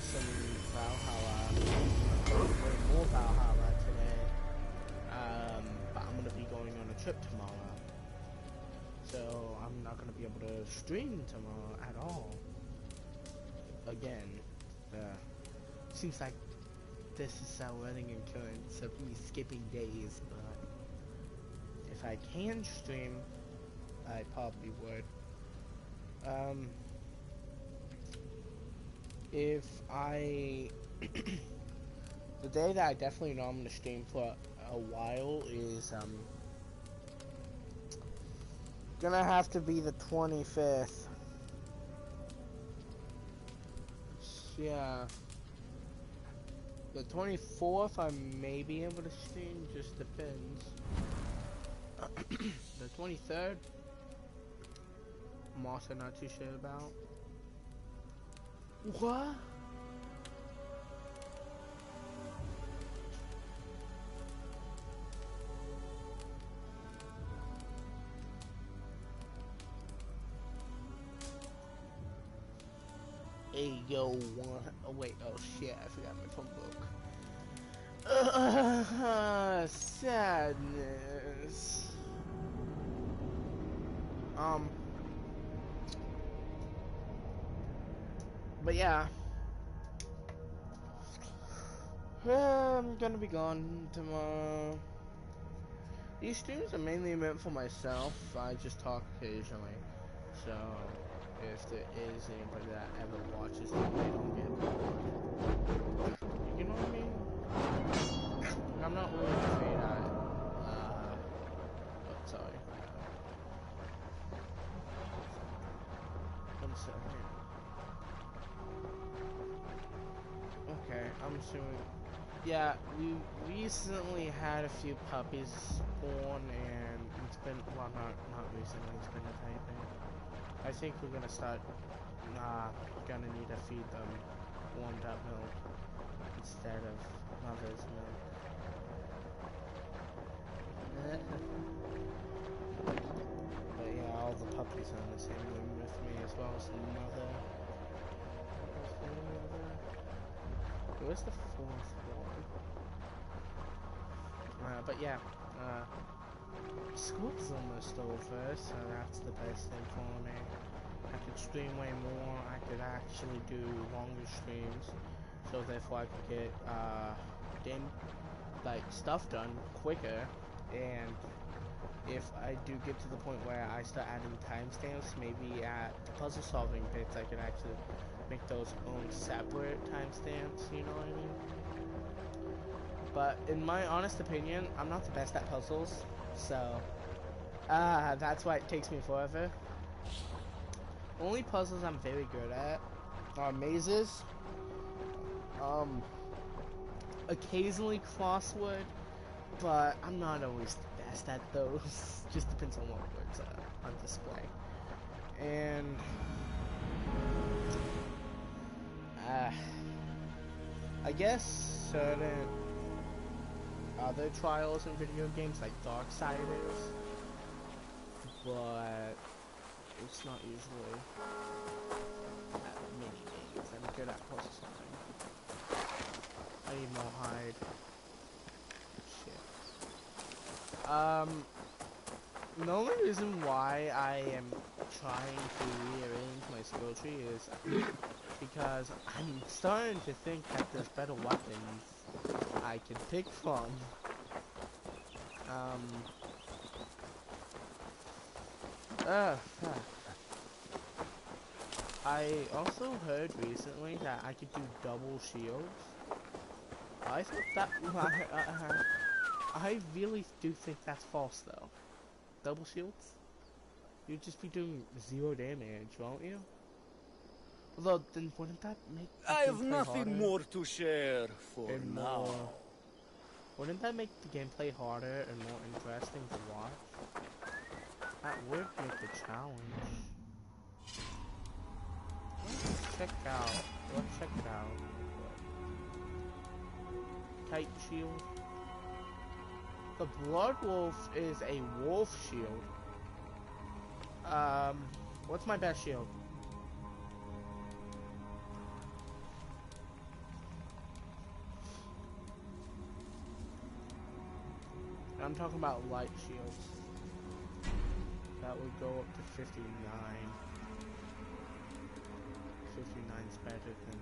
play some Valhalla. Play more Valhalla today. But I'm gonna be going on a trip tomorrow, so I'm not gonna be able to stream tomorrow at all. Again, seems like this is our running occurrence of me skipping days, but if I can stream, I probably would. If I the day that I definitely know I'm gonna stream for a while is gonna have to be the 25th. Yeah, the 24th I may be able to stream, just depends. The 23rd I'm also not too sure about. What? Hey yo, one. Oh wait, oh shit, I forgot my phone broke. Sadness. But yeah. I'm gonna be gone tomorrow. These streams are mainly meant for myself. I just talk occasionally. So, if there is anybody that ever watches them, they don't get bored. You know what I mean? I'm not really afraid oh, sorry. 1 second. Okay, I'm assuming. Yeah, we recently had a few puppies born, and it's been, well, not recently, it's been a tiny thing. I think we're gonna start, gonna need to feed them warmed up milk instead of mother's milk. But yeah, all the puppies are in the same room with me, as well as the mother. Where's the 4th one? But yeah, school's almost over, so that's the best thing for me. I could stream way more, I could actually do longer streams, so therefore I could get, stuff done quicker, and if I do get to the point where I start adding timestamps, maybe at the puzzle solving bits I could actually make those own separate timestamps, you know what I mean? But in my honest opinion, I'm not the best at puzzles, so that's why it takes me forever. Only puzzles I'm very good at are mazes, occasionally crossword, but I'm not always the best at those. Just depends on what words are on display. And I guess certain other trials in video games like Darksiders, but it's not usually at many games. I'm good at puzzle solving. I need more hide. Shit. The only reason why I am trying to rearrange my skill tree is because I'm starting to think that there's better weapons I can pick from. Fuck. I also heard recently that I could do double shields. I thought that I really do think that's false though. Double shields? You'd just be doing 0 damage, won't you? Although then wouldn't that make the I have gameplay nothing harder more to share for and now. more? Wouldn't that make the gameplay harder and more interesting to watch? That would make a challenge. Let's check it out. Kite shield. The Blood Wolf is a wolf shield. What's my best shield? I'm talking about light shields. That would go up to 59. 59 is better than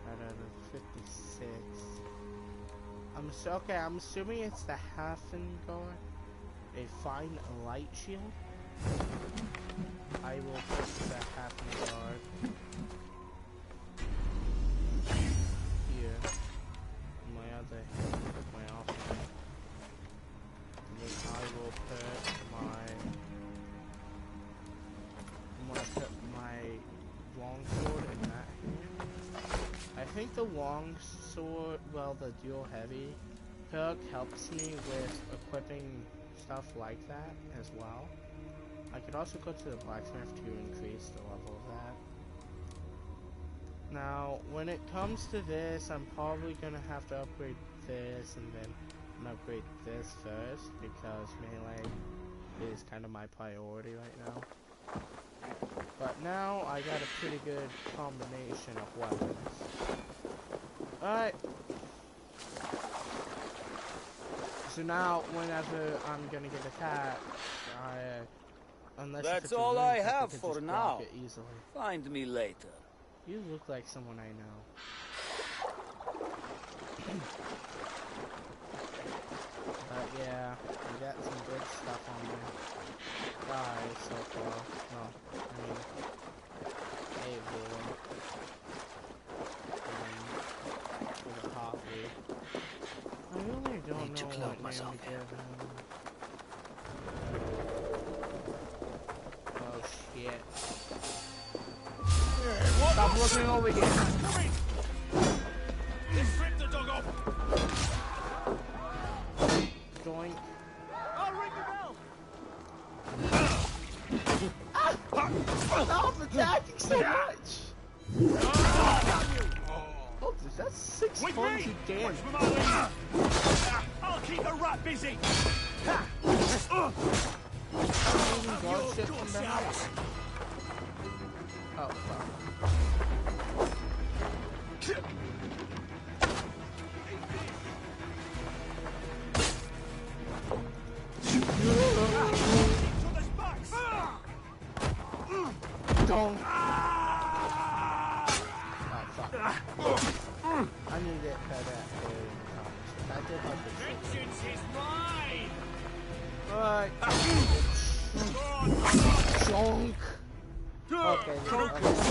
that of 56. Okay, I'm assuming it's the Guard. A fine light shield. I will put the Guard here. My offering. And then I will put my longsword in that hand. I think the longsword, well, the dual heavy perk helps me with equipping stuff like that as well. I could also go to the blacksmith to increase the level of that. Now, when it comes to this, I'm probably gonna have to upgrade this and then upgrade this first because melee is kind of my priority right now. But now I got a pretty good combination of weapons. Alright. So now, whenever I'm gonna get attacked, unless that's all I have for just now. block it easily. Find me later. You look like someone I know. But yeah, we got some good stuff on there. Guys, so far. No, I mean, Avon. For the coffee. I really don't know what name to give him. Oh shit. Stop looking over here. Let's rip the dog off. Joink. I'll ring the bell. Stop attacking so much! Oh, that's 6 points of damage. I'll keep a rat busy. Guard shit from behind. Oh, fuck. Don't. Oh, fuck. I need to get better at parrying combos. I did have this. Vengeance is mine. Alright. Chonk. Okay,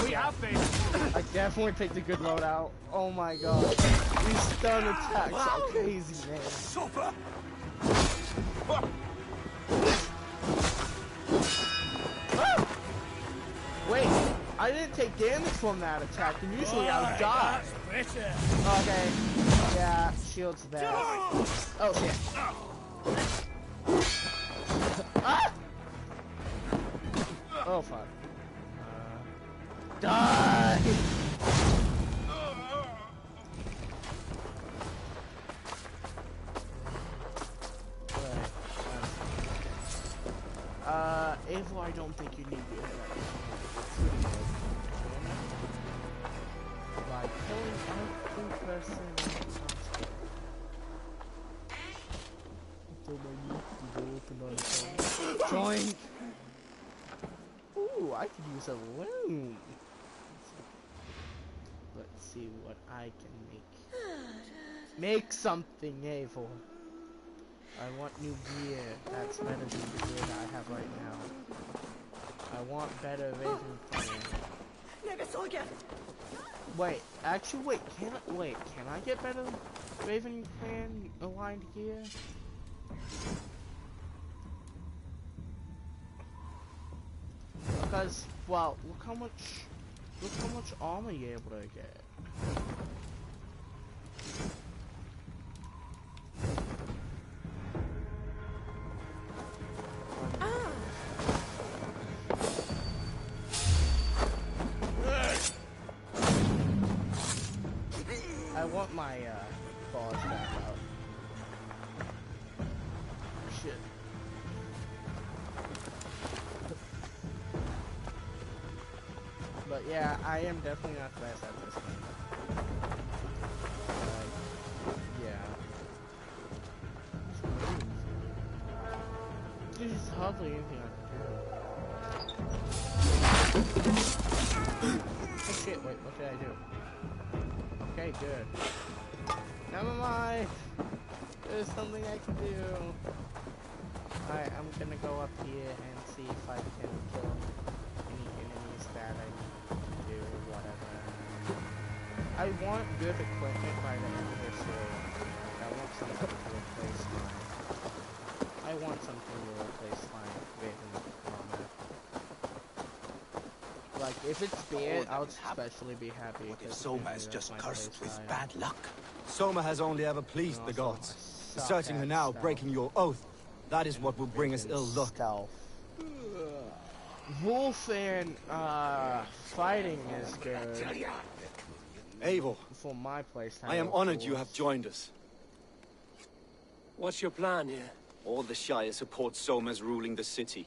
We have this. I definitely picked a good loadout. Oh my god. These stun attacks are crazy, man. Super. Wait, I didn't take damage from that attack, and usually I would die. Okay, yeah, shield's there. Oh shit. Ah! Oh fuck. Die! Avo, I don't think you need to hit that. By killing every person. Join. Ooh, I could use a loom. Let's see what I can make. Make something, Avo. I want new gear. That's better than the gear that I have right now. I want better Raven Clan. Wait, actually, wait, can I get better Raven Clan aligned gear? Because, well, look how much armor you're able to get. I want my bars back out. Shit. But yeah, I am definitely not the best at this game. Yeah. There's hardly anything I can do. Oh shit, wait, what did I do? Okay, good. Never mind! There's something I can do. Alright, I'm gonna go up here and see if I can kill any enemies that I need to do or whatever. I want good equipment by the end of this story. I want something to replace mine. I want something to replace mine written armor. Like, if it's bad, I would especially be happy. What if Soma is just cursed with style. bad luck? Soma has only ever pleased the gods. Deserting her now, breaking your oath, that is what will bring us ill luck. Stealth. Wolf and fighting is good Eivor, for my playstyle. I am honored you have joined us. What's your plan here? All the Shire support Soma's ruling the city.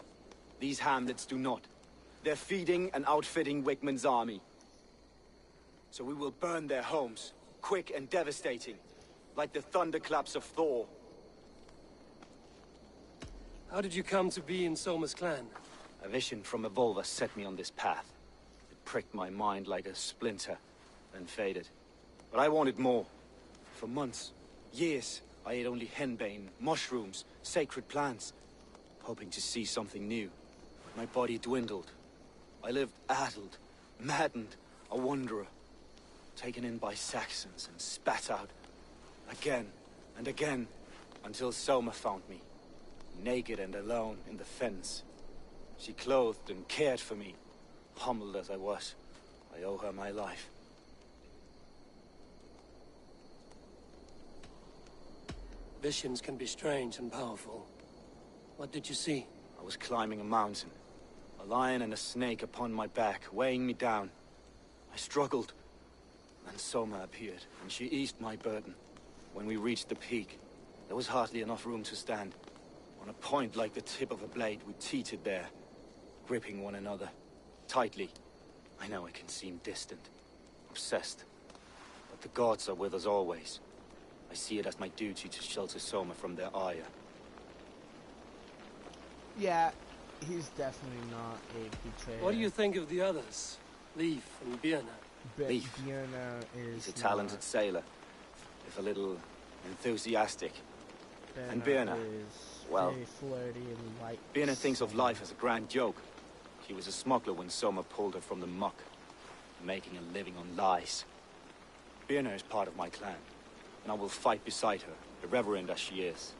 These hamlets do not. They're feeding and outfitting Wickman's army. So we will burn their homes, quick and devastating, like the thunderclaps of Thor. How did you come to be in Soma's clan? A vision from Evolva set me on this path. It pricked my mind like a splinter, then faded. But I wanted more. For months, years, I ate only henbane, mushrooms, sacred plants, hoping to see something new. My body dwindled. I lived addled, maddened, a wanderer, taken in by Saxons and spat out again and again, until Soma found me, naked and alone in the fens. She clothed and cared for me, humbled as I was. I owe her my life. Visions can be strange and powerful. What did you see? I was climbing a mountain, a lion and a snake upon my back, weighing me down. I struggled. Then Soma appeared, and she eased my burden. When we reached the peak, there was hardly enough room to stand. On a point like the tip of a blade, we teetered there, gripping one another, tightly. I know it can seem distant, obsessed, but the gods are with us always. I see it as my duty to shelter Soma from their ire. Yeah, he's definitely not a betrayer. What do you think of the others? Leif and Birna? Leif. Birna is He's a talented sailor, if a little enthusiastic. And Birna, is well, very flirty and light. Birna thinks of life as a grand joke. She was a smuggler when Soma pulled her from the muck, making a living on lies. Birna is part of my clan, and I will fight beside her, irreverent as she is.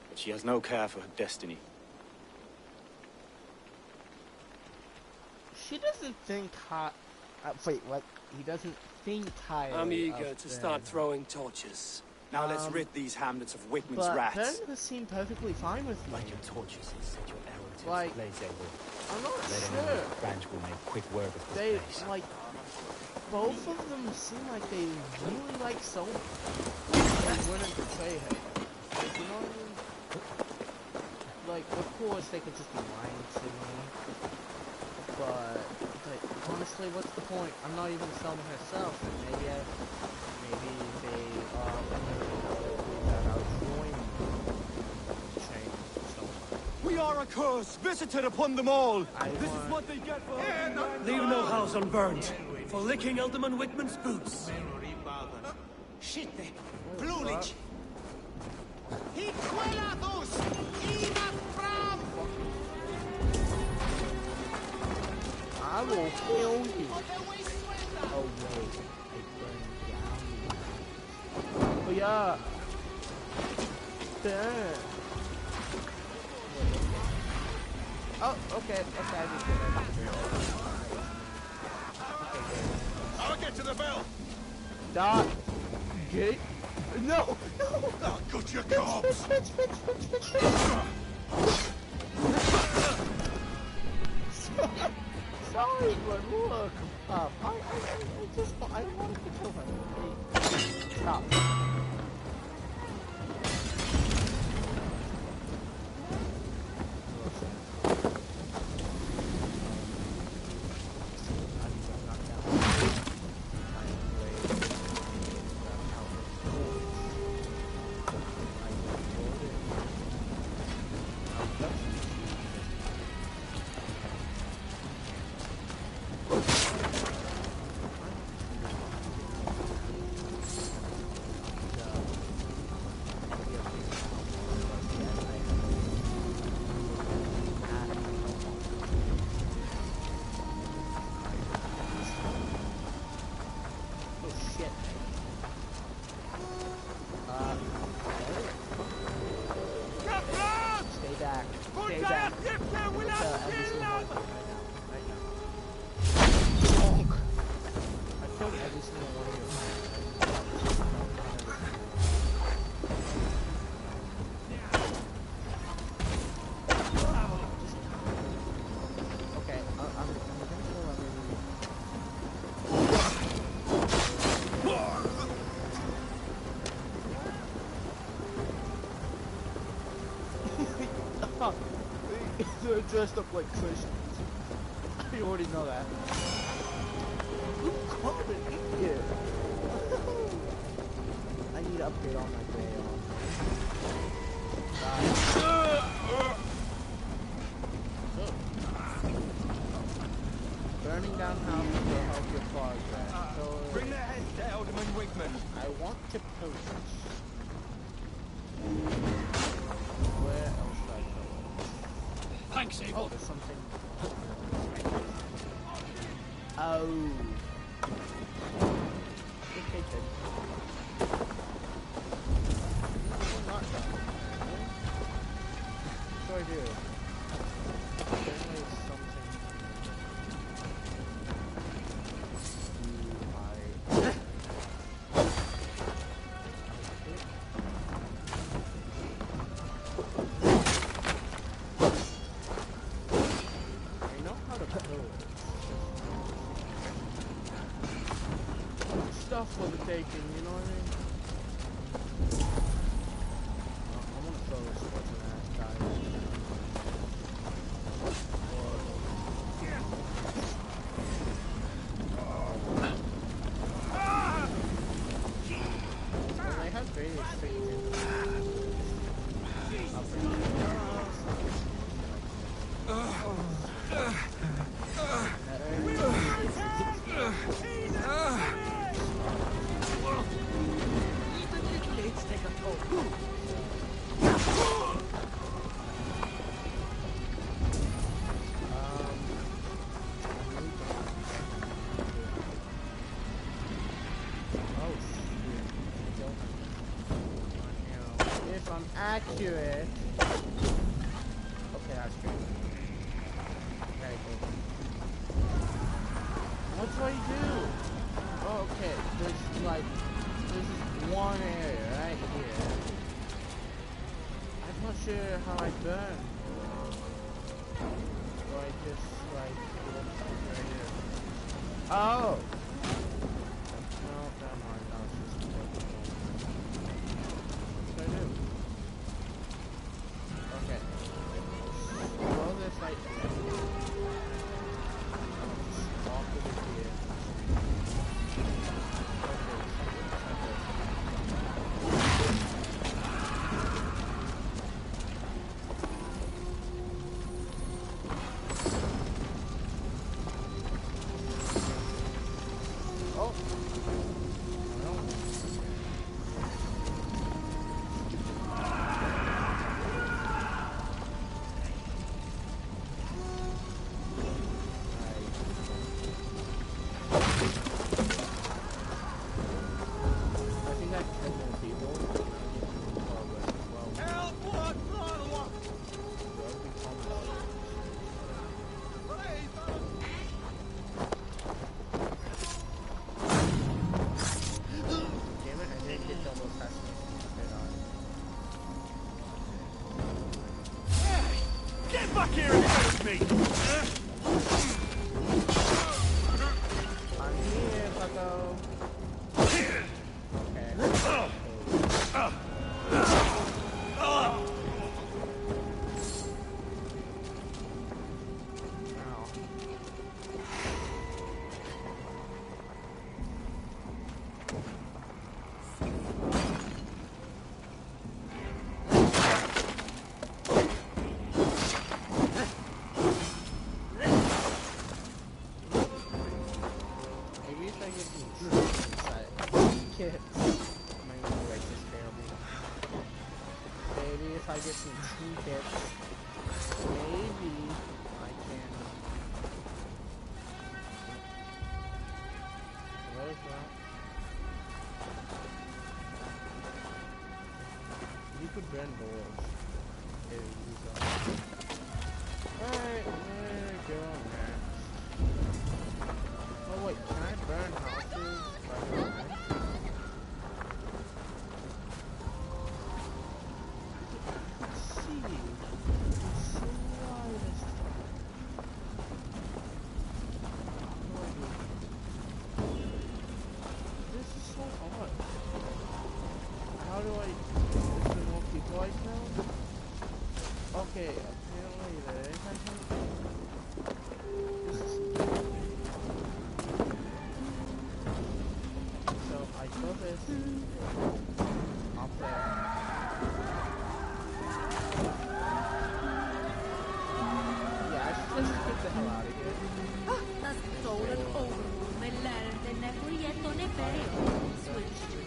But she has no care for her destiny. She doesn't think high. Wait, what? He doesn't think highly. I'm eager of to start Birna. throwing torches. Now let's rid these hamlets of Wickman's But rats. Birna seemed perfectly fine with me. Light your torches and set your arrow tips Like, ablaze, Eivor. I'm not Let sure. anyone with branch will make quick work of this They, place. like, both of them seem like they really like Soma. They wouldn't betray her. Like, you know what I mean? Like, of course, they could just be lying to me. But, like, honestly, what's the point? I'm not even Soma herself, and maybe they that I'll join betraying Soma. We are a curse visited upon them all. This is what they get for Leave no house unburned for licking Alderman Wickman's boots. Shite, Plulich! Hiquelados! Ida Fram! I will kill you. Oh wait, I burned down. Oh yeah. Damn. Oh, okay, I just did it. I'll get to the bell! Dot. Gate. No, no. I'll cut your corpse! Sorry, but look. I just I wanted to kill her. Hey, stop. shit. Stay back. Stay back. I'm gonna kill every single one of you right now. Bonk. I killed every single one of you. Okay, I'm gonna kill every. They're dressed up like Christians. You already know that. Ooh, carbon here. I need to upgrade all my gray Burning down houses will help your progress. So Bring their heads to Alderman Wigman. I want to purchase. Where else should I go? Thanks, Abel. Oh, there's something. Oh. Okay, good. Not done. What do I do? Apparently it's something. I know how to kill it. Stuff for the taking, you know what I mean? I'm gonna throw this fucking ass guy. Well, they have various things in if I'm accurate. Okay, that's good. Very good. What do I do? Oh, okay, there's like, this is one area right here. I'm not sure how I burn. Or I just like, right here. Oh! No, never mind, that was just what do I do? Okay. Throw this right here. Just walk over here. Oh! No. I think I killed more people. Help! What? What? Damn it, I didn't get double assassination. Get back here and help me! I'm here, Bucko. Okay. Maybe if I get some troops inside. Kids. I'm gonna write this terribly. Maybe if I get some trinkets, maybe I can. What is that? You could burn doors. Alright, where go next? Oh wait, can I burn houses? Let's see. Let's see why this This is so hard. How do I... Is there more people I know? Okay, apparently there is, I think. So I put this up there. Yeah, I should just get the hell out of here. The stolen overrule may learn they never yet on a very switch to the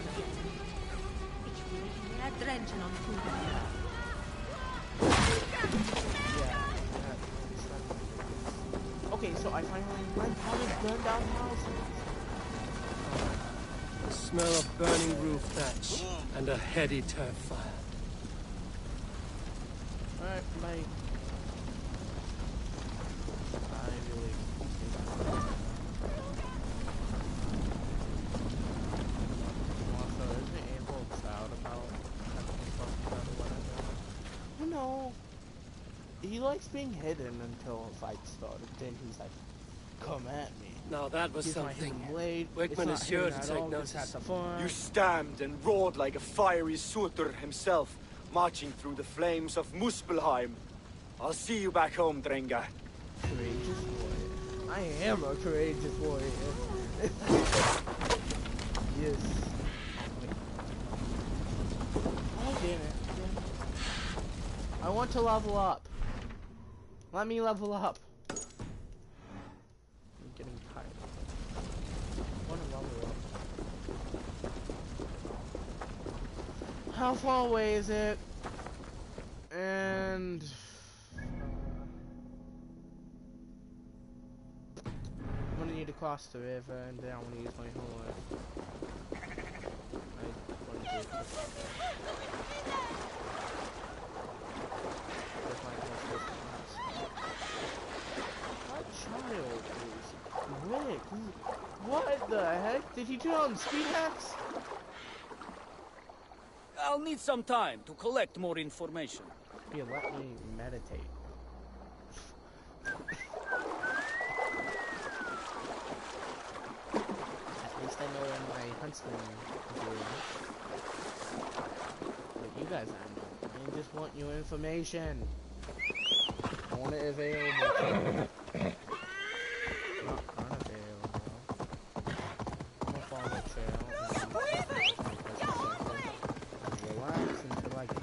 attention on food. Okay, so I finally learned how to burn down houses. The smell of burning roof thatch and a heady turf fire. Alright, mate. I really also, isn't Abel proud about having talked about whatever? You know, he likes being hidden until a fight started. Then he's like, come at me. Now that was He's something. my hidden blade. Wickman is sure to take notice. notice. You stamped and roared like a fiery Sutter himself, marching through the flames of Muspelheim. I'll see you back home, Drenga. Courageous warrior. I am a courageous warrior. Yes. Oh, damn it. I want to level up. Let me level up. I'm getting tired. I want to level up. How far away is it? And... I'm gonna need to cross the river, and then I want to use my horse. I want to do it. That child is quick. What the heck? Did he turn on speed hacks? I'll need some time to collect more information. Yeah, let me meditate. At least I know in my huntsman gear. But you guys aren't. I just want your information. I want it available. Not unavailable. I'm gonna follow the trail. And relax until I get there.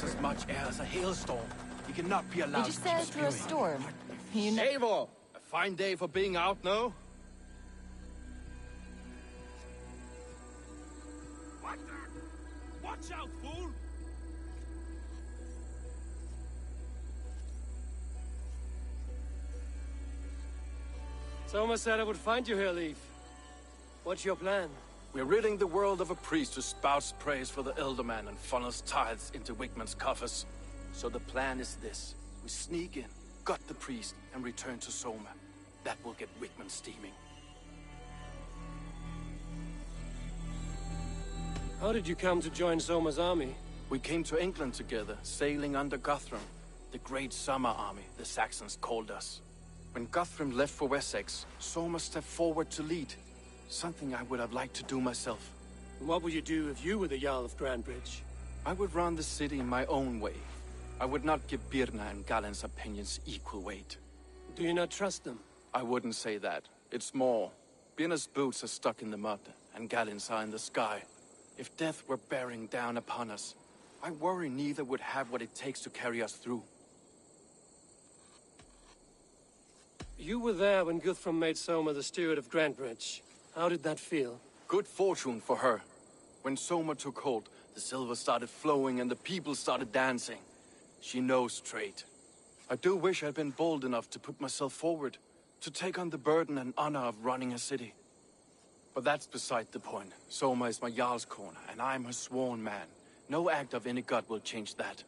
As much air as a hailstorm. He cannot be allowed Did you sail through a storm? You know. Eivor, a fine day for being out, no? Watch out, fool! Soma said I would find you here, Leaf. What's your plan? We're ridding the world of a priest who spouts praise for the Elderman and funnels tithes into Wigman's coffers. So the plan is this. We sneak in, gut the priest, and return to Soma. That will get Wigman steaming. How did you come to join Soma's army? We came to England together, sailing under Guthrum. The Great Summer Army, the Saxons called us. When Guthrum left for Wessex, Soma stepped forward to lead. Something I would have liked to do myself. What would you do if you were the Jarl of Grandbridge? I would run the city in my own way. I would not give Birna and Galen's opinions equal weight. Do you not trust them? I wouldn't say that. It's more. Birna's boots are stuck in the mud, and Galen's are in the sky. If death were bearing down upon us, I worry neither would have what it takes to carry us through. You were there when Guthrum made Soma the steward of Grandbridge. How did that feel? Good fortune for her. When Soma took hold, the silver started flowing and the people started dancing. She knows trade. I do wish I'd been bold enough to put myself forward, to take on the burden and honor of running a city. But that's beside the point. Soma is my Jarl's corner, and I'm her sworn man. No act of any god will change that.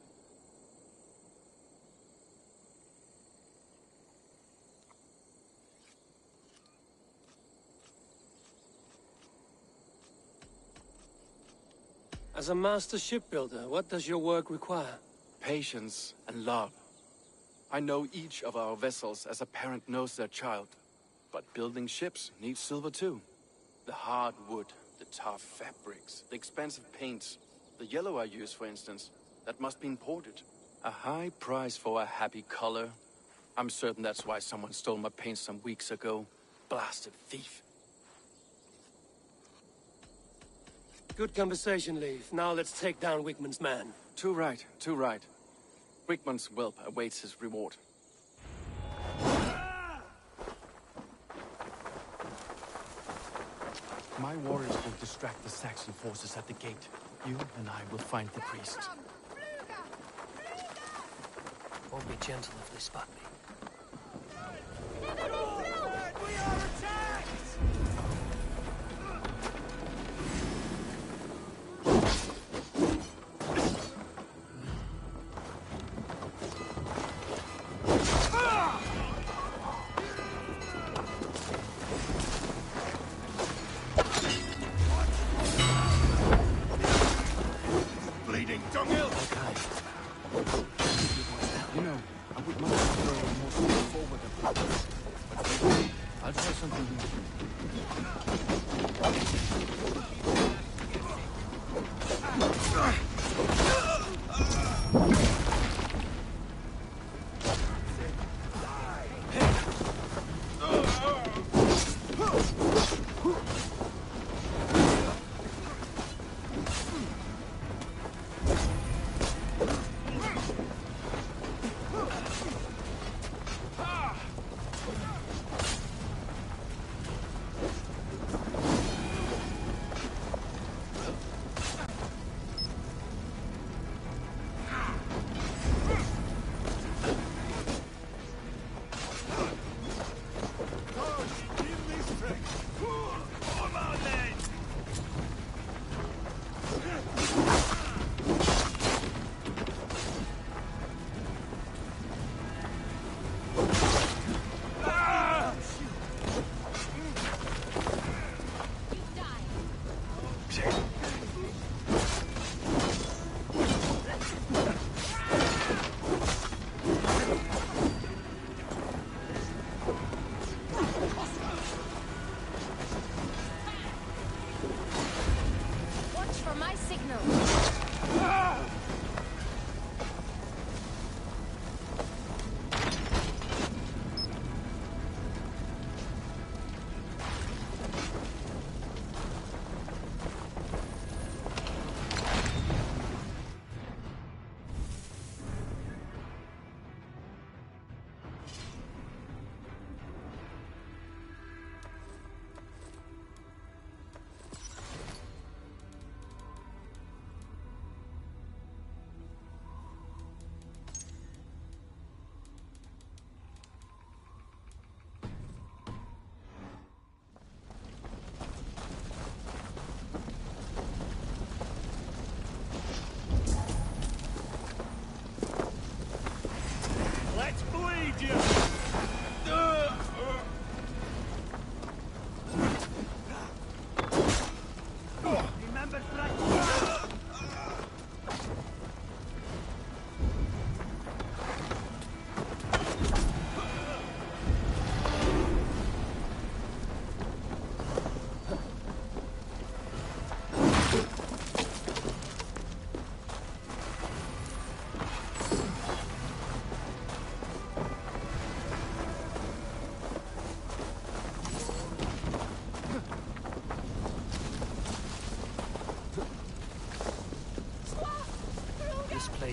As a master shipbuilder, what does your work require? Patience and love. I know each of our vessels as a parent knows their child. But building ships needs silver too. The hard wood, the tough fabrics, the expensive paints. The yellow I use, for instance, that must be imported. A high price for a happy color. I'm certain that's why someone stole my paint some weeks ago. Blasted thief. Good conversation, Leaf. Now let's take down Wigman's man. Too right, too right. Wigman's whelp awaits his reward. My warriors will distract the Saxon forces at the gate. You and I will find the priest. Won't be gentle if they spot me. We are attacked! Bleeding dunghill! You know, I would much prefer a more straightforward approach. But I'll try something new.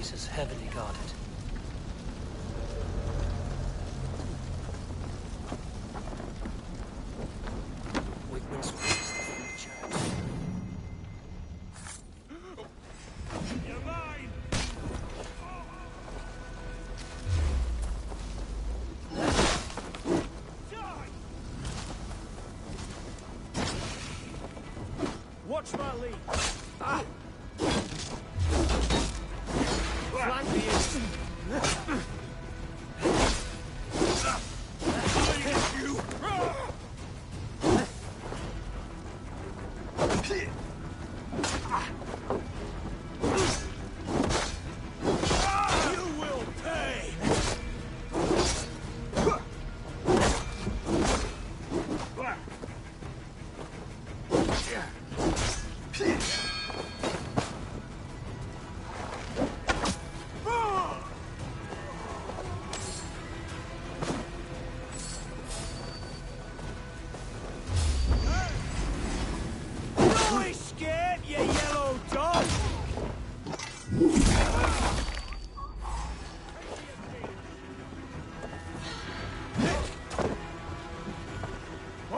place is heavily guarded. Wickman's place is in the church. You're mine! Watch my lead!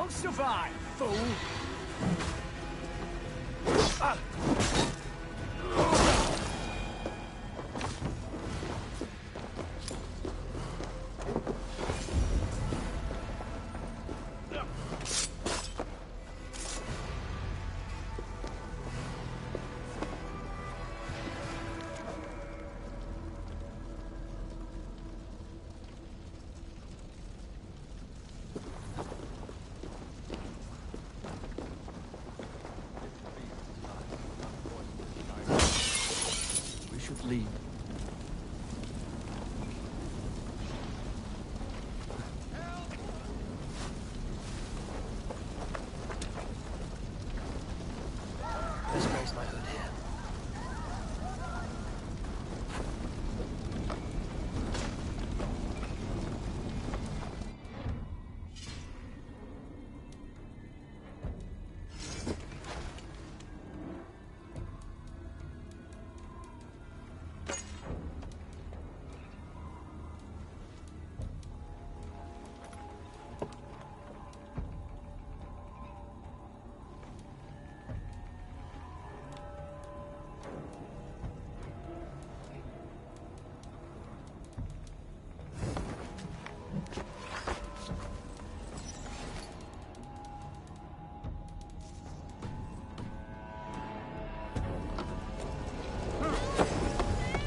Survive, fool! We should leave. Let's raise my hood here.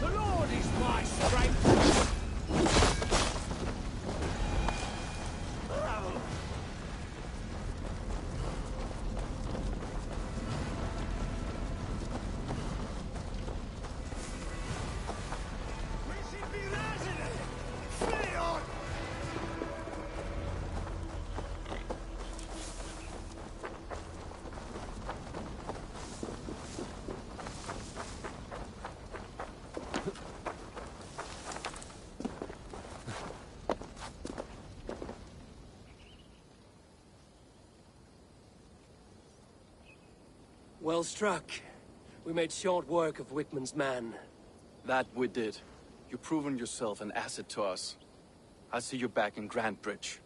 The Lord is my strength! We should be resident! Stay on! Well struck. We made short work of Wickman's man. That we did. You've proven yourself an asset to us. I'll see you back in Grantbridge.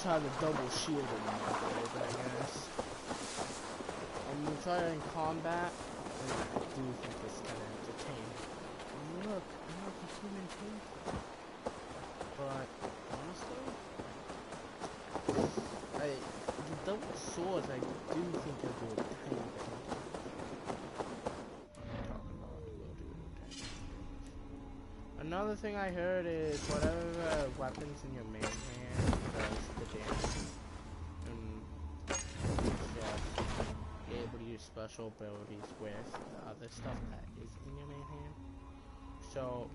try the double shielding method, I guess. And you try it in combat, and I do think it's kind of entertaining. Look, a human pig. But honestly, the double swords, I do think they'll do a tiny bit. Another thing I heard is whatever weapons in your main hand does the damage, and just be able to use special abilities with the other stuff that is in your main hand. So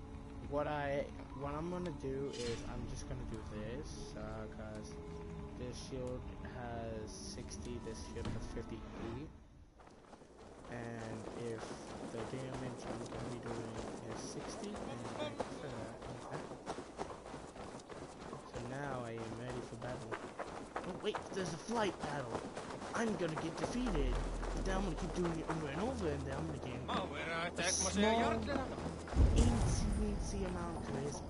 what I'm gonna do is I'm just gonna do this because this shield has 60, this shield has 58. And if the damage I'm going to be doing is 60, then I prefer that. Okay. So now I am ready for battle. Oh wait, there's a flight battle. I'm going to get defeated. But then I'm going to keep doing it over and over, and then I'm going to gain a small, easy amount of charisma.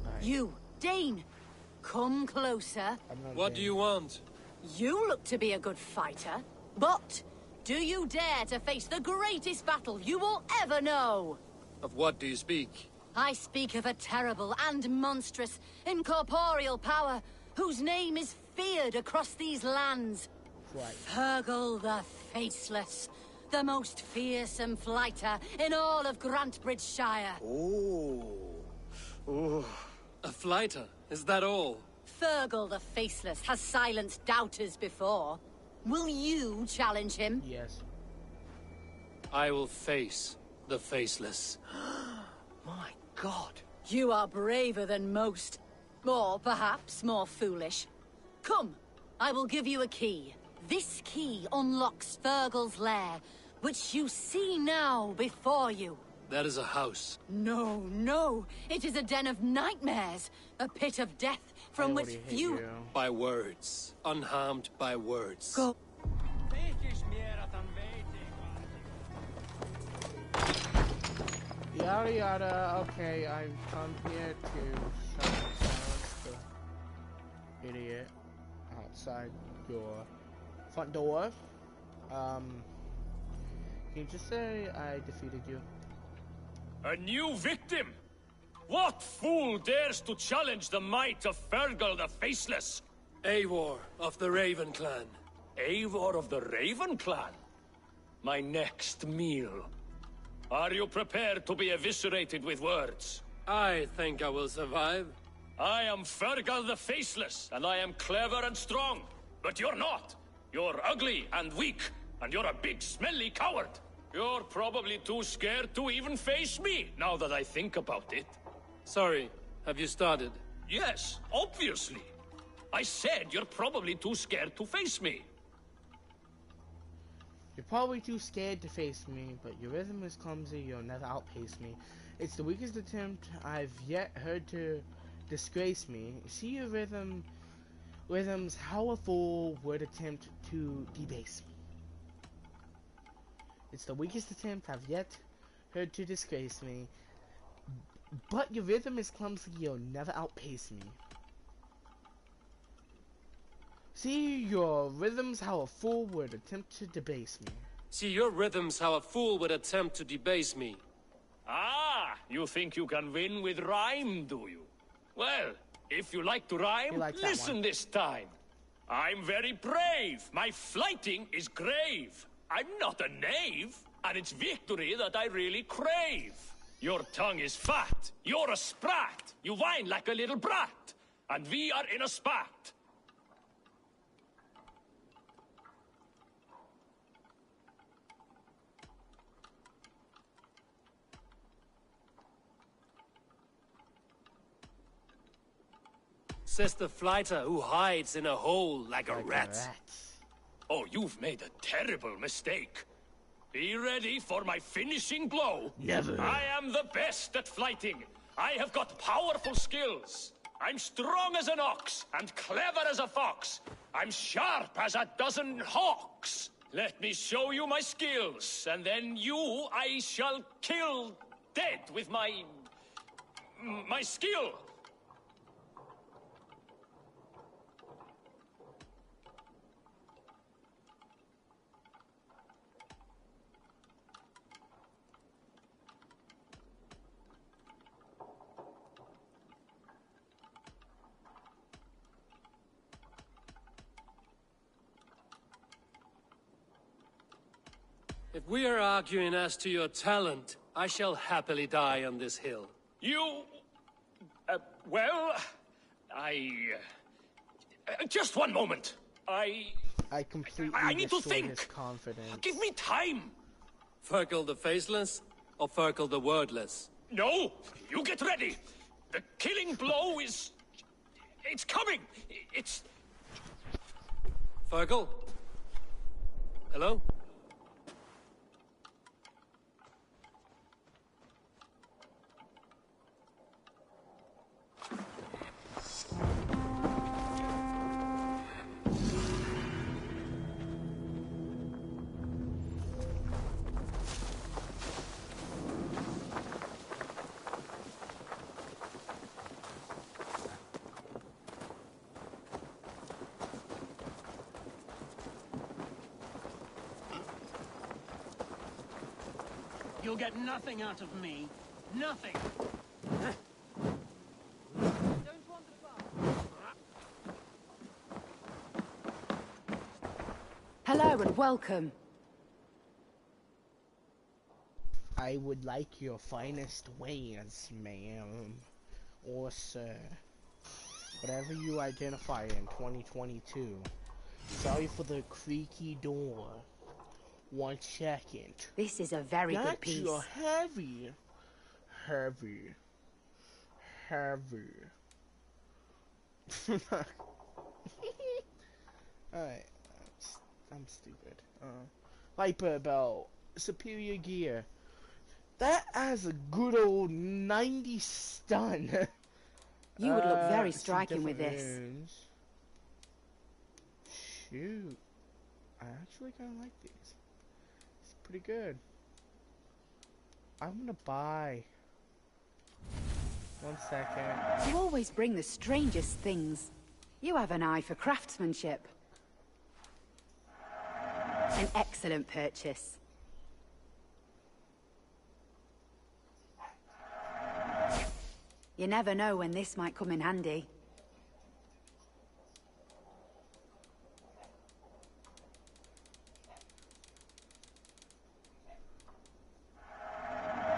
Right. You, Dane, come closer. What do you want? You look to be a good fighter, but do you dare to face the greatest battle you will ever know? Of what do you speak? I speak of a terrible and monstrous incorporeal power whose name is feared across these lands. Right. Fergal the Faceless, the most fearsome fighter in all of Grantbridgeshire. A fighter? Is that all? Fergal the Faceless has silenced doubters before. Will you challenge him? Yes. I will face the Faceless. My God. You are braver than most. Or perhaps more foolish. Come, I will give you a key. This key unlocks Fergal's lair, which you see now before you. That is a house. No, no. It is a den of nightmares. A pit of death from which few... By words. Unharmed by words. Go. Yada yada, okay, I've come here to silence the idiot outside your front door. Can you just say I defeated you? A new victim? What fool dares to challenge the might of Fergal the Faceless? Eivor of the Raven Clan. Eivor of the Raven Clan? My next meal. Are you prepared to be eviscerated with words? I think I will survive. I am Fergal the Faceless, and I am clever and strong. But you're not. You're ugly and weak, and you're a big smelly coward. You're probably too scared to even face me, now that I think about it. Sorry, have you started? Yes, obviously. I said you're probably too scared to face me. You're probably too scared to face me, but your rhythm is clumsy, you'll never outpace me. It's the weakest attempt I've yet heard to disgrace me. See your rhythms how a fool would attempt to debase me. It's the weakest attempt I've yet heard to disgrace me, but your rhythm is clumsy, you'll never outpace me. See your rhythms how a fool would attempt to debase me. See your rhythms how a fool would attempt to debase me. Ah, you think you can win with rhyme, do you? Well, if you like to rhyme, listen this time. I'm very brave. My flighting is grave. I'm not a knave, and it's victory that I really crave. Your tongue is fat. You're a sprat. You whine like a little brat. And we are in a spat. Says the flighter who hides in a hole like a rat. Oh, you've made a terrible mistake. Be ready for my finishing blow. Never. I am the best at flighting. I have got powerful skills. I'm strong as an ox and clever as a fox. I'm sharp as a dozen hawks. Let me show you my skills, and then you I shall kill dead with my skill. If we are arguing as to your talent, I shall happily die on this hill. You... well... just one moment. I completely I need to destroyed think. his confidence. Give me time. Ferkel the Faceless, or Ferkel the Wordless? No, you get ready. The killing blow is... it's coming. It's... Ferkel? Hello? You'll get nothing out of me. Nothing. Hello and welcome. I would like your finest wares, ma'am. Or sir. Whatever you identify in 2022. Sorry for the creaky door. 1 second. This is a very good piece. That's heavy. Heavy. Alright. I'm stupid. Viper belt. Superior gear. That has a good old 90 stun. You would look very striking with this. Wounds. Shoot. I actually kind of like these. It's pretty good. I'm gonna buy. 1 second. You always bring the strangest things. You have an eye for craftsmanship. An excellent purchase. You never know when this might come in handy.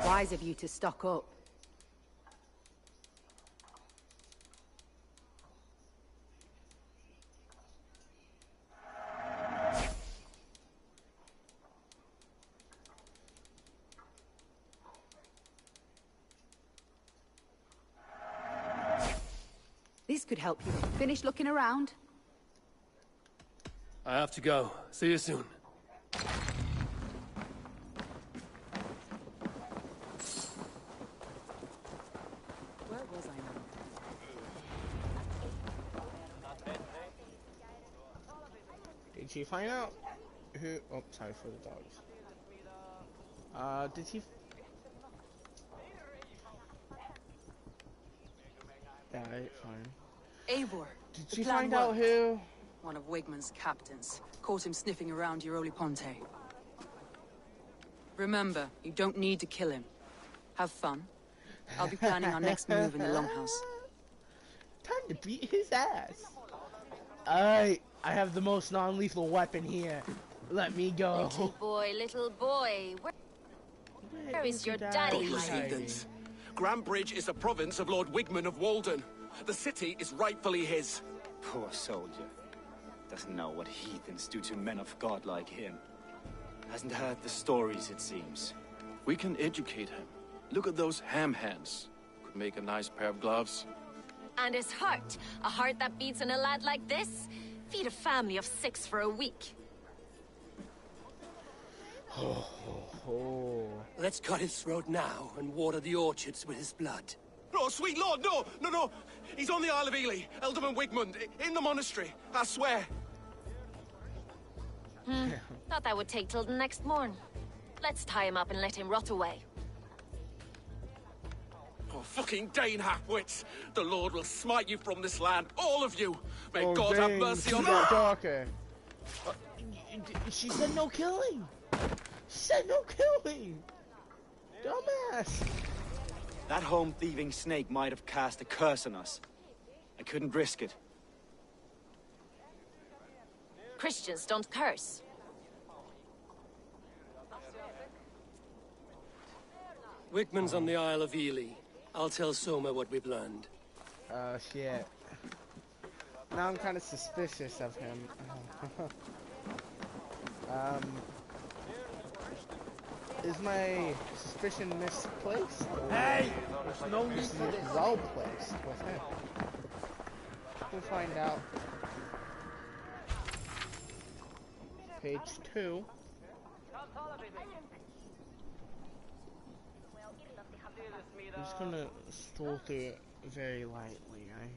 Wise of you to stock up. This could help you. Finish looking around? I have to go. See you soon. Where was I now? Did she find out who? Oh, sorry for the dogs. Did she? Yeah, fine. Eivor. Did she find out who? One of Wigmund's captains. Caught him sniffing around Euroli Ponte. Remember, you don't need to kill him. Have fun. I'll be planning our next move in the Longhouse. Time to beat his ass. I have the most non-lethal weapon here. Let me go. Little boy, where is your daddy hiding? Heathens. Grambridge is a province of Lord Wigmund of Walden. The city is rightfully his. Poor soldier. Doesn't know what heathens do to men of God like him. Hasn't heard the stories, it seems. We can educate him. Look at those ham hands. Could make a nice pair of gloves. And his heart. A heart that beats in a lad like this? Feed a family of 6 for a week. Let's cut his throat now and water the orchards with his blood. Oh, sweet lord, no! He's on the Isle of Ely, Ealdorman Wigmund, in the monastery, I swear. Thought that would take till the next morn. Let's tie him up and let him rot away. Oh, fucking Dane half-wits! The Lord will smite you from this land, all of you! May Oh, God dang, have mercy she on got you! darker. She said no killing. She said no killing. Dumbass. That home-thieving snake might have cast a curse on us. I couldn't risk it. Christians don't curse. Wickman's on the Isle of Ely. I'll tell Soma what we've learned. Oh, shit. Now I'm kind of suspicious of him. Is my suspicion misplaced? Hey! There's no need Is for it this. well placed with him? We'll find out. Page 2. I'm just gonna stroll through it very lightly, right?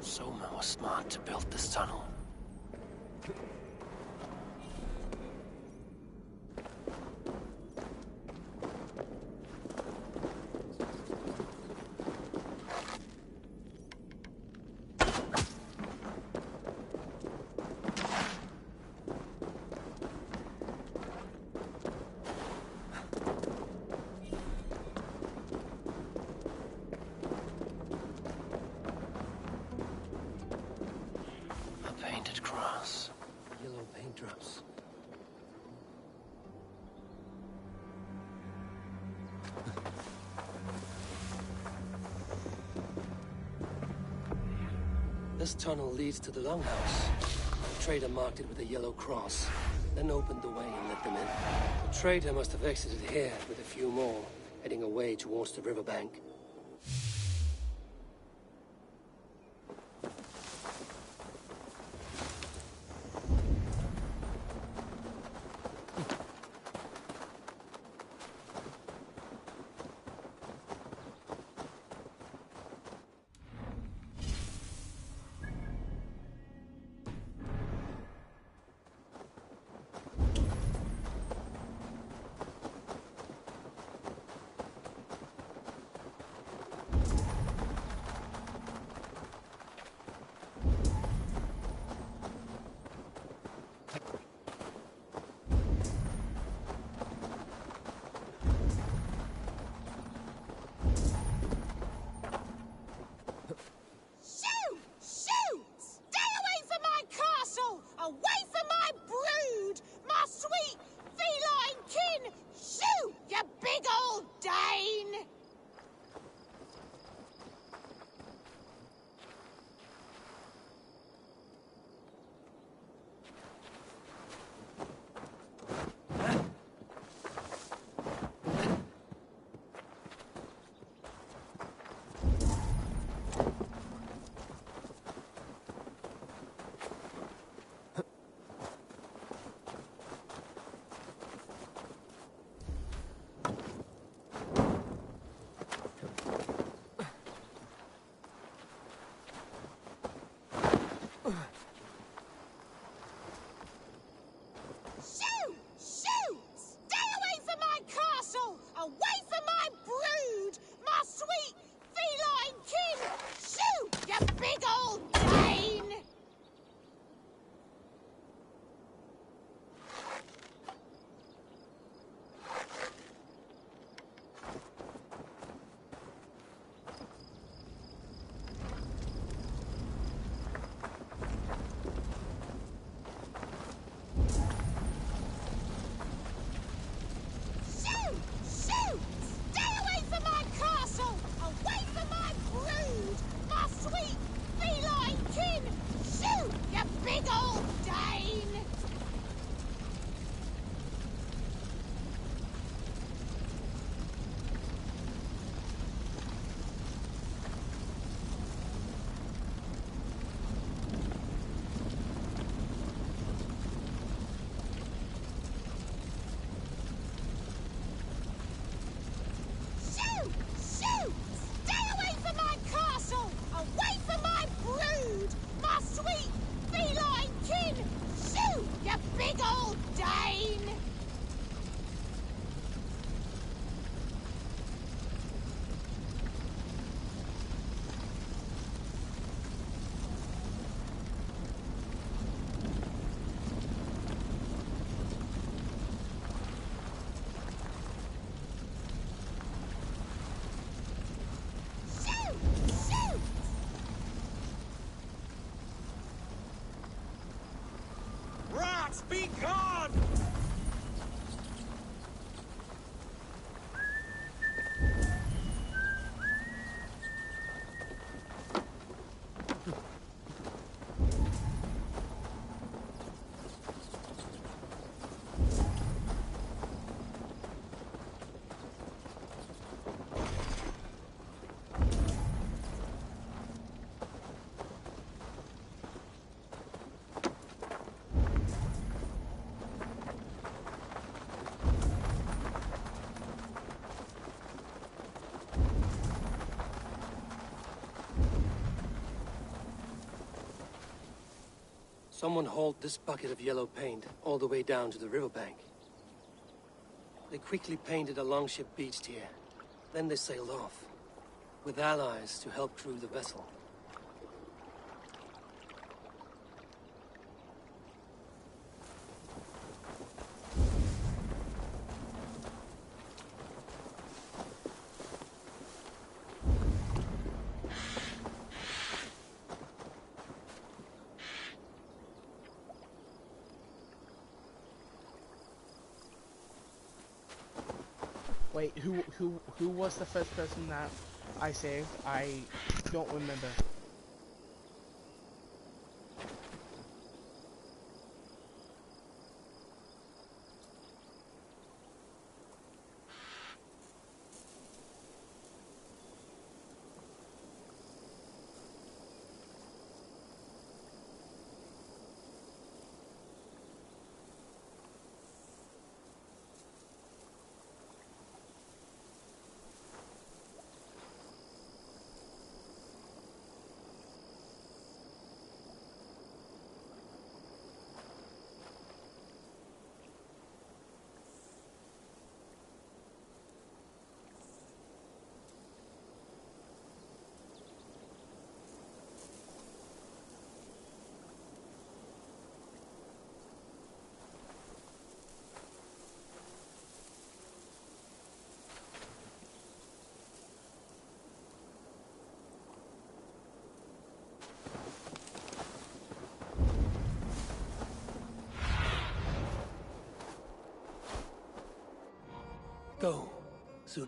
Soma was smart to build this tunnel. Painted cross. Yellow paint drops. This tunnel leads to the longhouse. The trader marked it with a yellow cross, then opened the way and let them in. The trader must have exited here with a few more, heading away towards the riverbank. Be gone! Someone hauled this bucket of yellow paint all the way down to the riverbank. They quickly painted a longship beached here. Then they sailed off, with allies to help crew the vessel. Wait, who was the first person that I saved? I don't remember. Go, soon.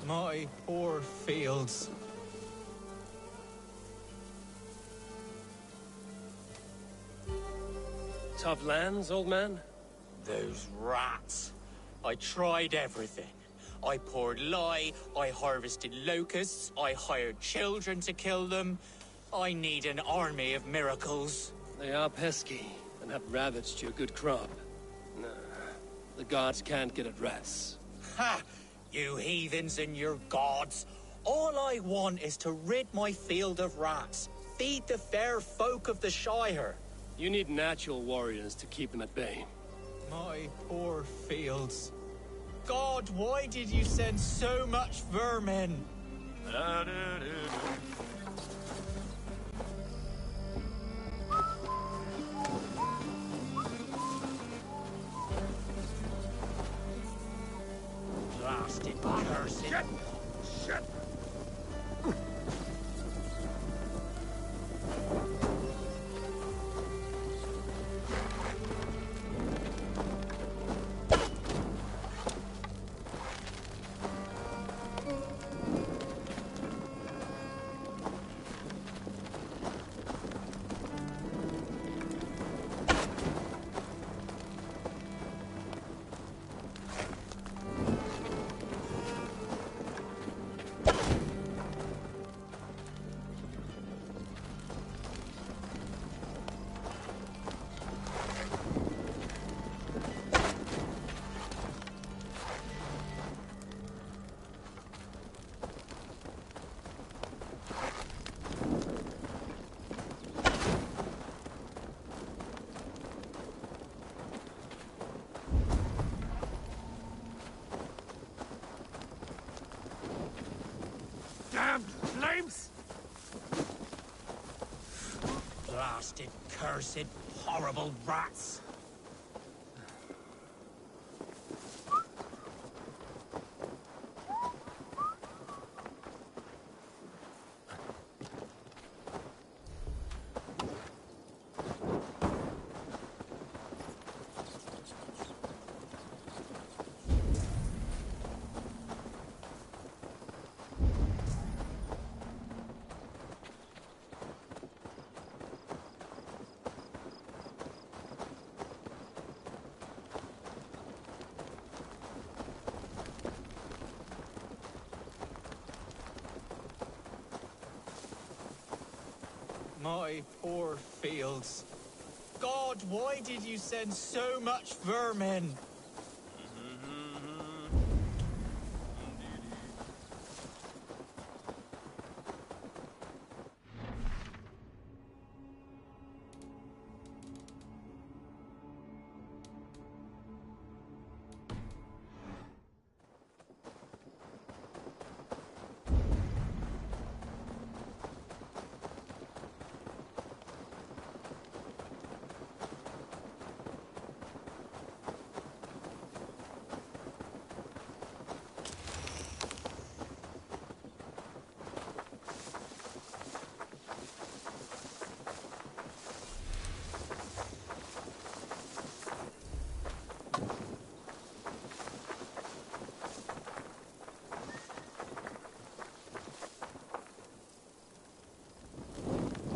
My poor fields. Tough lands, old man? Those rats. I tried everything. I poured lye, I harvested locusts, I hired children to kill them. I need an army of miracles. They are pesky and have ravaged your good crop. Nah, the gods can't get at rats. Ha! You heathens and your gods. All I want is to rid my field of rats. Feed the fair folk of the Shire. You need natural warriors to keep them at bay. My poor fields. God, why did you send so much vermin? Blasted cursed. Shit! Blasted, cursed, horrible rats! My poor fields. God, why did you send so much vermin?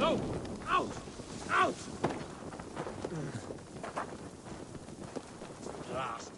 No! Out! Out! Blast.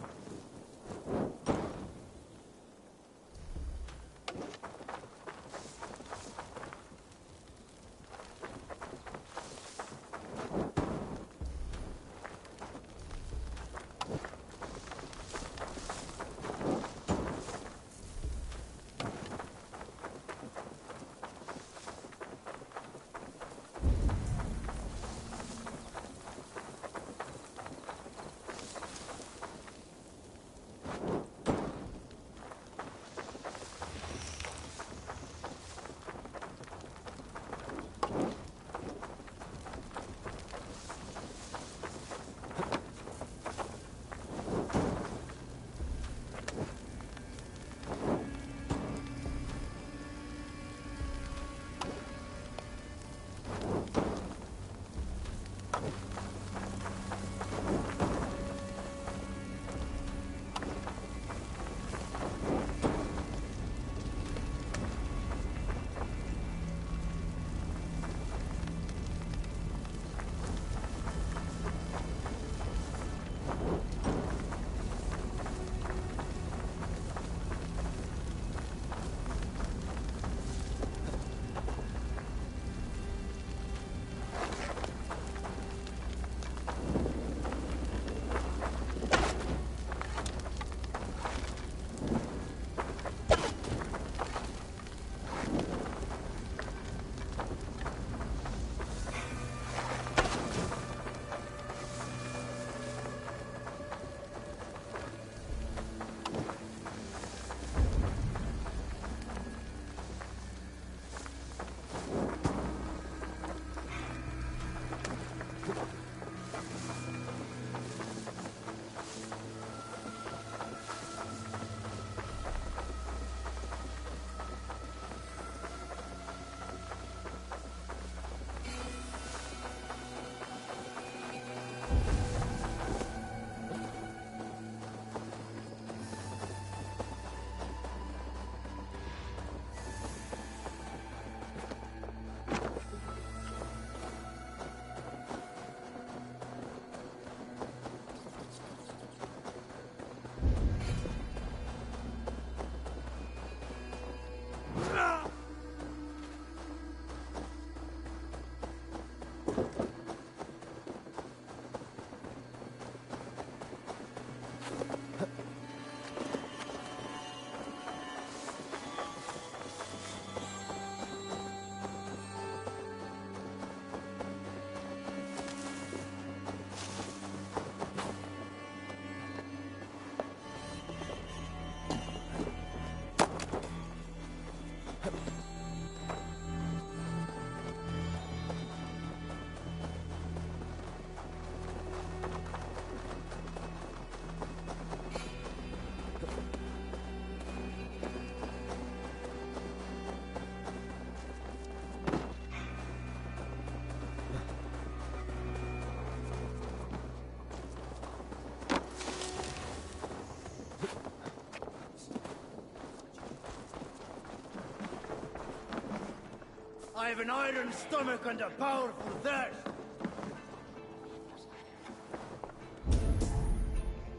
I have an iron stomach and a powerful thirst.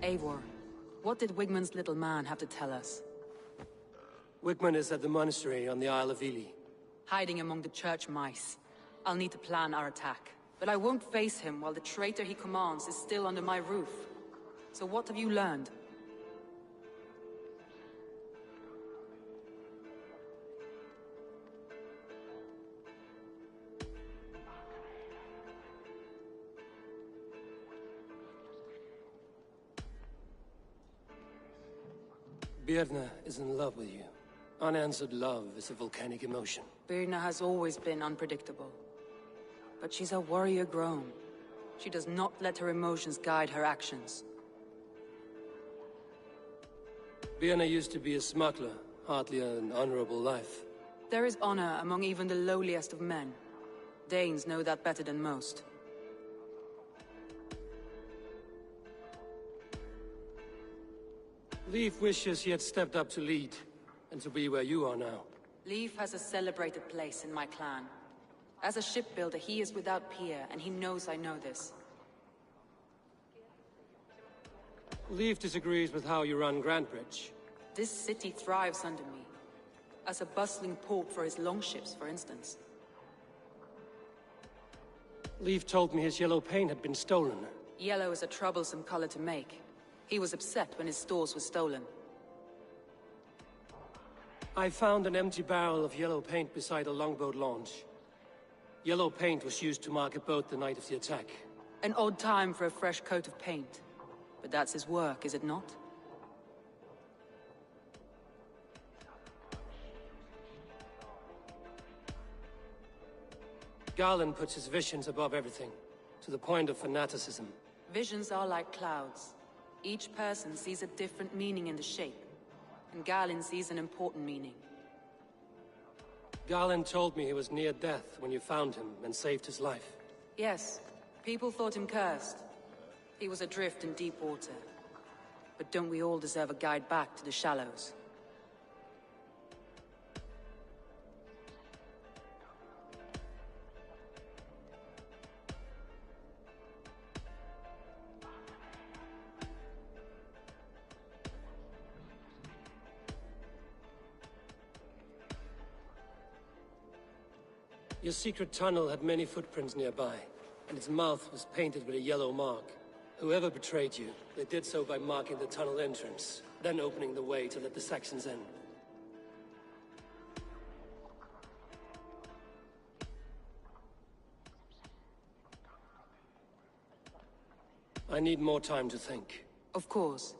Eivor, what did Wigmund's little man have to tell us? Wigmund is at the monastery on the Isle of Ely. Hiding among the church mice. I'll need to plan our attack. But I won't face him while the traitor he commands is still under my roof. So what have you learned? Birna is in love with you. Unanswered love is a volcanic emotion. Birna has always been unpredictable. But she's a warrior grown. She does not let her emotions guide her actions. Birna used to be a smuggler, hardly an honorable life. There is honor among even the lowliest of men. Danes know that better than most. Leif wishes he had stepped up to lead, and to be where you are now. Leif has a celebrated place in my clan. As a shipbuilder, he is without peer, and he knows I know this. Leif disagrees with how you run Grantbridge. This city thrives under me. As a bustling port for his longships, for instance. Leif told me his yellow paint had been stolen. Yellow is a troublesome color to make. He was upset when his stores were stolen. I found an empty barrel of yellow paint beside a longboat launch. Yellow paint was used to mark a boat the night of the attack. An odd time for a fresh coat of paint. But that's his work, is it not? Garland puts his visions above everything, to the point of fanaticism. Visions are like clouds. Each person sees a different meaning in the shape, and Garland sees an important meaning. Garland told me he was near death when you found him and saved his life. Yes, people thought him cursed. He was adrift in deep water. But don't we all deserve a guide back to the shallows? Your secret tunnel had many footprints nearby, and its mouth was painted with a yellow mark. Whoever betrayed you, they did so by marking the tunnel entrance, then opening the way to let the Saxons in. I need more time to think. Of course.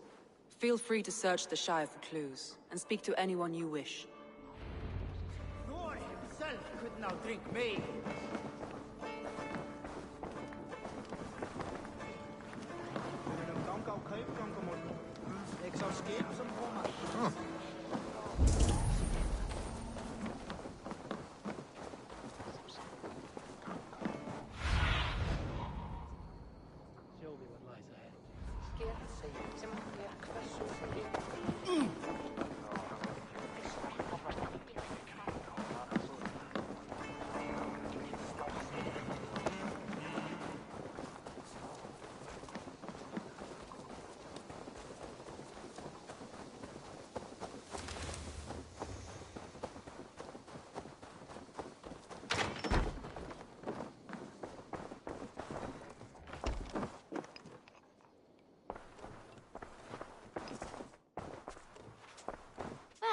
Feel free to search the Shire for clues, and speak to anyone you wish. Thor himself could now drink me.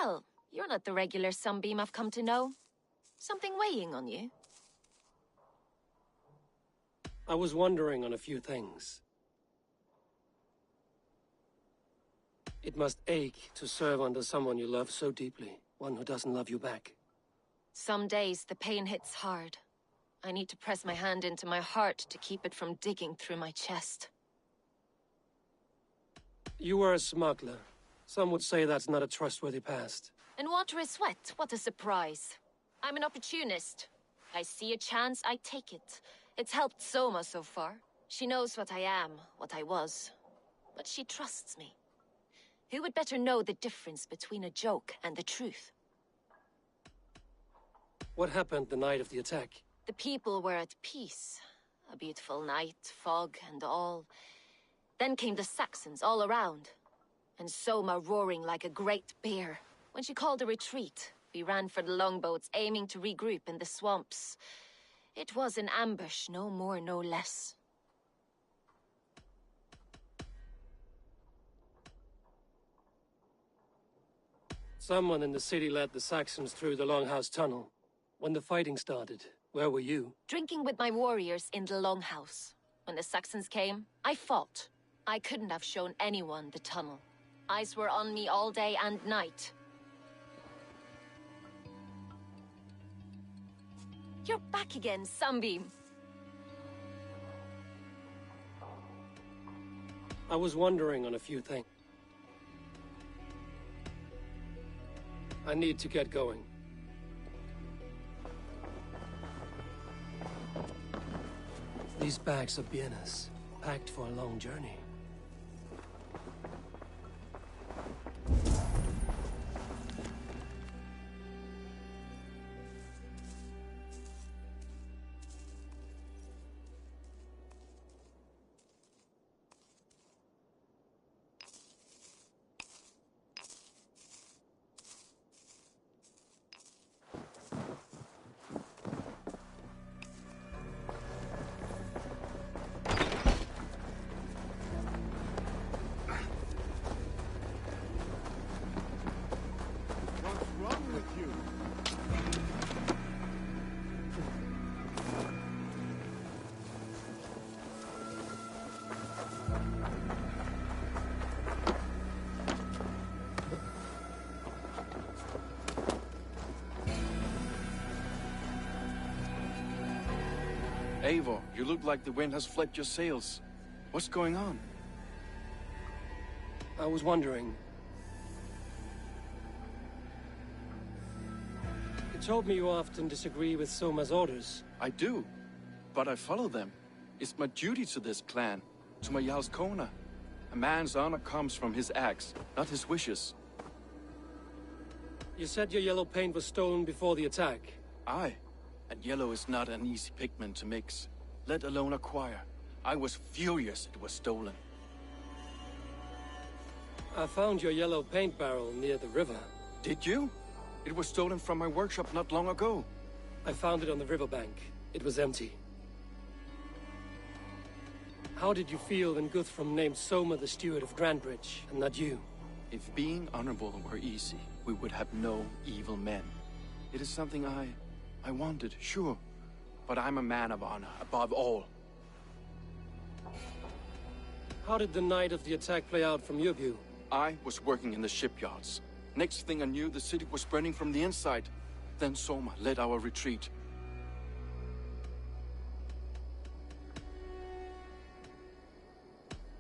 Well, you're not the regular sunbeam I've come to know. Something weighing on you? I was wondering on a few things. It must ache to serve under someone you love so deeply, one who doesn't love you back. Some days the pain hits hard. I need to press my hand into my heart to keep it from digging through my chest. You were a smuggler. Some would say that's not a trustworthy past. And water is wet, what a surprise. I'm an opportunist. I see a chance, I take it. It's helped Soma so far. She knows what I am, what I was. But she trusts me. Who would better know the difference between a joke and the truth? What happened the night of the attack? The people were at peace. A beautiful night, fog and all. Then came the Saxons all around. And Soma roaring like a great bear. When she called a retreat, we ran for the longboats, aiming to regroup in the swamps. It was an ambush, no more, no less. Someone in the city led the Saxons through the Longhouse Tunnel. When the fighting started, where were you? Drinking with my warriors in the Longhouse. When the Saxons came, I fought. I couldn't have shown anyone the tunnel. Eyes were on me all day and night. You're back again, Sunbeam. I was wondering on a few things. I need to get going. These bags are bienes, packed for a long journey. Eivor, you look like the wind has flipped your sails. What's going on? I was wondering. You told me you often disagree with Soma's orders. I do, but I follow them. It's my duty to this clan, to my Jarl's Kona. A man's honor comes from his acts, not his wishes. You said your yellow paint was stolen before the attack. Aye, and yellow is not an easy pigment to mix, let alone acquire. I was furious it was stolen. I found your yellow paint barrel near the river. Did you? It was stolen from my workshop not long ago. I found it on the riverbank. It was empty. How did you feel when Guthrum named Soma the steward of Grandbridge, and not you? If being honorable were easy, we would have no evil men. It is something I wanted, sure. But I'm a man of honor, above all. How did the night of the attack play out from your view? I was working in the shipyards. Next thing I knew, the city was burning from the inside. Then Soma led our retreat.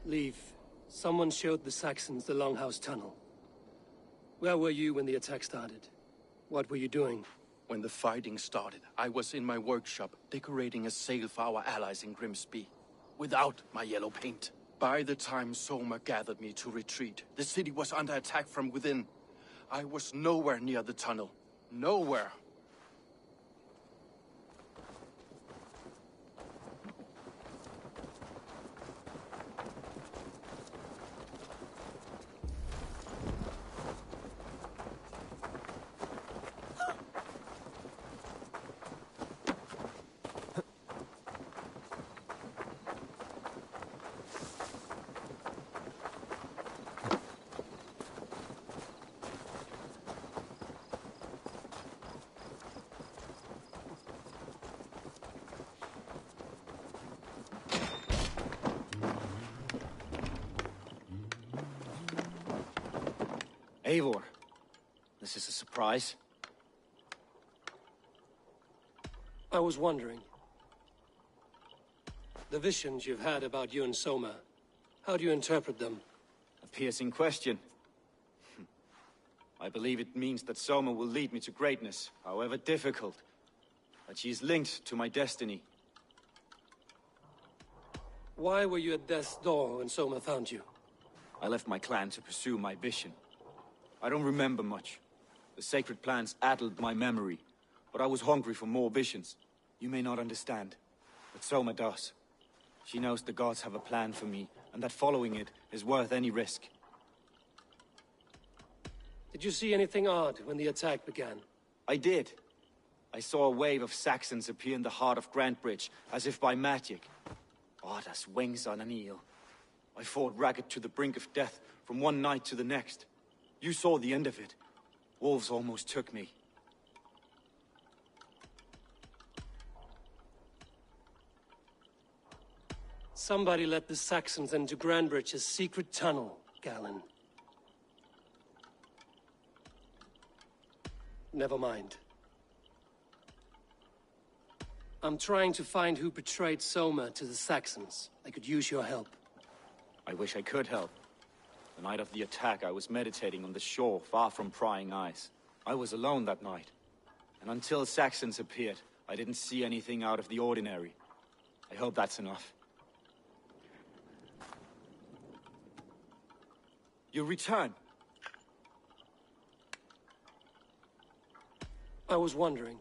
Leave. Someone showed the Saxons the Longhouse Tunnel. Where were you when the attack started? What were you doing? When the fighting started, I was in my workshop, decorating a sail for our allies in Grimsby. Without my yellow paint. By the time Soma gathered me to retreat, the city was under attack from within. I was nowhere near the tunnel. Nowhere. Eivor, this is a surprise. I was wondering. The visions you've had about you and Soma, how do you interpret them? A piercing question. I believe it means that Soma will lead me to greatness, however difficult. That she is linked to my destiny. Why were you at death's door when Soma found you? I left my clan to pursue my vision. I don't remember much. The sacred plants addled my memory. but I was hungry for more visions. You may not understand, but Soma does. She knows the gods have a plan for me, and that following it is worth any risk. Did you see anything odd when the attack began? I did. I saw a wave of Saxons appear in the heart of Grantbridge, as if by magic. Odd as wings on an eel. I fought ragged to the brink of death from one night to the next. You saw the end of it. Wolves almost took me. Somebody let the Saxons into Grantbridge's secret tunnel, Galen. Never mind. I'm trying to find who betrayed Soma to the Saxons. I could use your help. I wish I could help. The night of the attack, I was meditating on the shore, far from prying eyes. I was alone that night. And until Saxons appeared, I didn't see anything out of the ordinary. I hope that's enough. You return. I was wondering.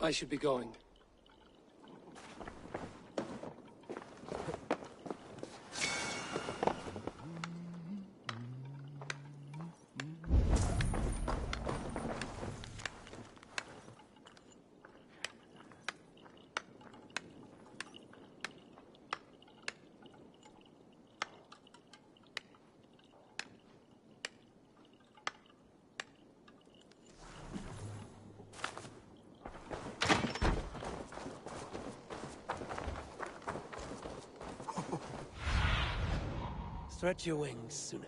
I should be going. Stretch your wings, Sunan.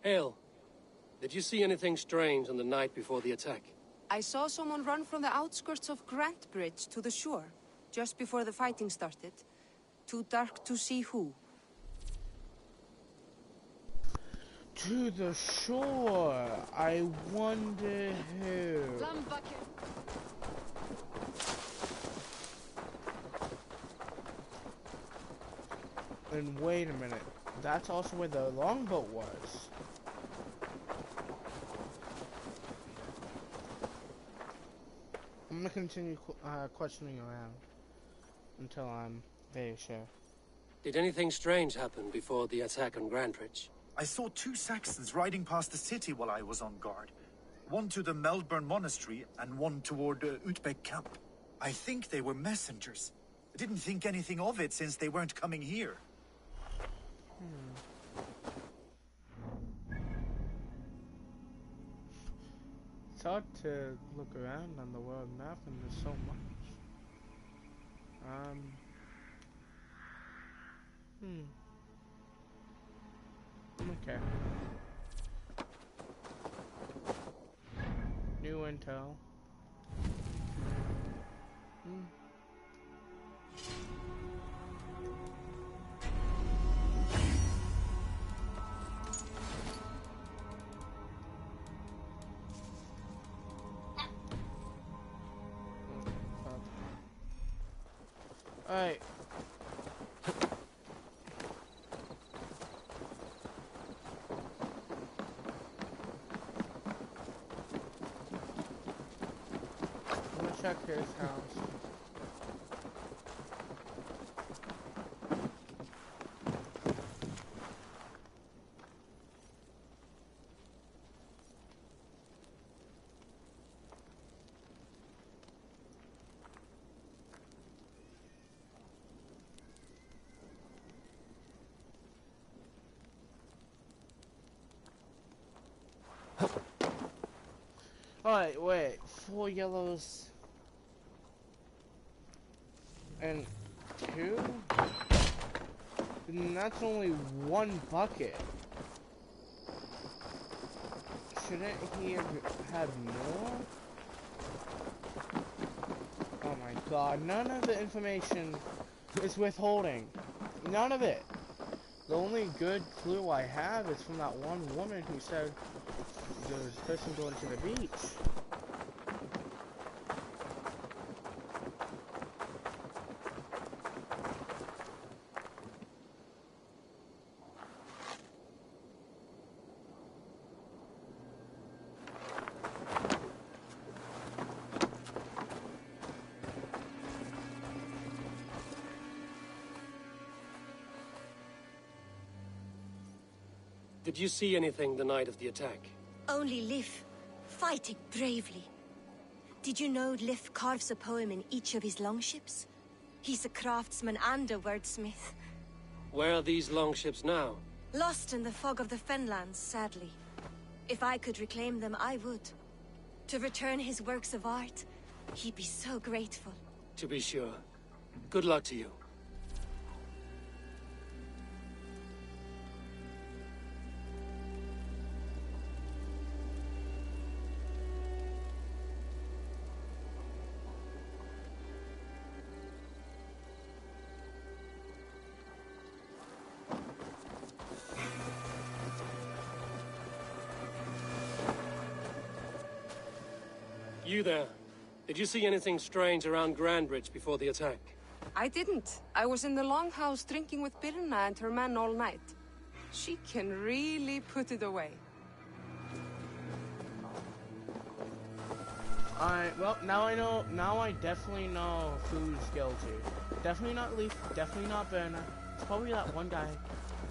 Hale, did you see anything strange on the night before the attack? I saw someone run from the outskirts of Grantbridge to the shore, just before the fighting started. Too dark to see who. To the shore. I wonder who. And wait a minute. That's also where the longboat was. I'm gonna continue questioning around until I'm very sure. Did anything strange happen before the attack on Grantbridge? I saw two Saxons riding past the city while I was on guard. One to the Melbourne Monastery and one toward Utbeck Camp. I think they were messengers. I didn't think anything of it since they weren't coming here. It's hard to look around on the world map and there's so much. Okay. New intel. Alright. I'm gonna check his house. Alright, wait. 4 yellows. And 2? And that's only 1 bucket. Shouldn't he have had more? Oh my god, none of the information It's withholding. None of it. The only good clue I have is from that one woman who said there's a person going to the beach. Did you see anything the night of the attack? Only Lif, fighting bravely. Did you know Lif carves a poem in each of his longships? He's a craftsman and a wordsmith. Where are these longships now? Lost in the fog of the Fenlands, sadly. If I could reclaim them, I would. To return his works of art, he'd be so grateful. To be sure. Good luck to you. You there. Did you see anything strange around Grandbridge before the attack? I didn't. I was in the longhouse drinking with Birna and her men all night. She can really put it away. Alright, well, now I know, now I definitely know who's guilty. Definitely not Leaf, definitely not Birna. It's probably that one guy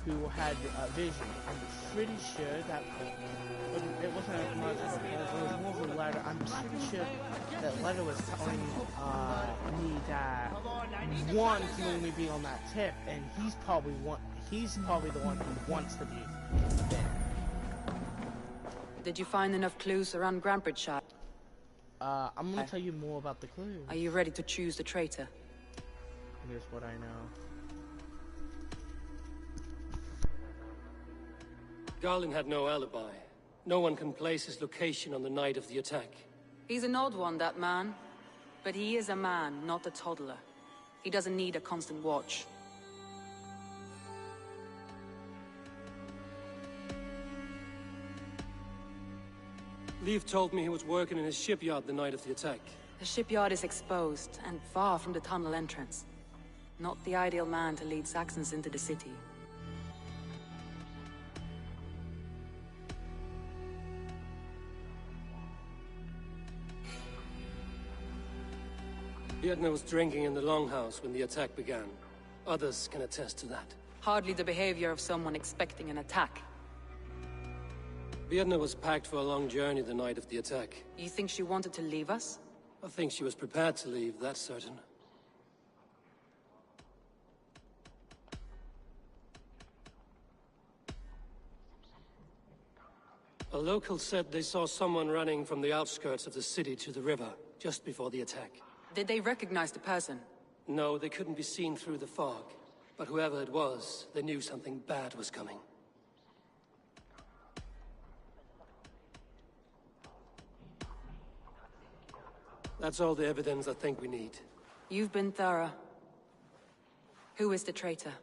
who had vision. I'm pretty sure that it wasn't a much of a poem, it was more of a letter. I'm pretty sure that letter was telling me that one can only be on that tip, and he's probably the one who wants to be there. Did you find enough clues around Grandbridge? I'm gonna tell you more about the clues. Are you ready to choose the traitor? Here's what I know. Garland had no alibi. No one can place his location on the night of the attack. He's an odd one, that man. But he is a man, not a toddler. He doesn't need a constant watch. Leaf told me he was working in his shipyard the night of the attack. The shipyard is exposed, and far from the tunnel entrance. Not the ideal man to lead Saxons into the city. Vietna was drinking in the longhouse when the attack began. Others can attest to that. Hardly the behavior of someone expecting an attack. Vietna was packed for a long journey the night of the attack. You think she wanted to leave us? I think she was prepared to leave, that's certain. A local said they saw someone running from the outskirts of the city to the river, just before the attack. Did they recognize the person? No, they couldn't be seen through the fog. But whoever it was, they knew something bad was coming. That's all the evidence I think we need. You've been thorough. Who is the traitor?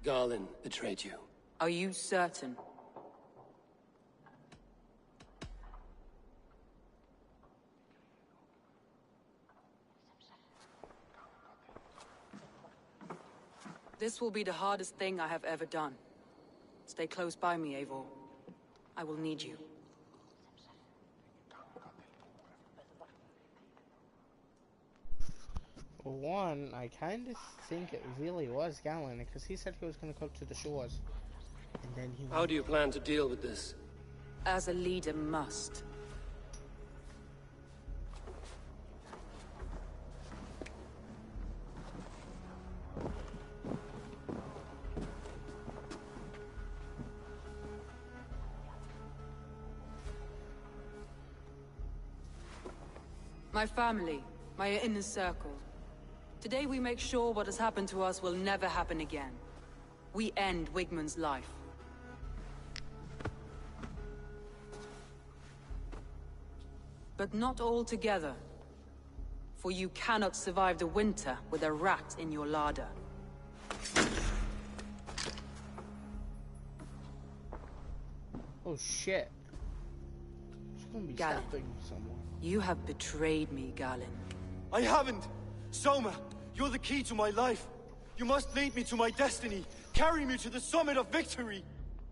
Garland betrayed you. Are you certain? This will be the hardest thing I have ever done. Stay close by me, Eivor. I will need you. One, I kind of think it really was Galen, because he said he was going to go to the shores. And then he... How do you plan to deal with this? As a leader must. My family, my inner circle. Today we make sure what has happened to us will never happen again. We end Wigmund's life. But not all together. For you cannot survive the winter with a rat in your larder. Oh shit. She's gonna be Galen, stopping someone. You have betrayed me, Galen. I haven't! Soma, you're the key to my life. You must lead me to my destiny. Carry me to the summit of victory.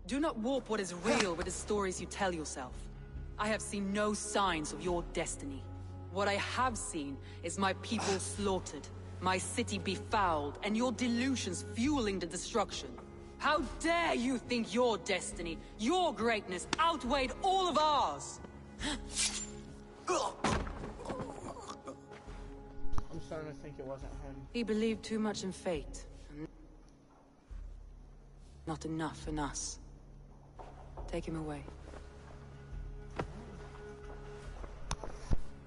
Do not warp what is real with the stories you tell yourself. I have seen no signs of your destiny. What I have seen is my people slaughtered, my city befouled, and your delusions fueling the destruction. How dare you think your destiny, your greatness, outweighed all of ours? I'm starting to think it wasn't him. He believed too much in fate. Not enough in us. Take him away.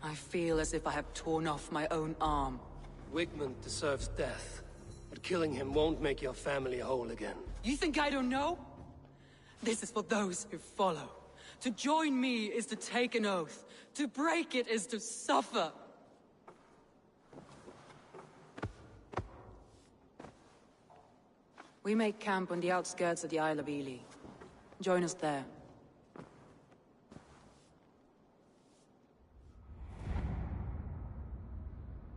I feel as if I have torn off my own arm. Wigmund deserves death, but killing him won't make your family whole again. You think I don't know? This is for those who follow. To join me is to take an oath. To break it is to suffer. We make camp on the outskirts of the Isle of Ely. Join us there.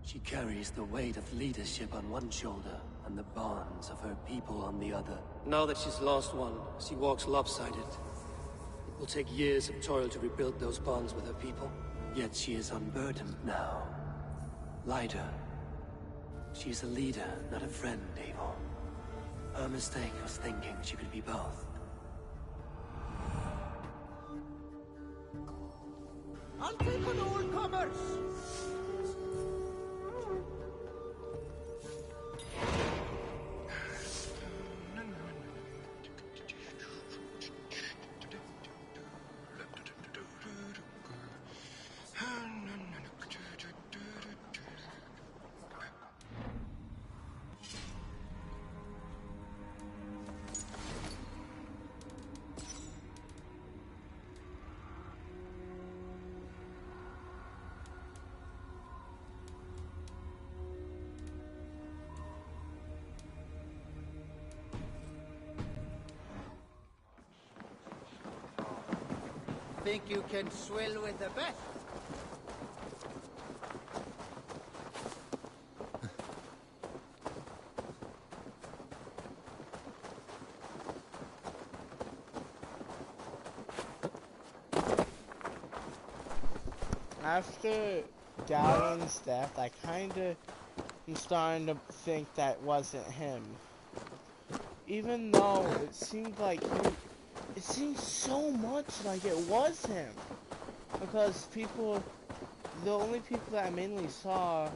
She carries the weight of leadership on one shoulder, and the bonds of her people on the other. Now that she's lost one, she walks lopsided. It will take years of toil to rebuild those bonds with her people. Yet she is unburdened now. Lighter. She's a leader, not a friend, Eivor. Her mistake was thinking she could be both. I'll take on all comers! Think you can swill with the best? After Galen's death, I kinda am starting to think that wasn't him. Even though it seemed like it seemed so much like it was him. Because the only people that I mainly saw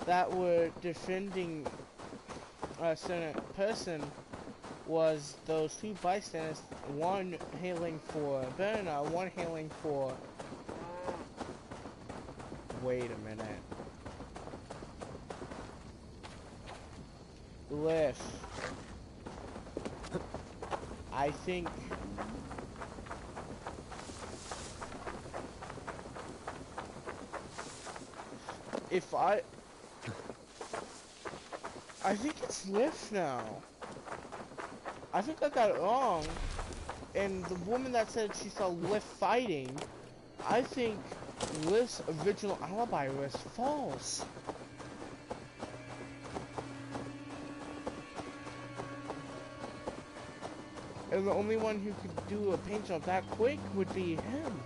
that were defending a certain person was those two bystanders, one hailing for Berna, one hailing for... Wait a minute. Lif. I think... I think it's Lif now. I think I got it wrong. And the woman that said she saw Lif fighting, I think Lif's original alibi was false. And the only one who could do a paint job that quick would be him.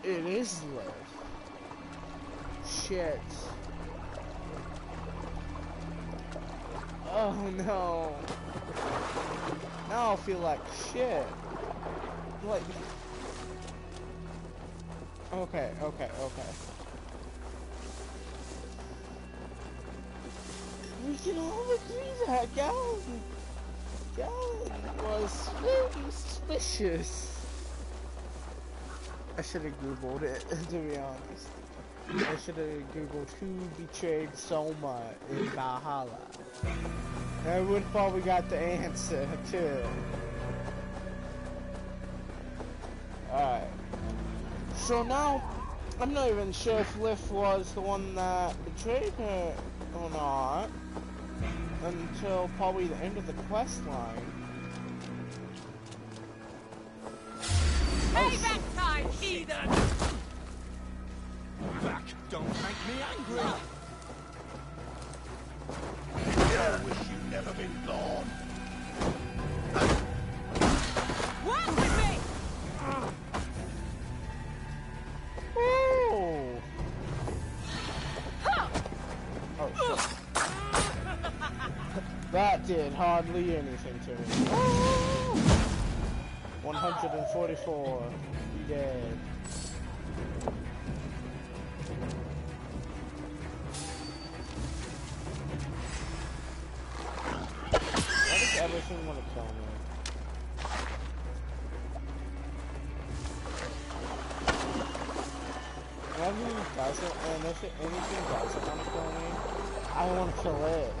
It is Lif. Shit. Oh no. Now I feel like shit. Like... Okay. We can all agree that Galen was very suspicious. I should have Googled it, to be honest. I should have Googled who betrayed Soma in Valhalla. I would have probably got the answer, too. Alright. So now, I'm not even sure if Lif was the one that betrayed her or not, until probably the end of the quest line. Payback time, heathen! Back, don't make me angry! I wish you'd never been born! Walk with me! Oh! Oh, shit. That did hardly anything to me. 144. Dead. Why does everything want to kill me? Everything doesn't, and if anything doesn't want to kill me, I want to kill it.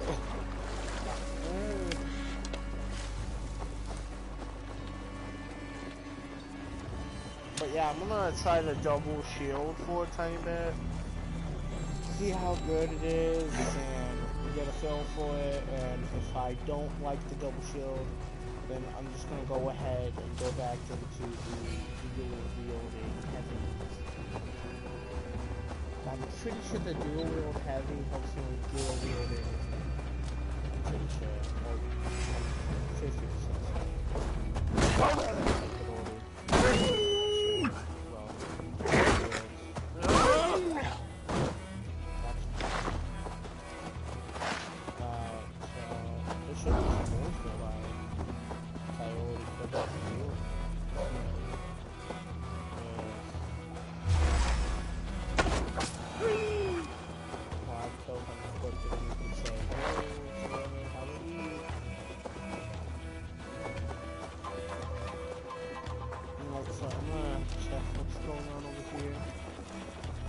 But yeah, I'm gonna try the double shield for a tiny bit. See how good it is and get a feel for it. And if I don't like the double shield, then I'm just gonna go ahead and go back into the dual wielding heavy. I'm pretty sure the dual wield heavy helps me with dual wielding. I'm pretty sure. Like, 50%.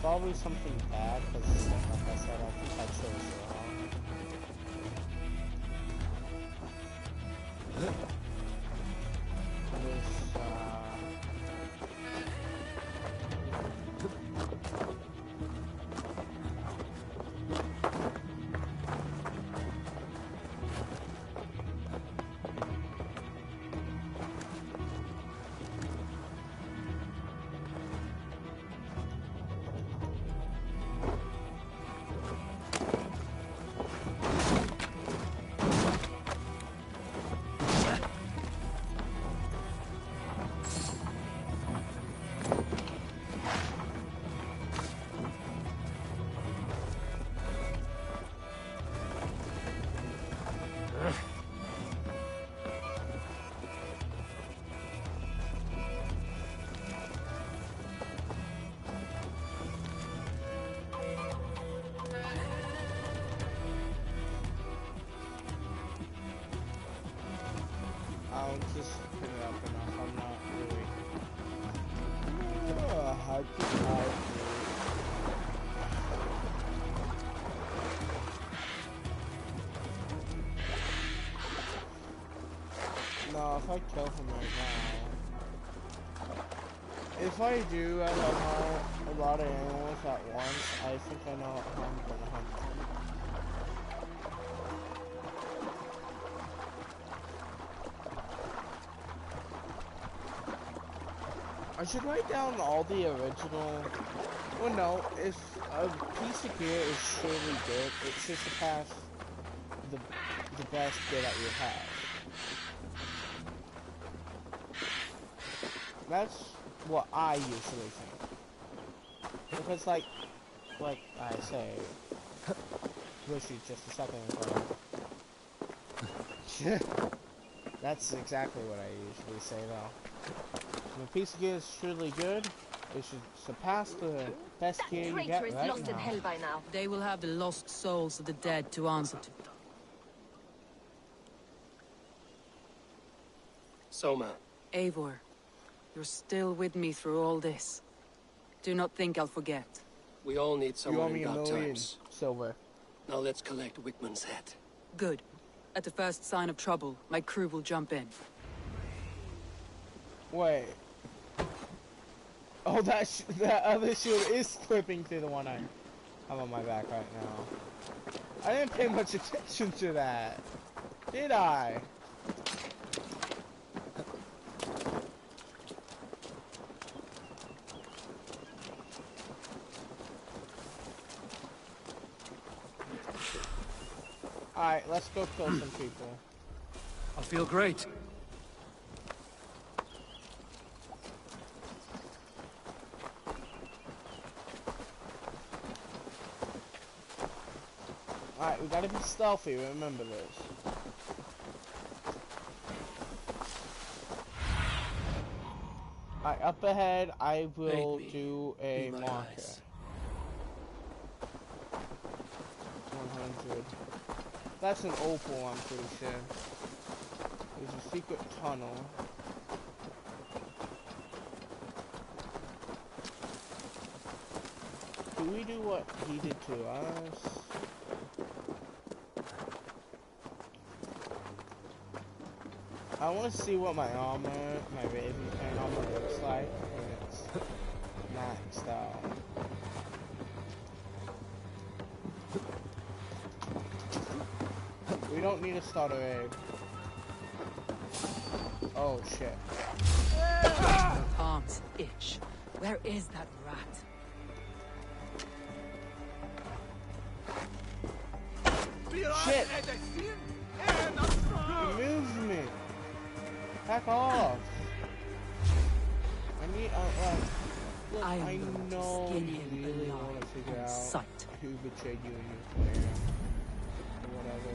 Probably something bad, because like I said, I think I chose wrong. I'll just put it up enough. I'm not really. No, if I kill him right now. If I do, I don't know a lot of animals at once. I think I know how I'm gonna hunt them. I should write down all the original. Well, no, if a piece of gear is surely good, it should surpass the best gear that you have. That's what I usually think. Because like I say, literally just a second ago. That's exactly what I usually say though. If a piece of gear is truly good, it should surpass the best gear you get right lost now. in hell by now. They will have the lost souls of the dead to answer to. Soma. Eivor, you're still with me through all this. Do not think I'll forget. We all need someone in dark times. Silver. Now let's collect Wickman's head. Good. At the first sign of trouble, my crew will jump in. Wait. Oh, that other shield is clipping to the one I have on my back right now. I didn't pay much attention to that, did I? Alright, let's go kill some people. I feel great. Alright, we gotta be stealthy, remember this. Alright, up ahead, I will do a marker. 100. That's an opal, I'm pretty sure. There's a secret tunnel. Do we do what he did to us? I want to see what my armor, my Raven's armor looks like when it's maxed out. We don't need a starter aid. Oh shit. My arms itch. Where is that rat? Shit! He moved me! Back off! I need, look, I know you really want to figure out who betrayed you in your plan. Or whatever.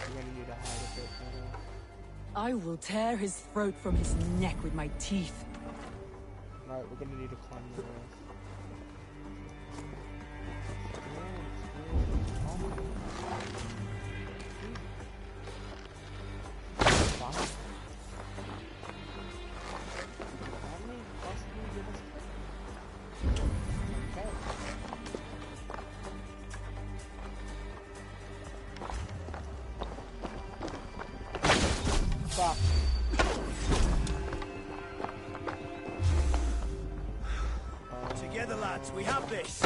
You're gonna need to hide a bit better. I will tear his throat from his neck with my teeth. Alright, we're gonna need to climb the roof. Together, lads, we have this.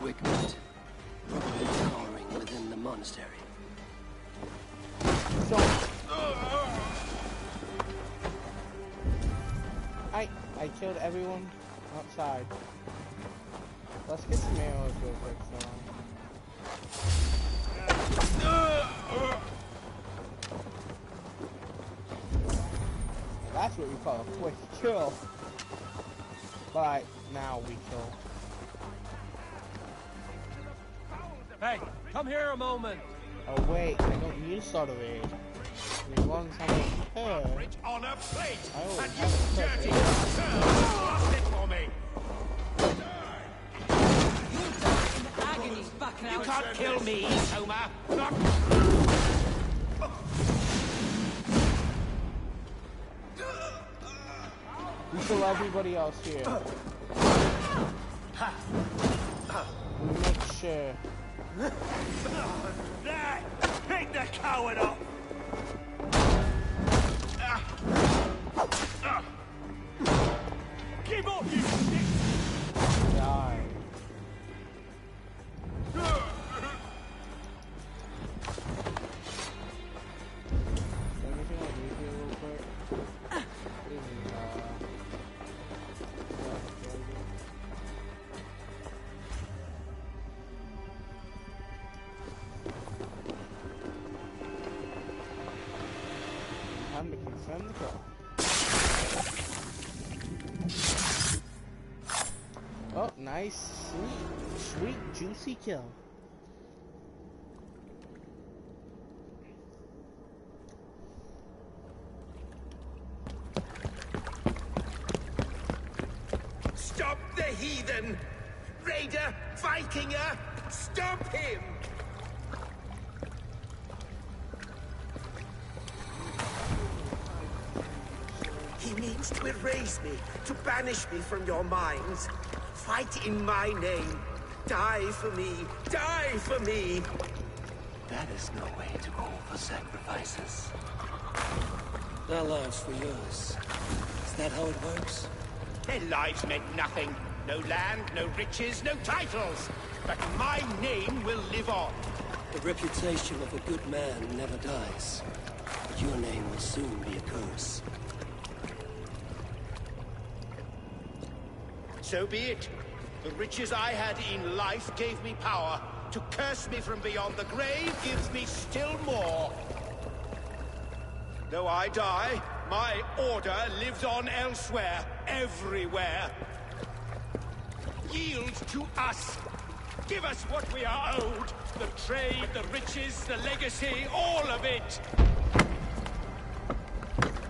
Wigmund, probably cowering within the monastery. I killed everyone outside. Let's get some arrows real quick, That's what we call a quick kill. But now we kill. Hey, come here a moment. Oh wait, I don't need a starter aid. As long as I'm prepared. On a plate, I always and have you a dirty prepared. lost it for me. Agony back now. You can't kill me, Homer. We kill everybody else here. We make sure. There! Pick the coward up! Keep up, you stick! Die. Anything I need here real quick? Time to confirm the call. Oh, nice, sweet, juicy kill. Stop the heathen! Raider! Vikinger! Stop him! He means to erase me, to banish me from your minds. Fight in my name. Die for me. Die for me. That is no way to offer sacrifices. Their lives for yours. Is that how it works? Their lives meant nothing. No land, no riches, no titles. But my name will live on. The reputation of a good man never dies. But your name will soon be a curse. So be it. The riches I had in life gave me power. To curse me from beyond the grave gives me still more. Though I die, my order lives on elsewhere, everywhere. Yield to us. Give us what we are owed. The trade, the riches, the legacy, all of it.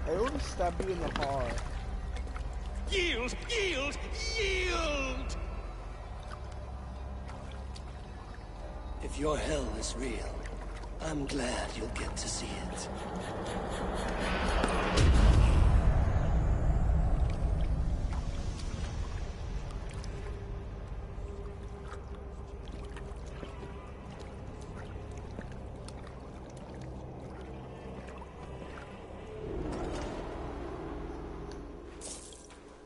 I already stabbed you in the heart. Yield! Yield! Yield! If your hell is real, I'm glad you'll get to see it.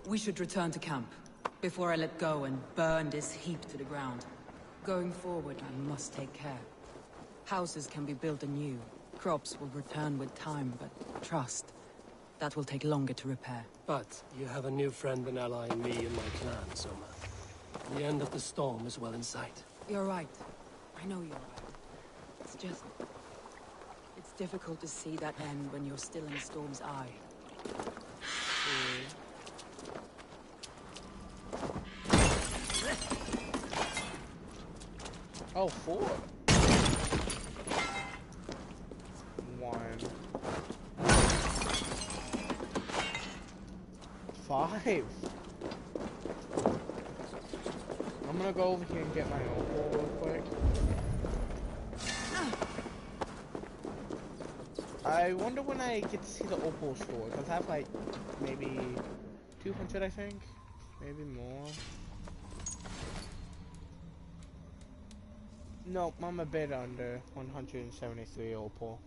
We should return to camp, before I let go and burn this heap to the ground. Going forward, I must take care. Houses can be built anew. Crops will return with time, but trust, that will take longer to repair. But you have a new friend and ally in me and my clan, Soma. The end of the storm is well in sight. You're right. I know you're right. It's just... it's difficult to see that end when you're still in the storm's eye. Oh, 4. 1. 5. I'm gonna go over here and get my opal real quick. I wonder when I get to see the opal store, because I have like maybe 200, I think, maybe more. Nope, I'm a bit under 173 opal.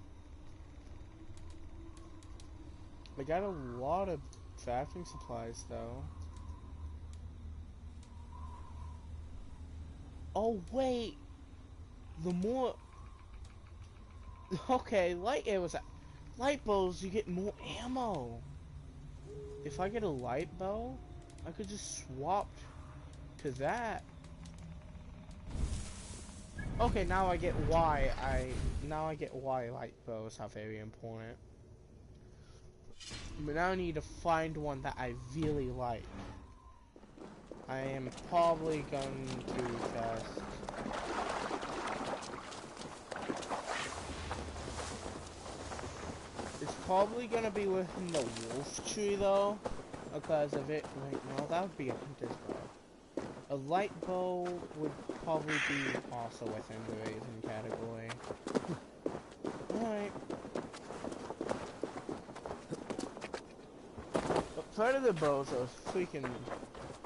I got a lot of crafting supplies though. Oh wait, the more... Okay, light bows, you get more ammo. If I get a light bow, I could just swap to that. Okay, now I get why light bows are very important. But now I need to find one that I really like. I am probably going to test. It's probably gonna be within the wolf tree though, because of it. Wait, no, that would be a hunter's bow. A light bow would probably be also within the raising category. Alright. But part of the bows are freaking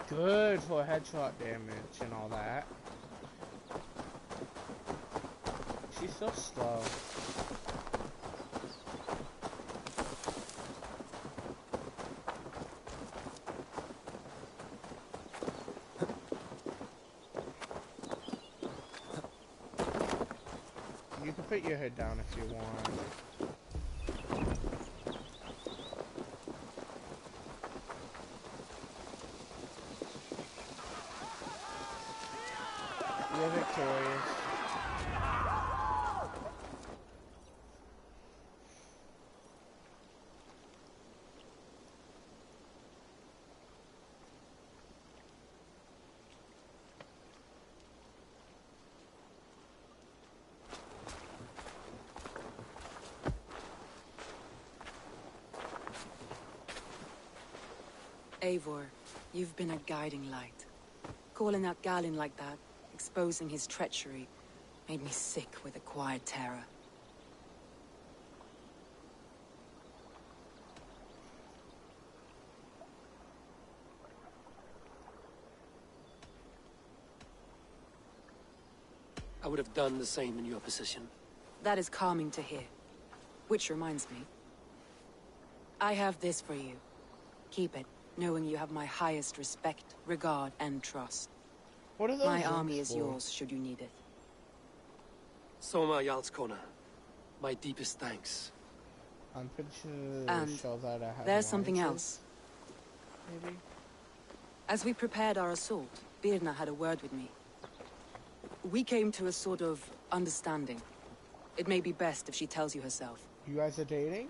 good for headshot damage and all that. She's so slow. You can put your head down if you want. You're victorious. Eivor, you've been a guiding light. Calling out Galinn like that, exposing his treachery, made me sick with a quiet terror. would have done the same in your position. That is calming to hear. Which reminds me. I have this for you. Keep it, knowing you have my highest respect, regard, and trust. What are those My army rings is for? yours, should you need it. Soma Jarlskona, my deepest thanks. I'm pretty sure And it shows that I have there's something alliances, else. maybe? As we prepared our assault, Birna had a word with me. We came to a sort of understanding. It may be best if she tells you herself. You guys are dating?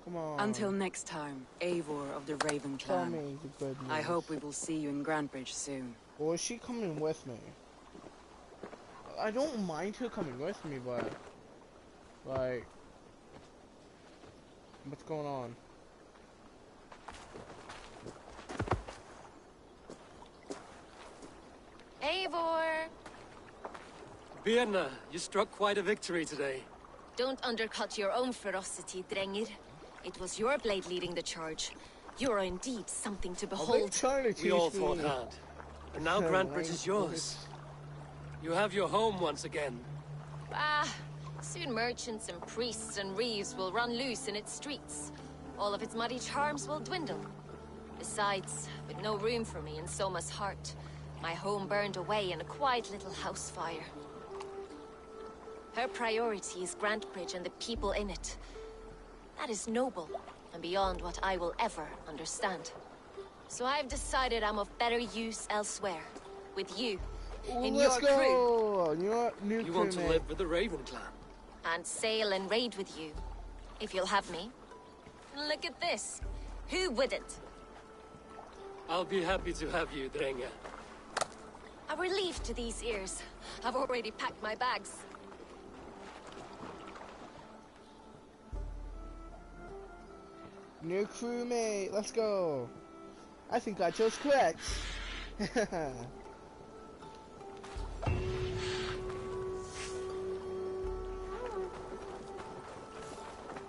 Come on. Until next time, Eivor of the Raven Tell Clan. me the good news. I hope we will see you in Grantbridge soon. Or is she coming with me? I don't mind her coming with me, but... like... what's going on? Eivor! Birna, you struck quite a victory today. Don't undercut your own ferocity, Drengir. It was your blade leading the charge. You are indeed something to behold. We all fought hard. And now Grantbridge is yours. You have your home once again. Ah, soon merchants and priests and reeves will run loose in its streets. All of its muddy charms will dwindle. Besides, with no room for me in Soma's heart, my home burned away in a quiet little house fire. Her priority is Grantbridge and the people in it. That is noble, and beyond what I will ever understand. So I've decided I'm of better use elsewhere. With you, in your crew. You want to live with the Raven Clan? And sail and raid with you, if you'll have me. Look at this. Who wouldn't? I'll be happy to have you, Drenga. A relief to these ears. I've already packed my bags. New crewmate, let's go. I think I chose correct.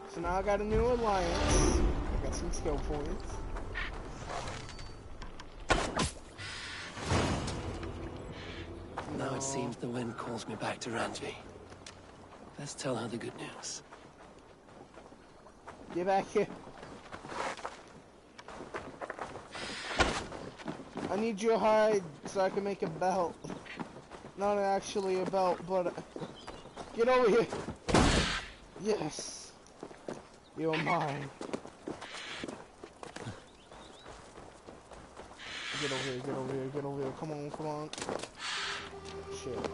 So now I got a new alliance. I got some skill points. Now it seems the wind calls me back to Ranji. Let's tell her the good news. Get back here. I need your hide so I can make a belt. Not actually a belt, but... get over here. Yes. You're mine. Get over here, get over here, get over here. Come on, come on. Shit.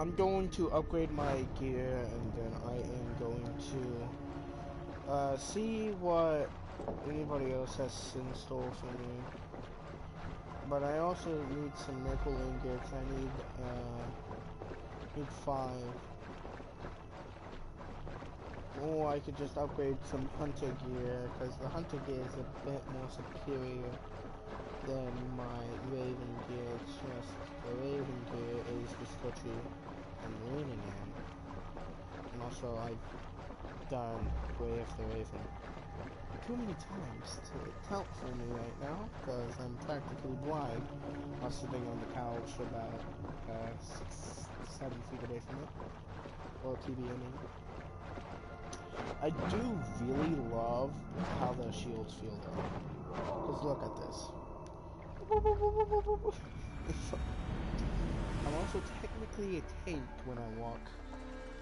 I'm going to upgrade my gear, and then I am going to see what anybody else has in store for me. But I also need some nickel ingots. I need 5. Or I could just upgrade some hunter gear, because the hunter gear is a bit more superior than my raven gear. It's just the raven gear is the sketchy and raining in. And also I've done Way of the Raven too many times to count for me right now, because I'm practically blind. I'm sitting on the couch about 6-7 feet away from it, or TBMing. I do really love how the shields feel though, because look at this. I'm also technically a tank when I walk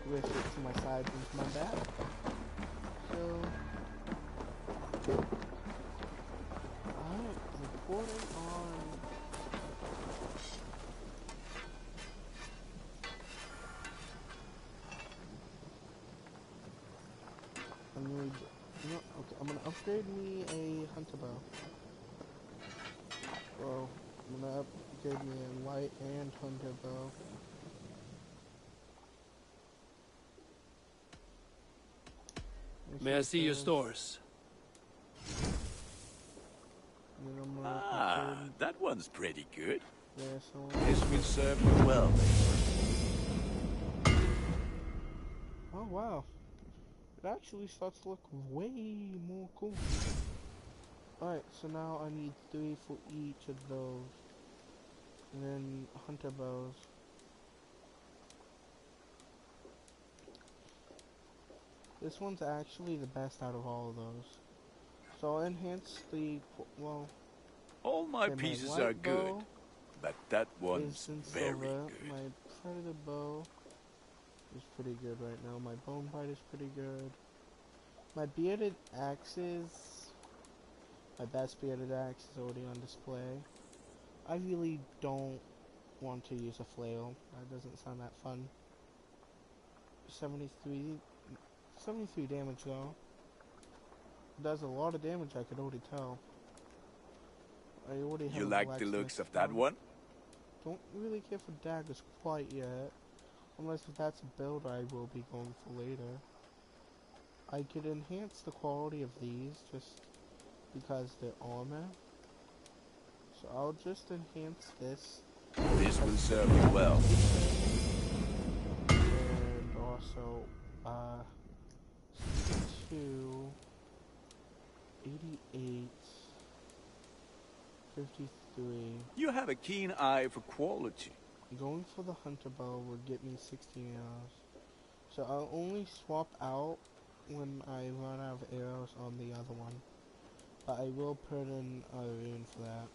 with it to my side and to my back. So I'm reporting on okay, I'm gonna upgrade me a hunter bow. Well, I'm gonna upgrade me a light and hunter bow. May I see your stores? That one's pretty good. Yeah, this will serve you well. Oh wow. It actually starts to look way more cool. Alright, so now I need 3 for each of those. And then hunter bows. This one's actually the best out of all of those. So I'll enhance the, well... All my pieces are good, but that one's very good. My predator bow is pretty good right now. My bone bite is pretty good. My bearded axes, my best bearded axe is already on display. I really don't want to use a flail. That doesn't sound that fun. 73 damage though. It does a lot of damage, I could already tell. I already have you like the looks of that one? Don't really care for daggers quite yet. Unless if that's a build I will be going for later. I could enhance the quality of these just because they're armor. So I'll just enhance this. This will serve you well. And also, 62, 88, 53. You have a keen eye for quality. Going for the hunter bow would get me 16 arrows. So I'll only swap out when I run out of arrows on the other one. But I will put in a rune for that.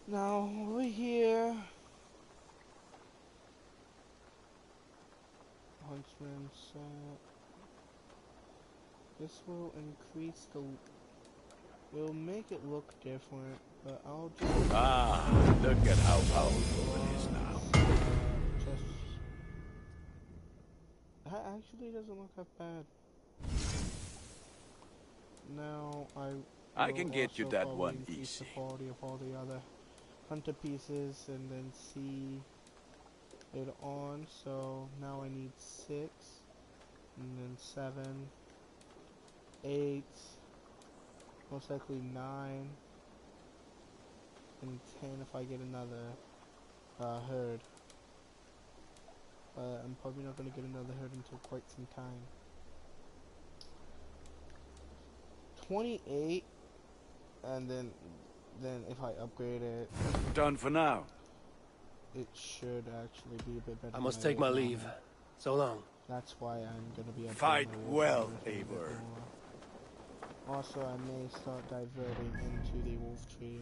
Now, over here... Huntsman set. This will increase the... Will make it look different, but I'll just... Look at how powerful it is now. That actually doesn't look that bad. Now I can get you that one easy. The quality of all the other hunter pieces and then see it on. So now I need 6 and then 7, 8, most likely 9 and 10 if I get another herd. I'm probably not going to get another herd until quite some time. 28, and then if I upgrade it... Done for now. It should actually be a bit better. I must take my leave. So long. That's why I'm going to be... Fight well, Eivor. Also, I may start diverting into the wolf tree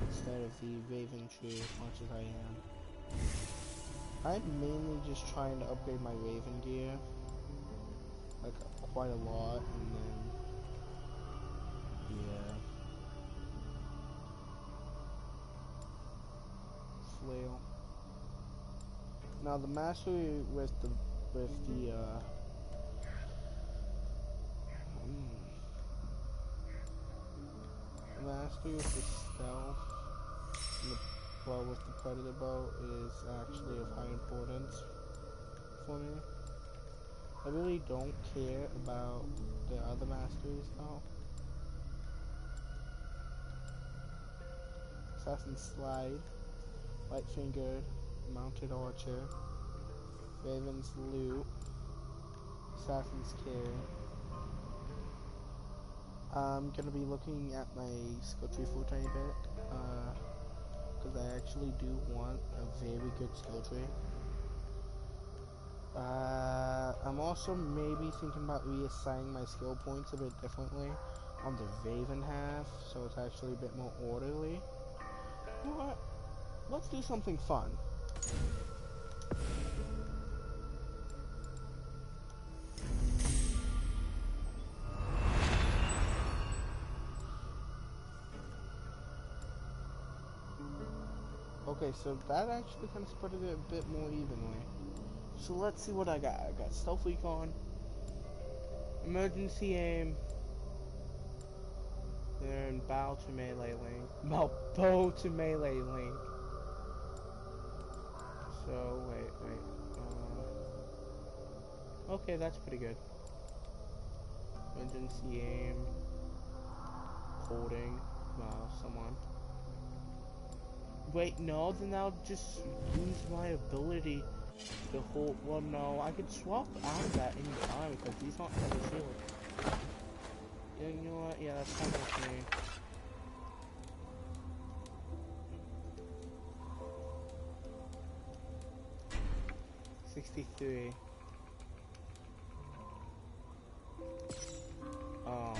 instead of the raven tree as much as I am. I'm mainly just trying to upgrade my raven gear, like quite a lot, and then, yeah. Flail. Now the mastery with the mastery with the stealth, well, with the predator bow is actually of high importance for me. I really don't care about the other masteries though. Assassin's Slide, Light-Fingered, Mounted Archer, Raven's Loot, Assassin's Carry. I'm gonna be looking at my skill tree for a tiny bit, because I actually do want a very good skill tree. I'm also maybe thinking about reassigning my skill points a bit differently on the Raven half, so it's actually a bit more orderly. You know what? Let's do something fun. Okay, so that actually kind of spread it a bit more evenly. So let's see what I got. I got Stealth Recon, Emergency Aim, Then bow to melee link. Bow to melee link. So, wait. Okay, that's pretty good. Emergency aim. Holding. Mouse, someone. Wait, no, then I'll just lose my ability to hold. Well, no, I could swap out of that any time because these aren't heavy shield. Yeah, you know what? Yeah, that's kind of with me. $63. Oh.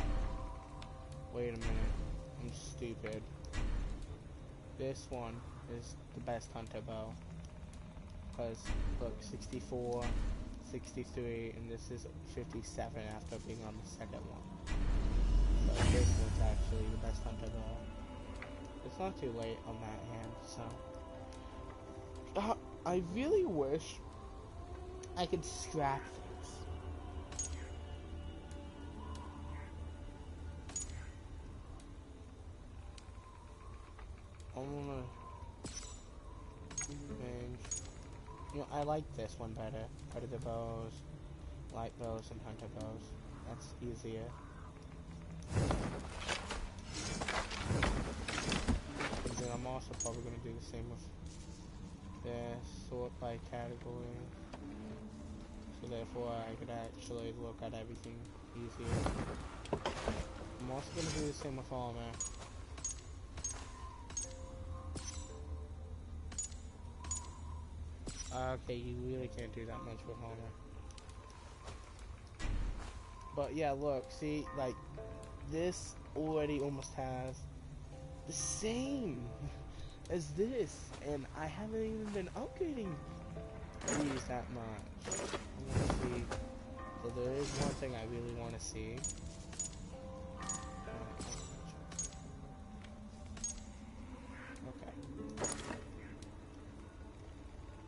Wait a minute. I'm stupid. This one is the best hunter bow. Because, look, 64, 63, and this is 57 after being on the second one. So this one's actually the best hunter bow. It's not too late on that hand, so. I really wish I could scrap things. I wanna range. You know, I like this one better. Predator bows, light bows, and hunter bows. That's easier. And then I'm also probably gonna do the same with this, sort by category. So therefore I could actually look at everything easier. I'm also gonna do the same with armor. Okay, you really can't do that much with armor. But yeah, look, see, like, this already almost has the same as this, and I haven't even been upgrading these that much. I want to see. So there is one thing I really want to see. Okay.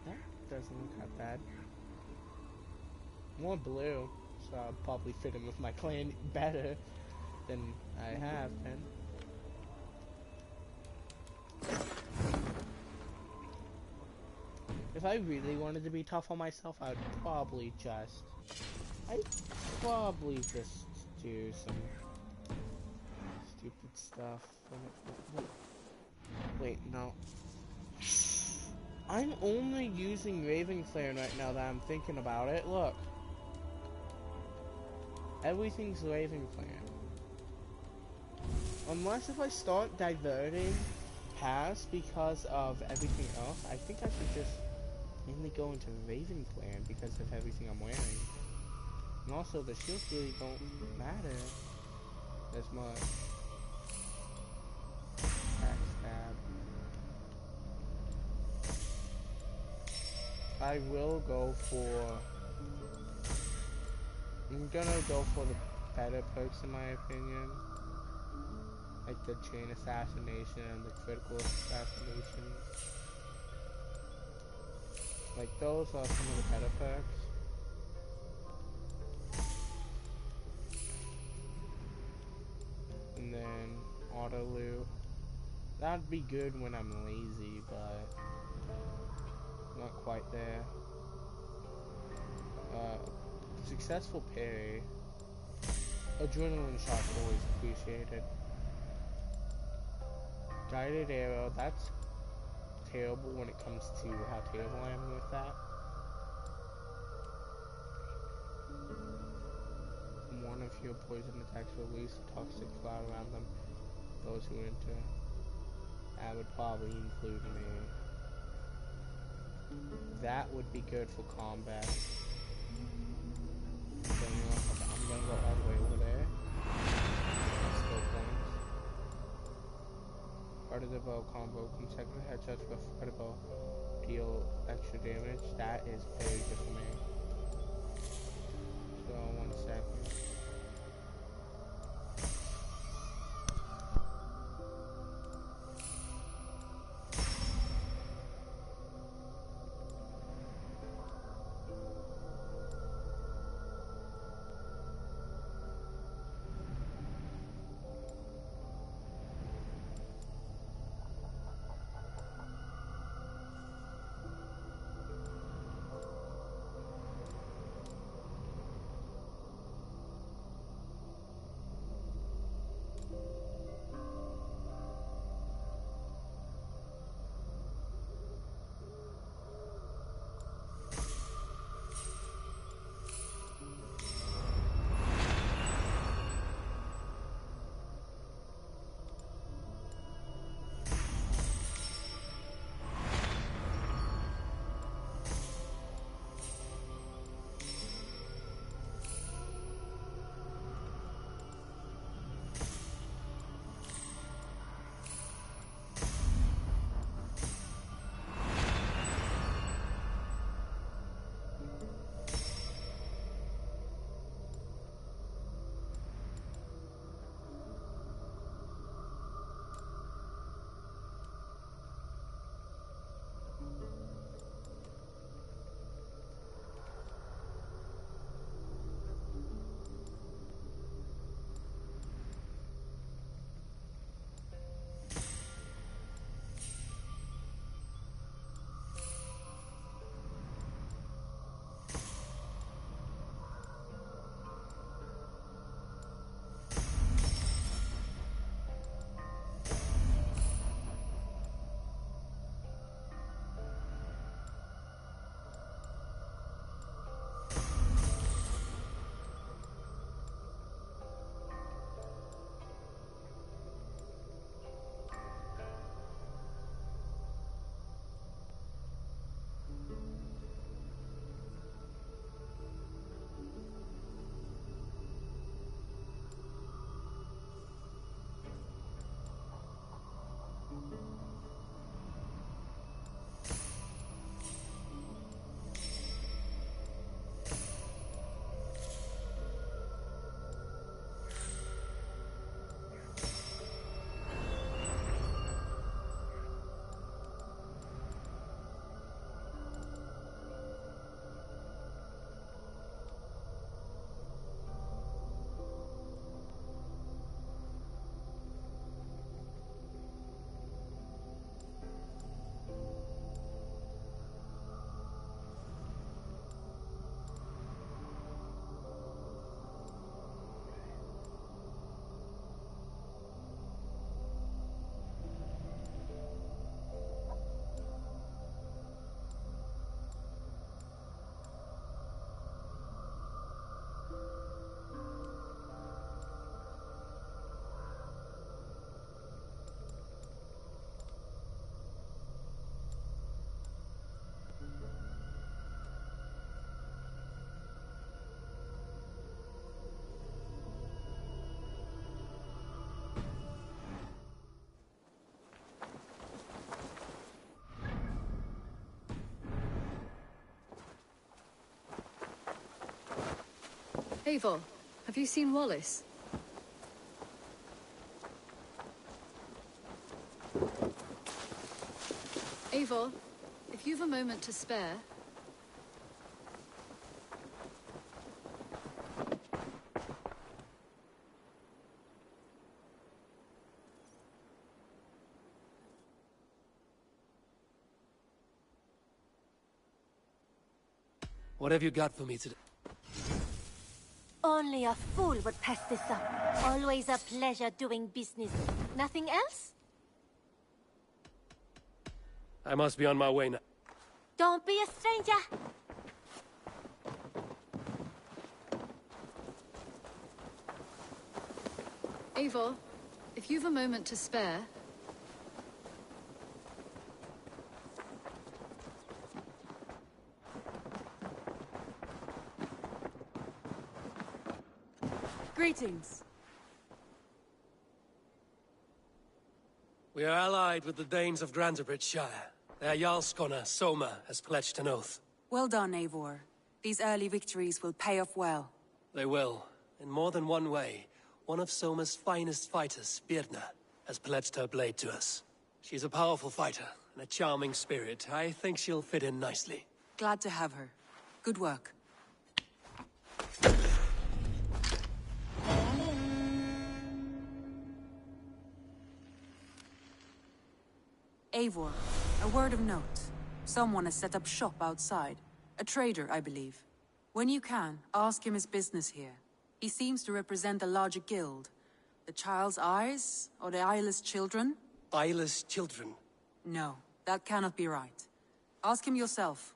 That doesn't look that bad. More blue, so I'll probably fit in with my clan better than I have been. If I really wanted to be tough on myself, I'd probably just do some stupid stuff. Wait, no. I'm only using Raven Clan right now that I'm thinking about it. Look. Everything's Raven Clan. Unless if I start diverting paths because of everything else, I think I should just mainly go into Raven Clan because of everything I'm wearing. And also, the shields really don't matter as much. Backstab. I will go for... I'm gonna go for the better perks in my opinion. Like the chain assassination and the critical assassination. Like those are some of the better perks. And then auto loot. That'd be good when I'm lazy, but not quite there. Successful parry. Adrenaline shot always appreciated. Guided arrow, that's terrible when it comes to how terrible I am with that. One of your poison attacks release a toxic cloud around them. Those who enter. That would probably include me. That would be good for combat. So, you know, I'm gonna go all the way over there. Skill points. Predator bow combo, consecutive headshots with Predator bow deal extra damage. That is very good for me. So, 1 second. Eivor, have you seen Wallace? Eivor, if you've a moment to spare... What have you got for me today? Only a fool would pass this up. Always a pleasure doing business. Nothing else? I must be on my way now. Don't be a stranger. Eivor, if you've a moment to spare... Greetings. We are allied with the Danes of Grantebridge. Their Jarlskona, Soma, has pledged an oath. Well done, Eivor. These early victories will pay off well. They will. In more than one way. One of Soma's finest fighters, Birna, has pledged her blade to us. She's a powerful fighter, and a charming spirit. I think she'll fit in nicely. Glad to have her. Good work. Eivor, a word of note. Someone has set up shop outside. A trader, I believe. When you can, ask him his business here. He seems to represent a larger guild. The Child's Eyes, or the Eyeless Children? Eyeless children? No, that cannot be right. Ask him yourself.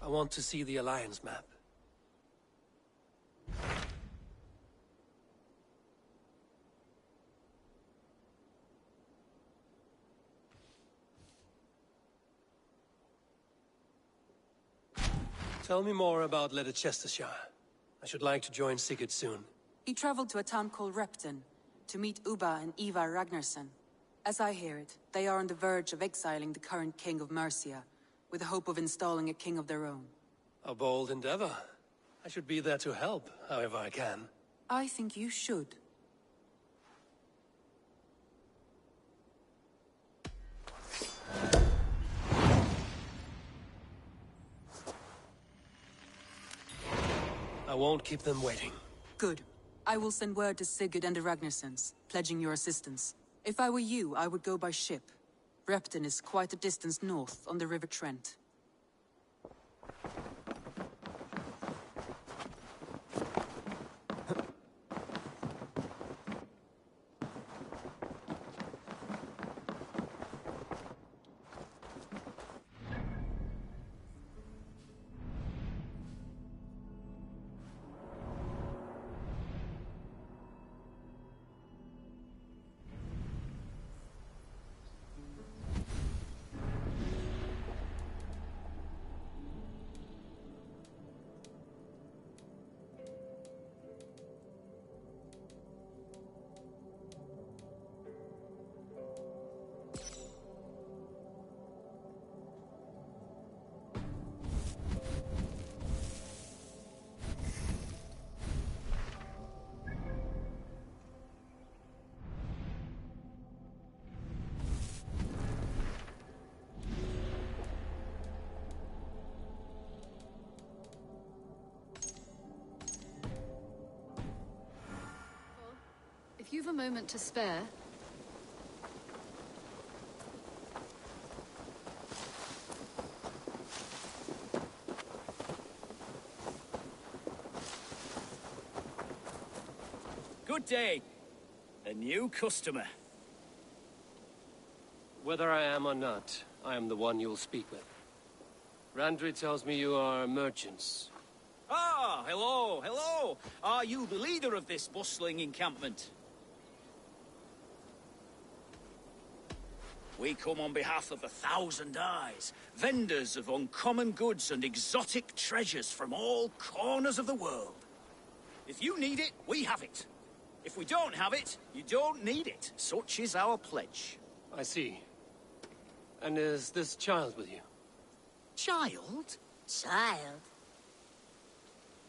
I want to see the Alliance map. Tell me more about Leicestershire. I should like to join Sigurd soon. He traveled to a town called Repton to meet Ubba and Ivar Ragnarsson. As I hear it, they are on the verge of exiling the current king of Mercia, with the hope of installing a king of their own. A bold endeavor. I should be there to help, however I can. I think you should. I won't keep them waiting. Good. I will send word to Sigurd and the Ragnarssons, pledging your assistance. If I were you, I would go by ship. Repton is quite a distance north, on the River Trent. If you've a moment to spare... Good day. A new customer. Whether I am or not, I am the one you'll speak with. Randri tells me you are merchants. Ah, hello, hello. Are you the leader of this bustling encampment? We come on behalf of 1,000 Eyes, vendors of uncommon goods and exotic treasures from all corners of the world. If you need it, we have it. If we don't have it, you don't need it. Such is our pledge. I see. And is this child with you? Child? Child?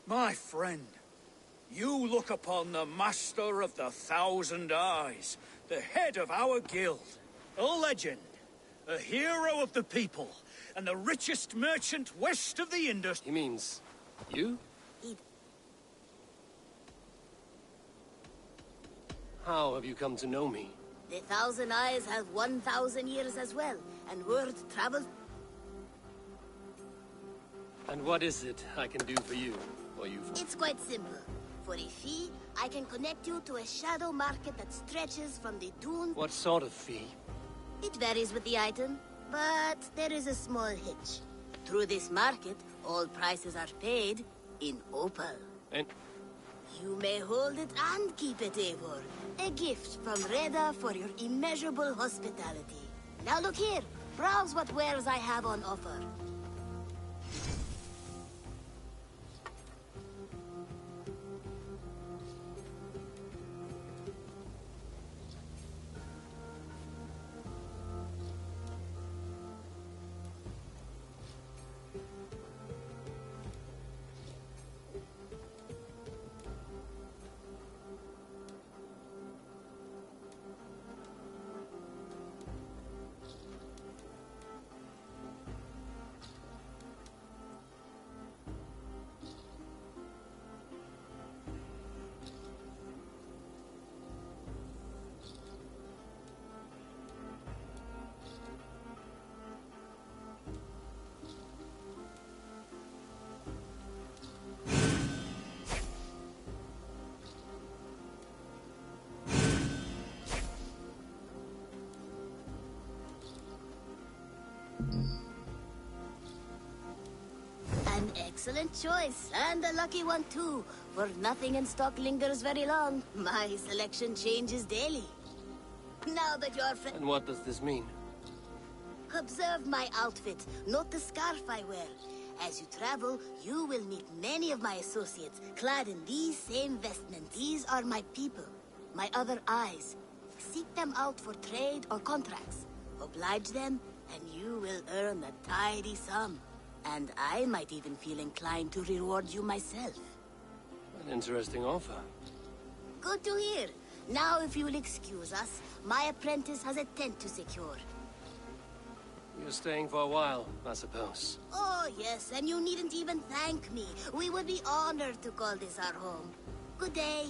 My friend, you look upon the master of the 1,000 Eyes, the head of our guild, a legend, a hero of the people, and the richest merchant west of the Indus. He means you? How have you come to know me? The 1,000 Eyes have 1,000 years as well, and word travels. And what is it I can do for you? Or you for... It's quite simple. For a fee, I can connect you to a shadow market that stretches from the dunes. What sort of fee? It varies with the item, but there is a small hitch. Through this market, all prices are paid in opal. And... You may hold it and keep it, Eivor. A gift from Reda for your immeasurable hospitality. Now look here. Browse what wares I have on offer. An excellent choice, and a lucky one too, for nothing in stock lingers very long. My selection changes daily. Now that you're And what does this mean? Observe my outfit, note the scarf I wear. As you travel, you will meet many of my associates, clad in these same vestments. These are my people, my other eyes. Seek them out for trade or contracts. Oblige them, and you will earn a tidy sum. And I might even feel inclined to reward you myself. An interesting offer. Good to hear. Now, if you will excuse us, my apprentice has a tent to secure. You're staying for a while, I suppose. Oh, yes, and you needn't even thank me. We would be honored to call this our home. Good day.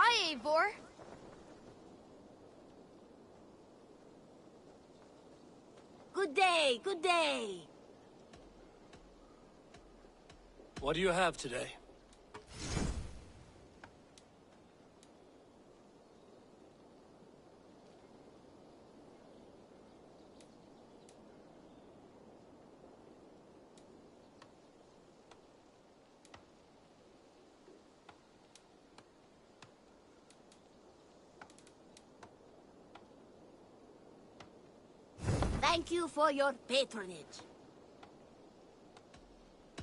Hi, Eivor. Good day, good day. What do you have today? Thank you for your patronage.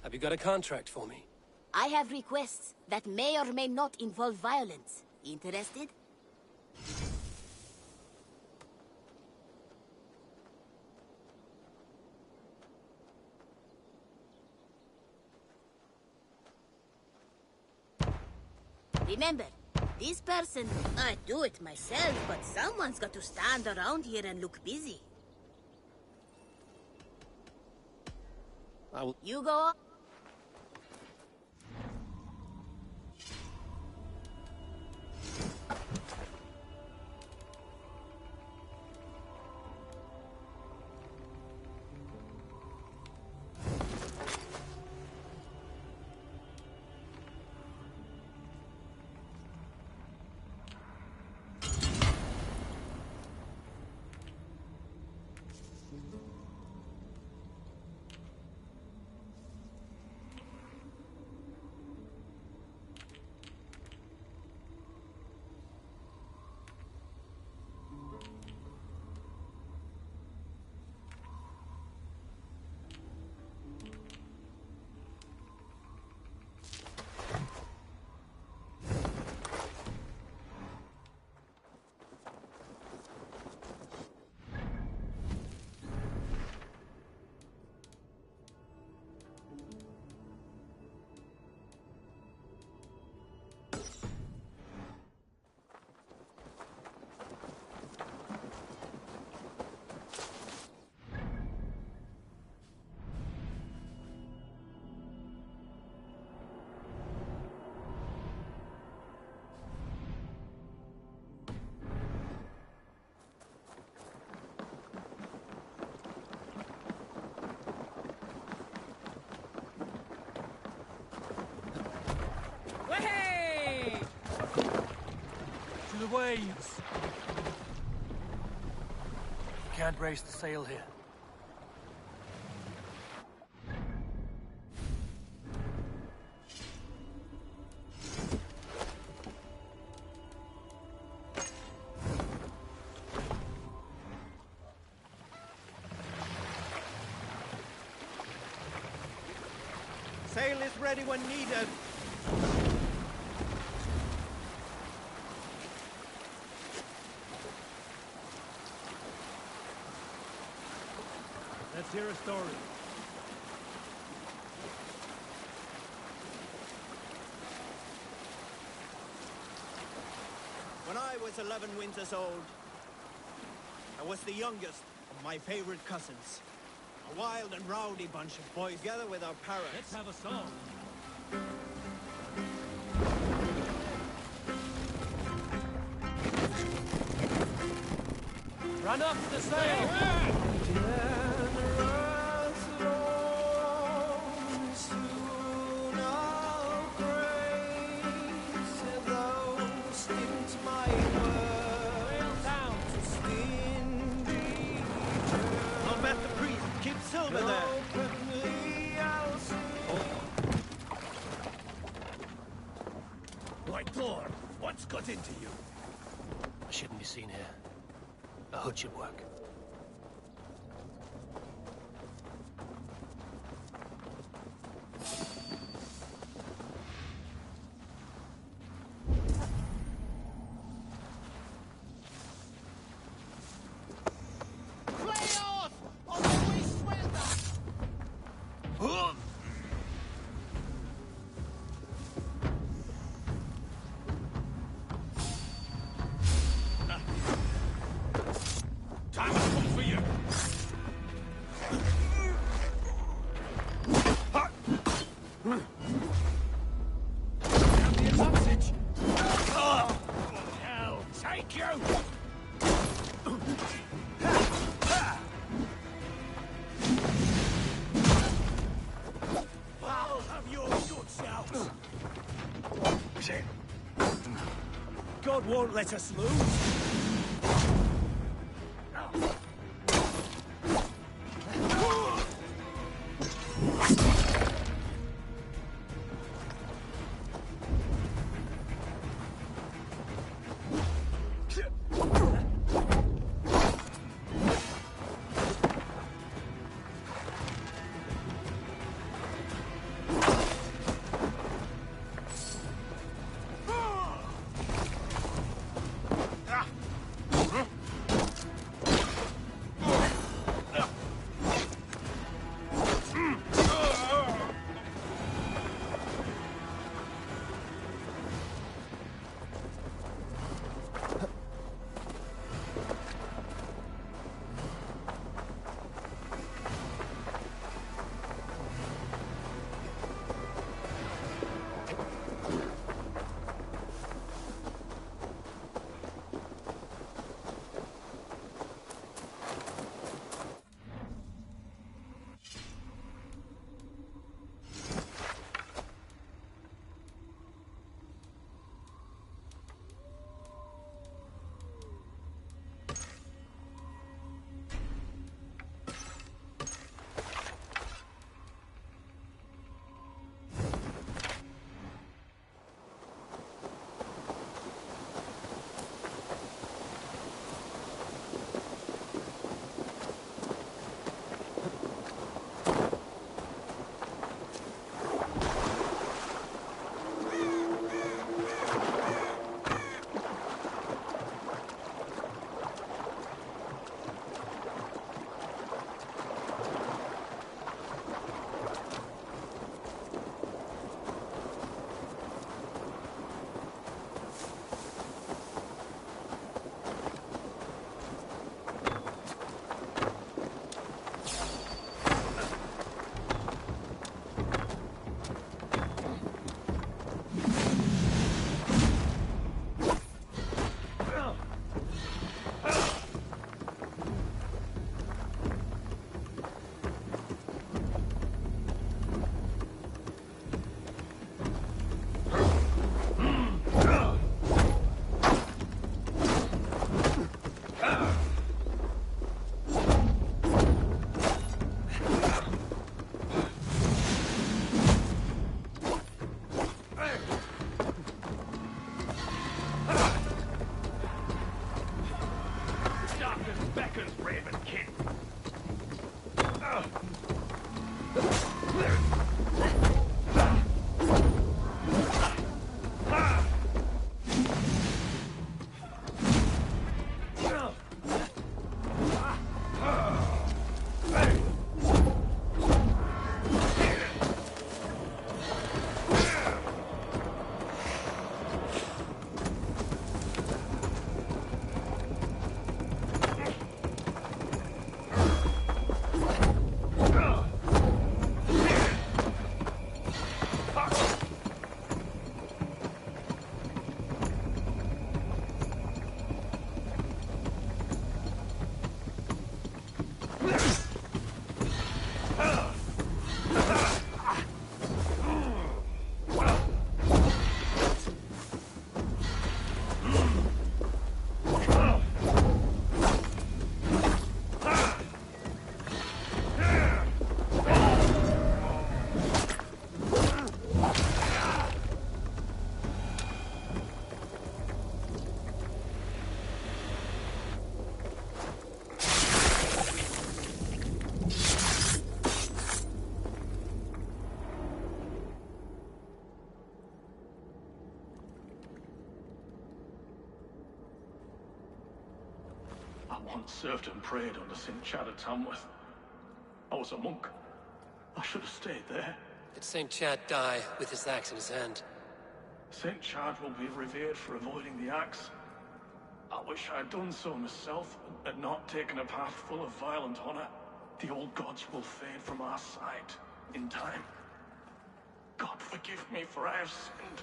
Have you got a contract for me? I have requests that may or may not involve violence. Interested? Remember, this person... I'd do it myself, but someone's got to stand around here and look busy. You go on. To the waves! Can't raise the sail here. Sail is ready when needed. Let's hear a story. When I was 11 winters old, I was the youngest of my favorite cousins. A wild and rowdy bunch of boys together with our parents. Let's have a song. Run up the sail! Silver there. Why, Thor, what's got into you? I shouldn't be seen here. A hood should work. Time it. God won't let us lose. I once served and prayed under St. Chad at Tamworth. I was a monk. I should have stayed there. Did St. Chad die with his axe in his hand? St. Chad will be revered for avoiding the axe. I wish I had done so myself, and not taken a path full of violent honor. The old gods will fade from our sight in time. God forgive me, for I have sinned.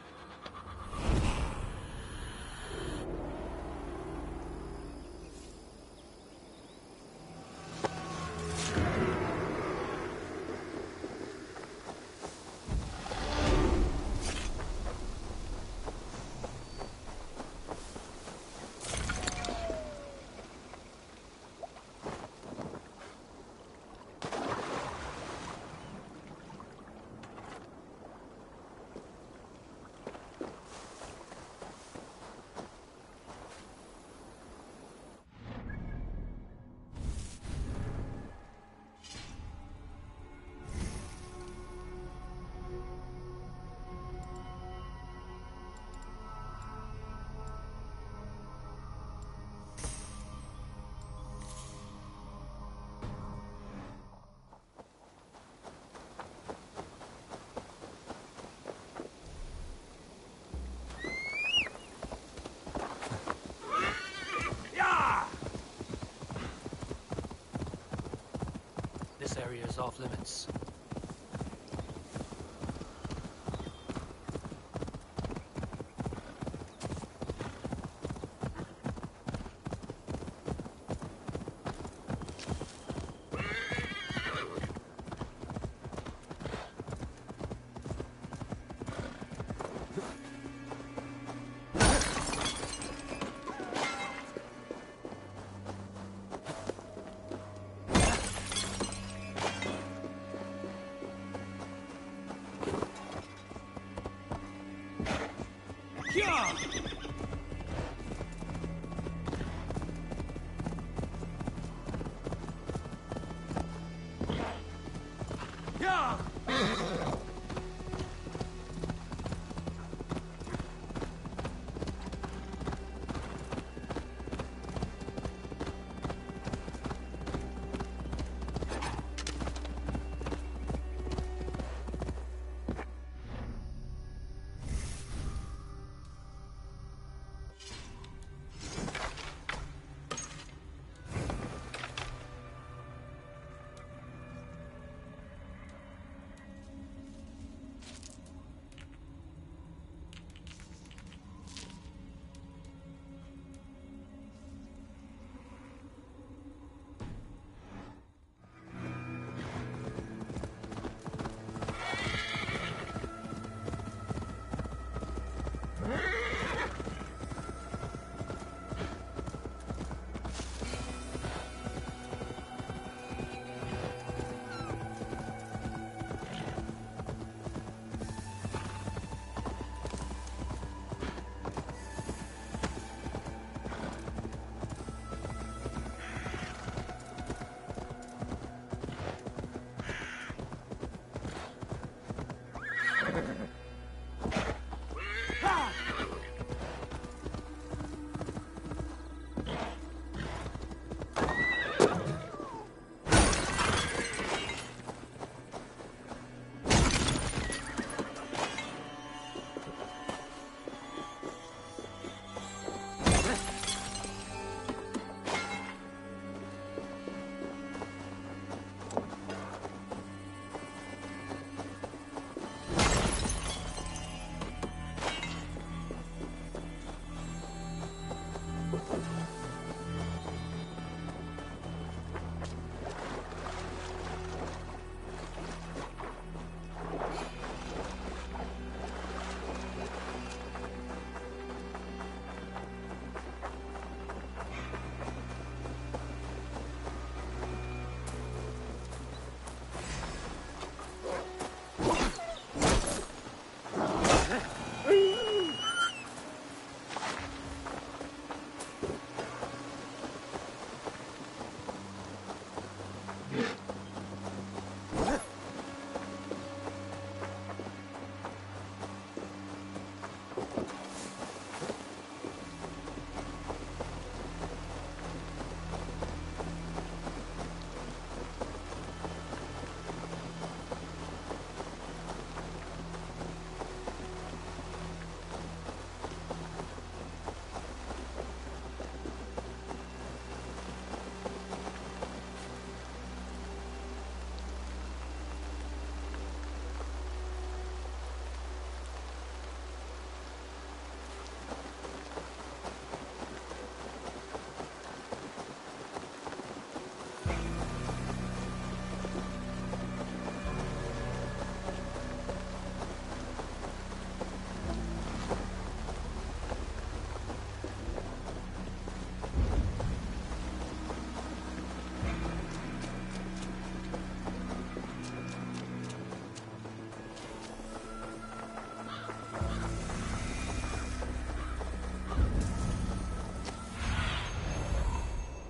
off limits.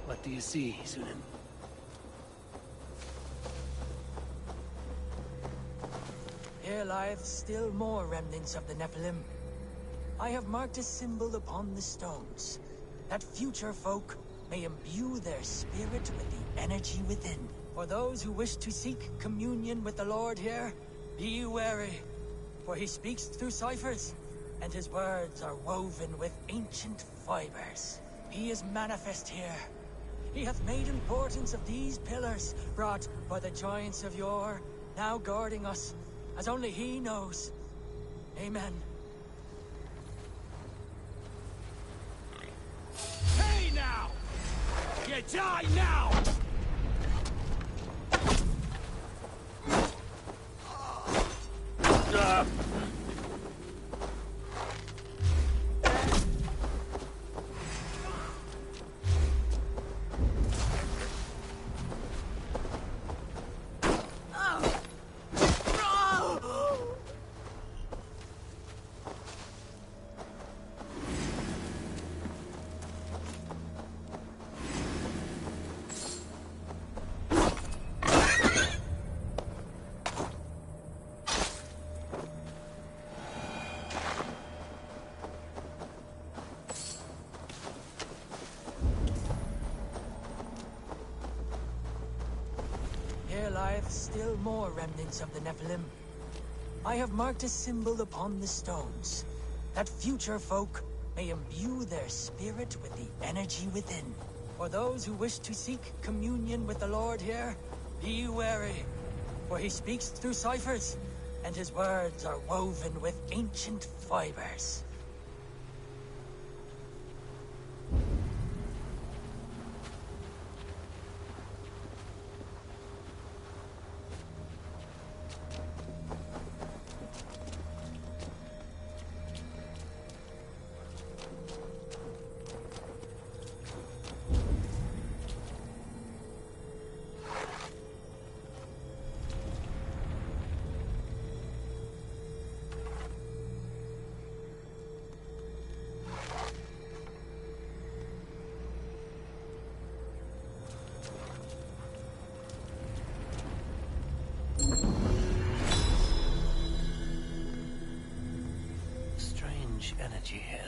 What do you see, Sunan? Here lieth still more remnants of the Nephilim. I have marked a symbol upon the stones, that future folk may imbue their spirit with the energy within. For those who wish to seek communion with the Lord here, be wary, for he speaks through ciphers, and his words are woven with ancient fibers. He is manifest here, He hath made importance of these pillars, brought by the giants of yore, now guarding us, as only he knows. Amen. Hey now! You die now! Here lieth still more remnants of the Nephilim. I have marked a symbol upon the stones, that future folk may imbue their spirit with the energy within. For those who wish to seek communion with the Lord here, be wary, for he speaks through ciphers, and his words are woven with ancient fibers. Strange energy here.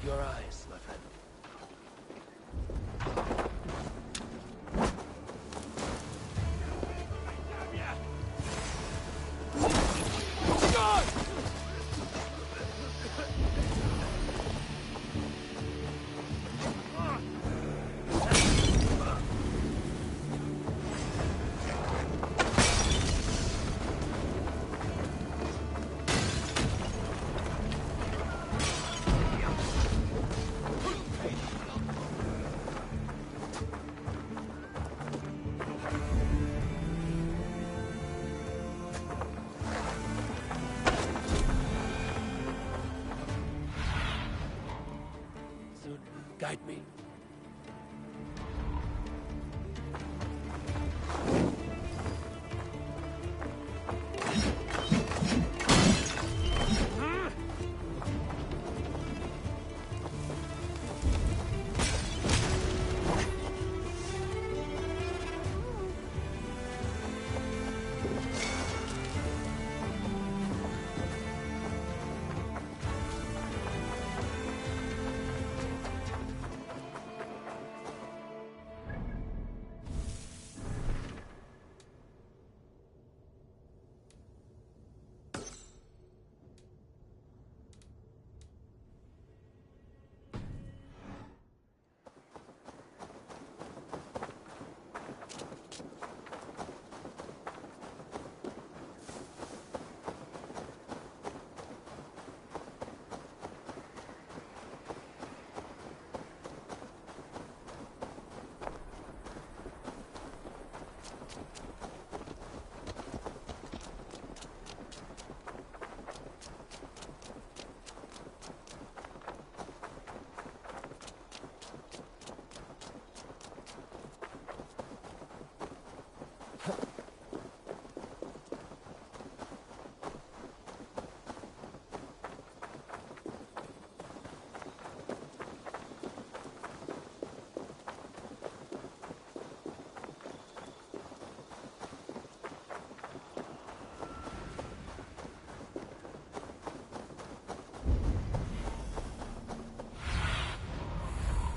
Your eyes, my friend. Guide me.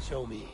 Show me.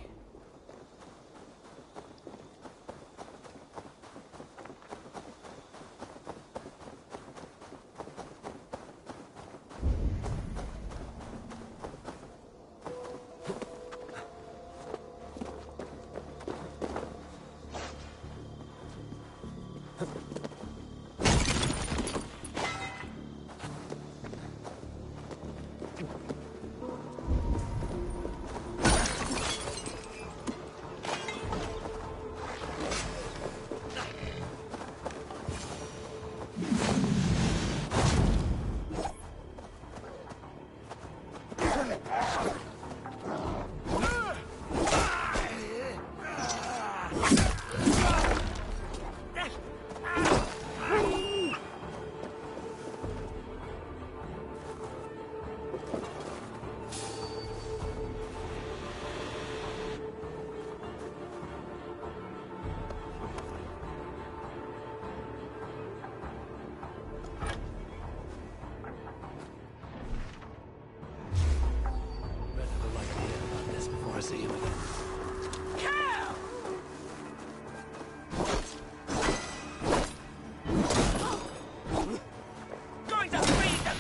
See him again. Going to feed them!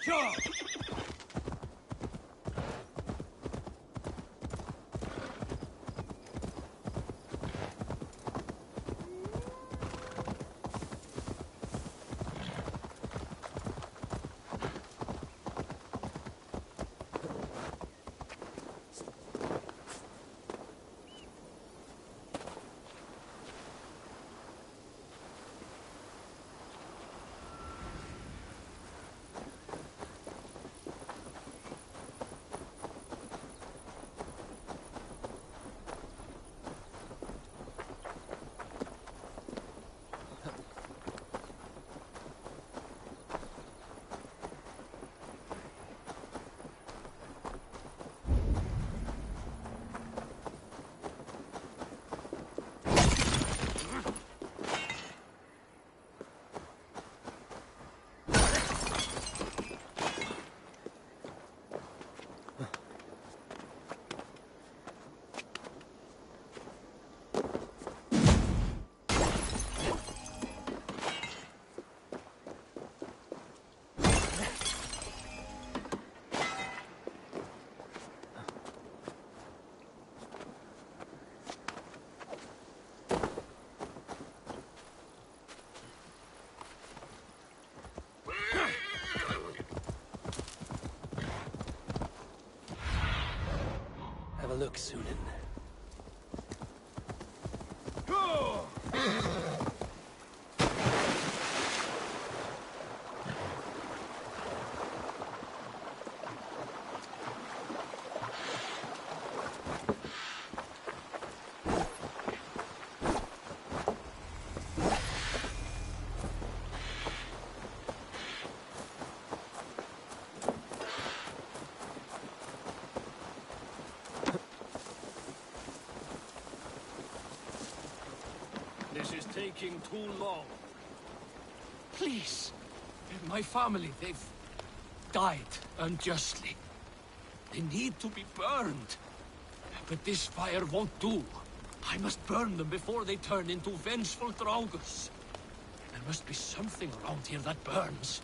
Sure. Have a look, Sunan. This is taking too long. Please. My family, they've died unjustly. They need to be burned. But this fire won't do. I must burn them before they turn into vengeful Draugrs. There must be something around here that burns.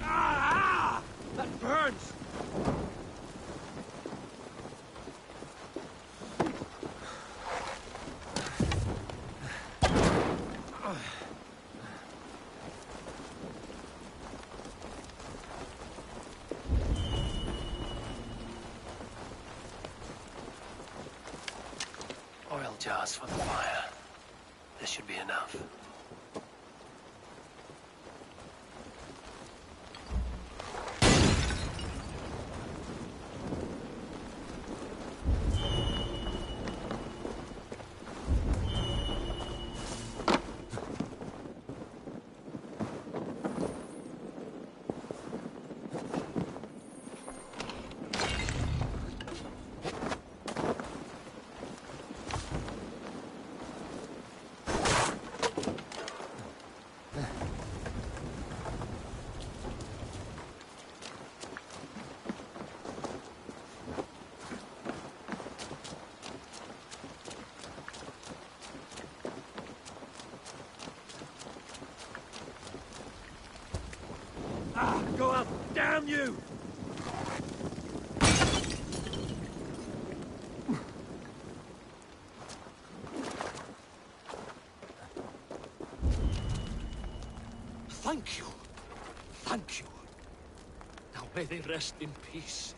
Ah! That burns! Oil jars for the fire. This should be enough. Go up! Damn you! Thank you. Thank you. Now may they rest in peace.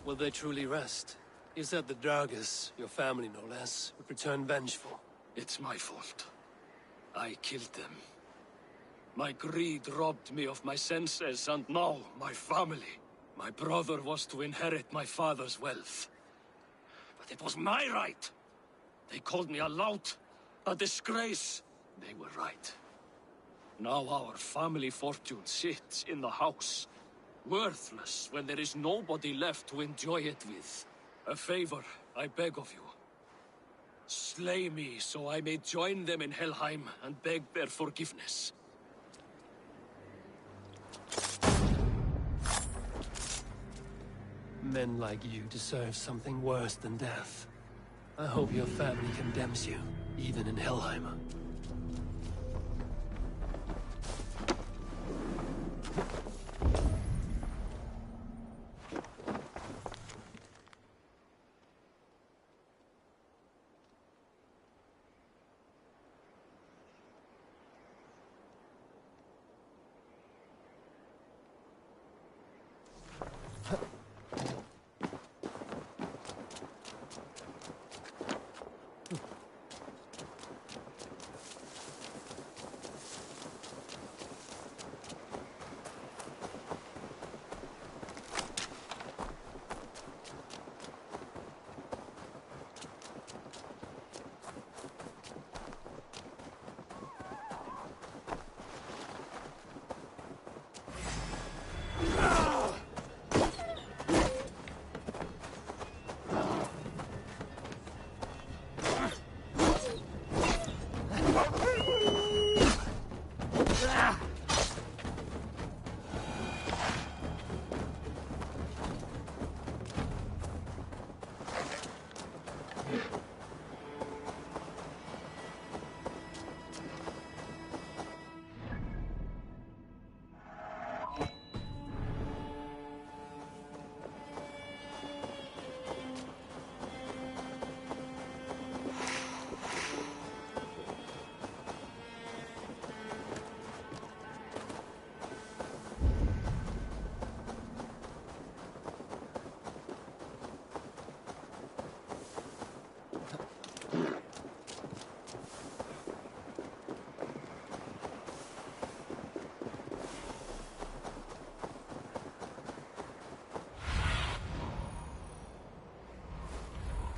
Will they truly rest? You said the Draugrs, your family no less, would return vengeful. It's my fault. I killed them. My greed robbed me of my senses, and now my family. My brother was to inherit my father's wealth. But it was my right. They called me a lout, a disgrace. They were right. Now our family fortune sits in the house, worthless when there is nobody left to enjoy it with. A favor, I beg of you. Slay me so I may join them in Helheim and beg their forgiveness. Men like you deserve something worse than death. I hope your family condemns you, even in Helheim.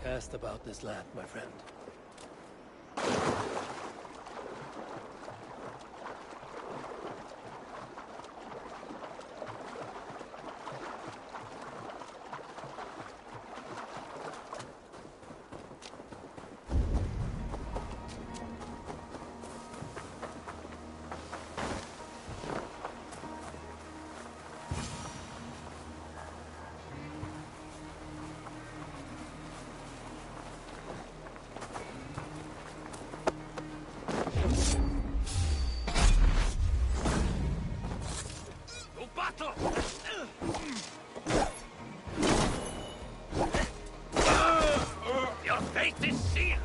Cast about this land, my friend. battle! Your fate is sealed!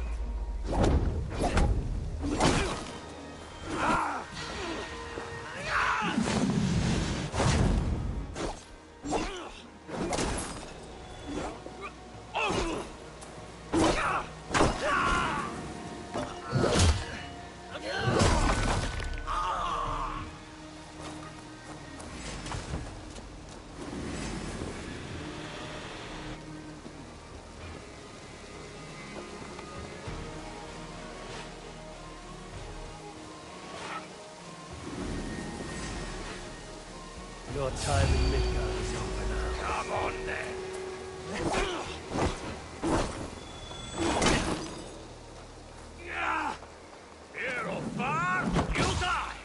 Your time in Midgard is over now. Come on then! Here or far, you'll die!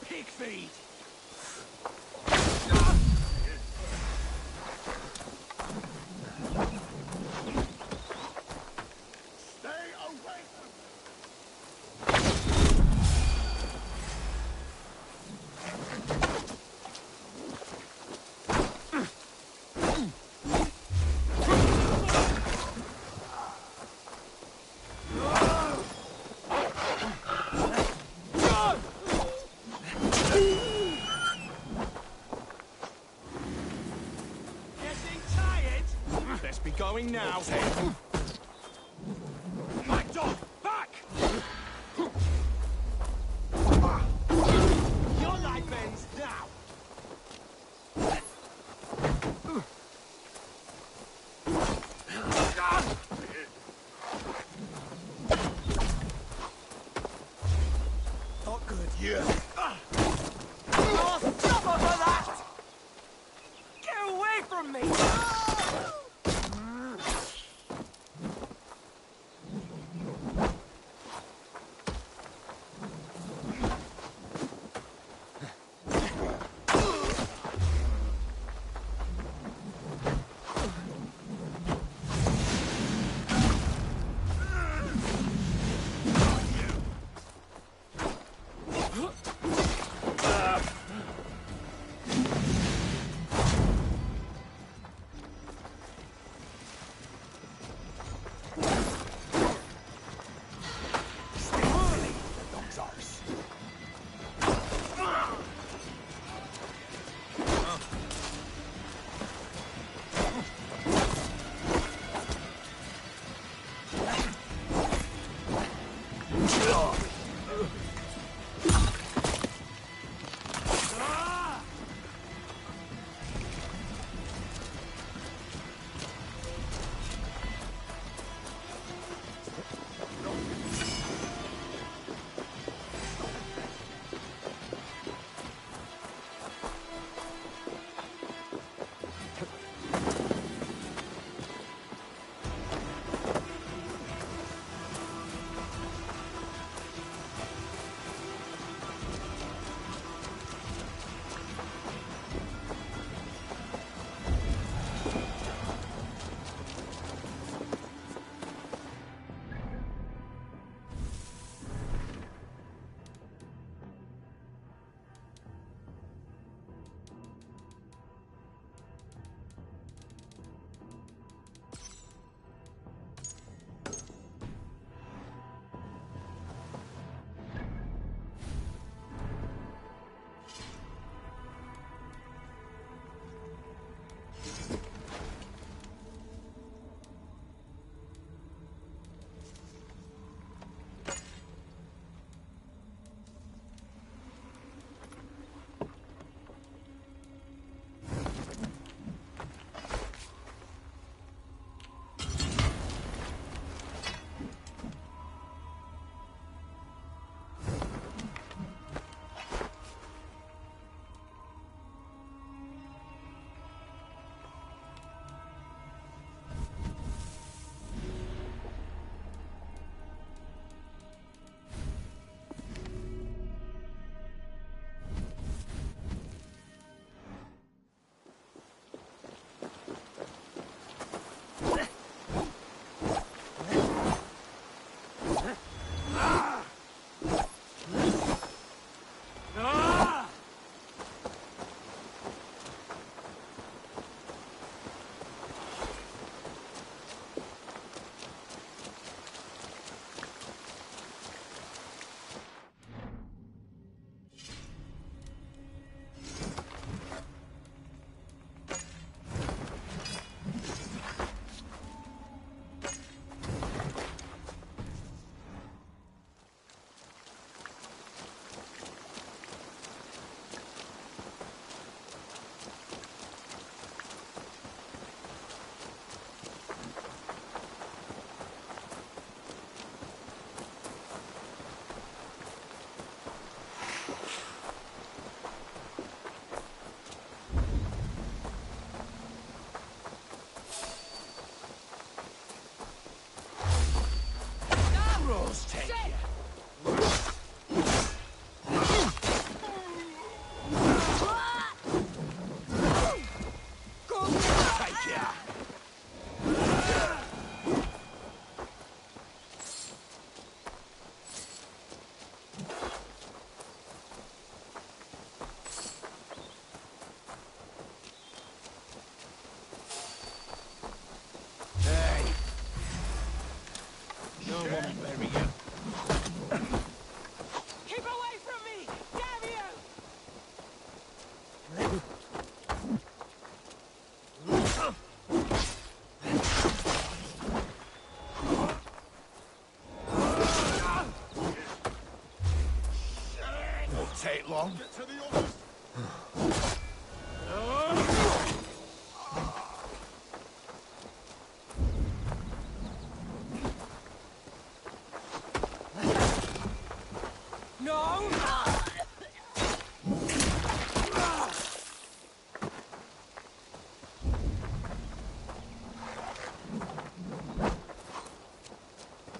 Pig feed! Stay away going now. Back dog, back! Your life ends now. Not good. Yeah. Oh, stop over that! Get away from me! Take long. No!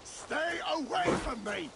Stay away from me!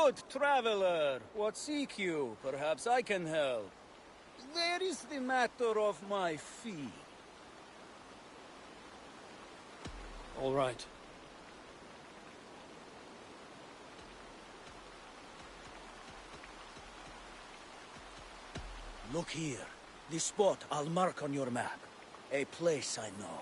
Good traveler, what seek you? Perhaps I can help. There is the matter of my fee. All right. Look here. The spot I'll mark on your map. A place I know.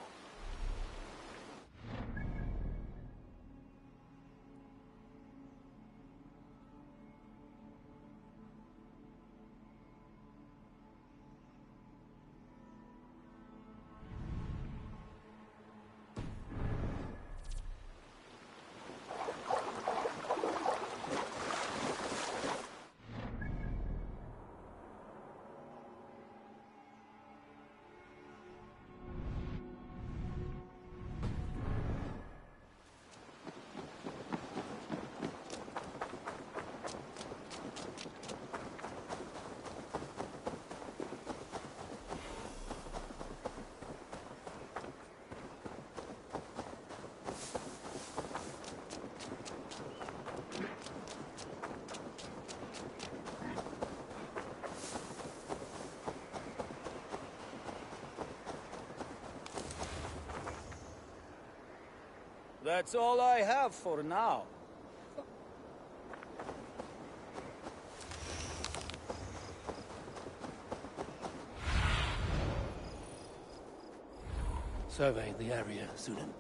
That's all I have for now. Survey the area, Sunan.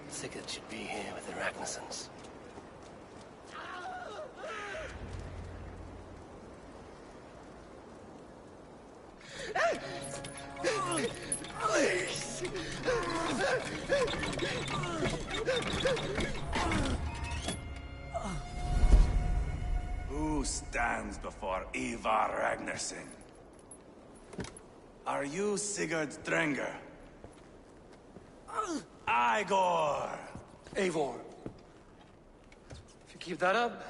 Sigurd should be here with the Ragnarsons. Who stands before Ivar Ragnarsson? Are you Sigurd Drenger? Igor! Eivor. If you keep that up,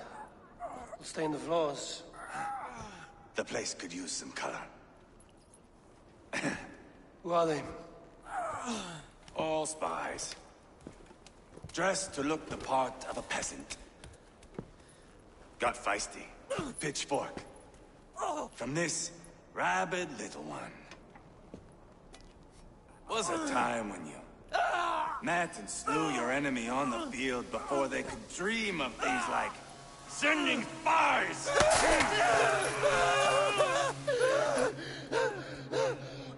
we'll stain the floors. The place could use some color. Who are they? All spies. Dressed to look the part of a peasant. Got feisty. Pitchfork. From this rabid little one. Was a time when you met and slew your enemy on the field before they could dream of things like sending spies!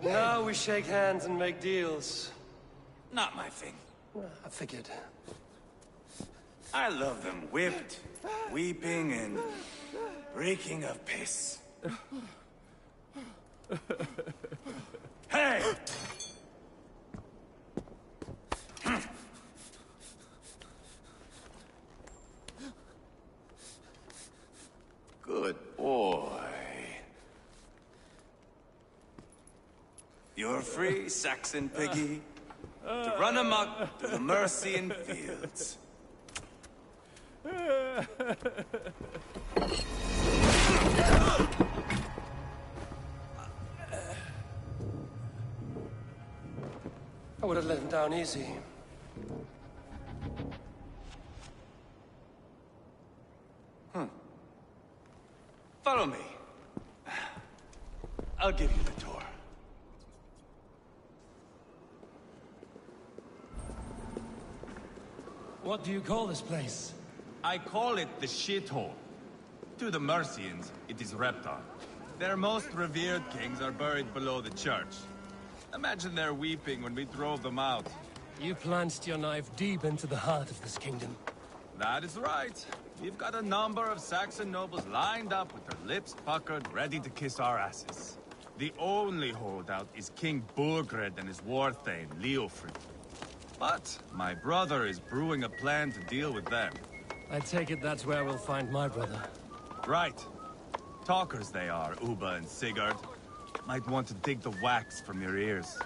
Now we shake hands and make deals. Not my thing. I figured. I love them whipped, weeping, and reeking of piss. Hey! Good boy. You're free, Saxon piggy, to run amok through the Mercian fields. would have let him down easy. Follow me. I'll give you the tour. What do you call this place? I call it the shithole. To the Mercians, it is Reptar. Their most revered kings are buried below the church. Imagine their weeping when we drove them out. You plunged your knife deep into the heart of this kingdom. That is right. We've got a number of Saxon nobles lined up with their lips puckered, ready to kiss our asses. The only holdout is King Burgred and his war thane, Leofrid. But my brother is brewing a plan to deal with them. I take it that's where we'll find my brother. Right. Talkers they are, Uba and Sigurd. Might want to dig the wax from your ears.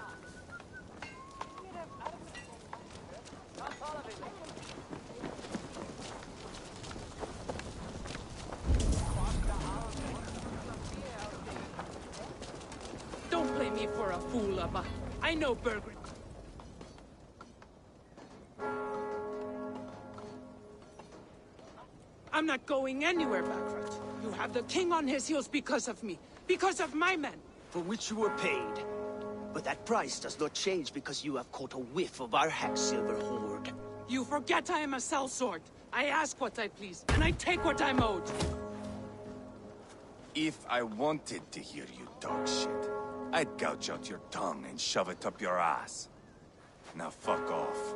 Don't play me for a fool, Abba. I know Burgred. I'm not going anywhere, Bagrat. You have the king on his heels because of me. Because of my men. For which you were paid. But that price does not change because you have caught a whiff of our Hacksilver hoard. You forget I am a sellsword. I ask what I please, and I take what I'm owed. If I wanted to hear you talk shit, I'd gouge out your tongue and shove it up your ass. Now fuck off.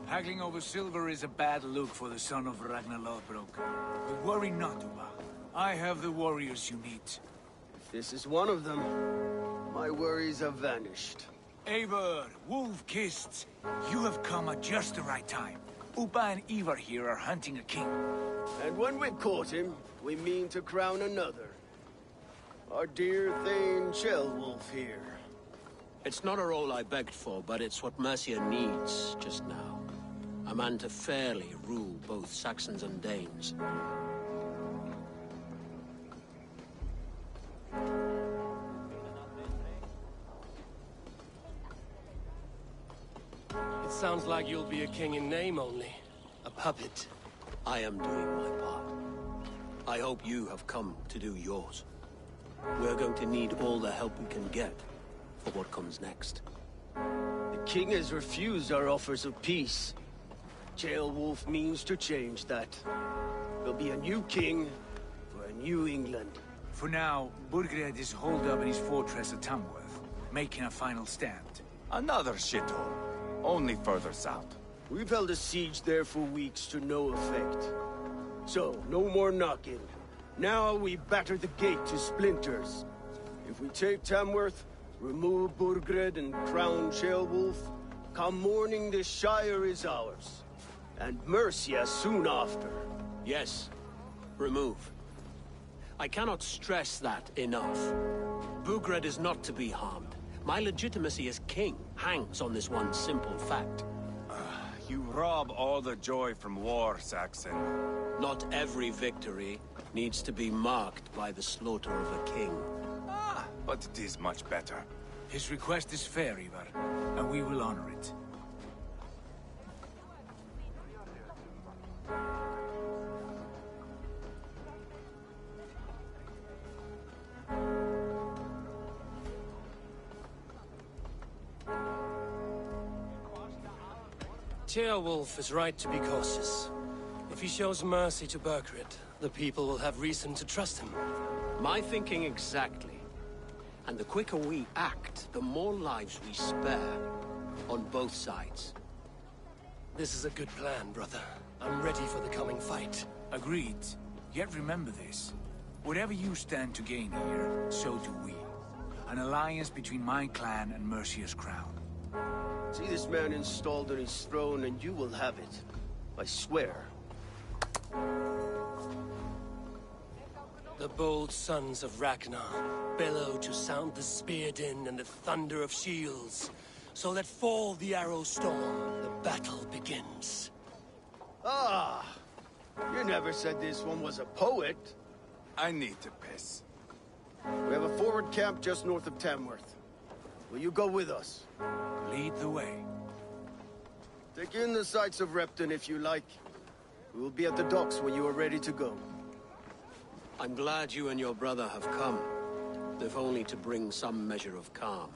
Haggling over silver is a bad look for the son of Ragnar Lothbrok. But worry not, Uba. I have the warriors you need. If this is one of them, my worries have vanished. Eivor, Wolf-Kissed, you have come at just the right time. Uba and Ivar here are hunting a king. And when we've caught him, we mean to crown another. Our dear Thane Ceolwulf here. It's not a role I begged for, but it's what Mercia needs just now. A man to fairly rule both Saxons and Danes. It sounds like you'll be a king in name only. A puppet. I am doing my part. I hope you have come to do yours. We're going to need all the help we can get for what comes next. The king has refused our offers of peace. Ceolwulf means to change that. There'll be a new king for a new England. For now, Burgred is holed up in his fortress at Tamworth, making a final stand. Another shithole. Only further south. We've held a siege there for weeks to no effect. So, no more knocking. Now we batter the gate to splinters. If we take Tamworth, remove Burgred and crown Ceolwulf, come morning the Shire is ours. And Mercia soon after. Yes, remove. I cannot stress that enough. Burgred is not to be harmed. My legitimacy as king hangs on this one simple fact. You rob all the joy from war, Saxon. Not every victory needs to be marked by the slaughter of a king. But it is much better. His request is fair, Ivar, and we will honor it. Ceolwulf is right to be cautious. If he shows mercy to Burgred, the people will have reason to trust him. My thinking exactly. And the quicker we act, the more lives we spare. On both sides. This is a good plan, brother. I'm ready for the coming fight. Agreed. Yet remember this. Whatever you stand to gain here, so do we. An alliance between my clan and Mercia's crown. See this man installed on his throne and you will have it. I swear. The bold sons of Ragnar bellow to sound the spear din and the thunder of shields. So let fall the arrow storm, the battle begins. Ah! You never said this one was a poet. I need to piss. We have a forward camp just north of Tamworth. Will you go with us? Lead the way. Take in the sights of Repton if you like. We will be at the docks when you are ready to go. I'm glad you and your brother have come, if only to bring some measure of calm.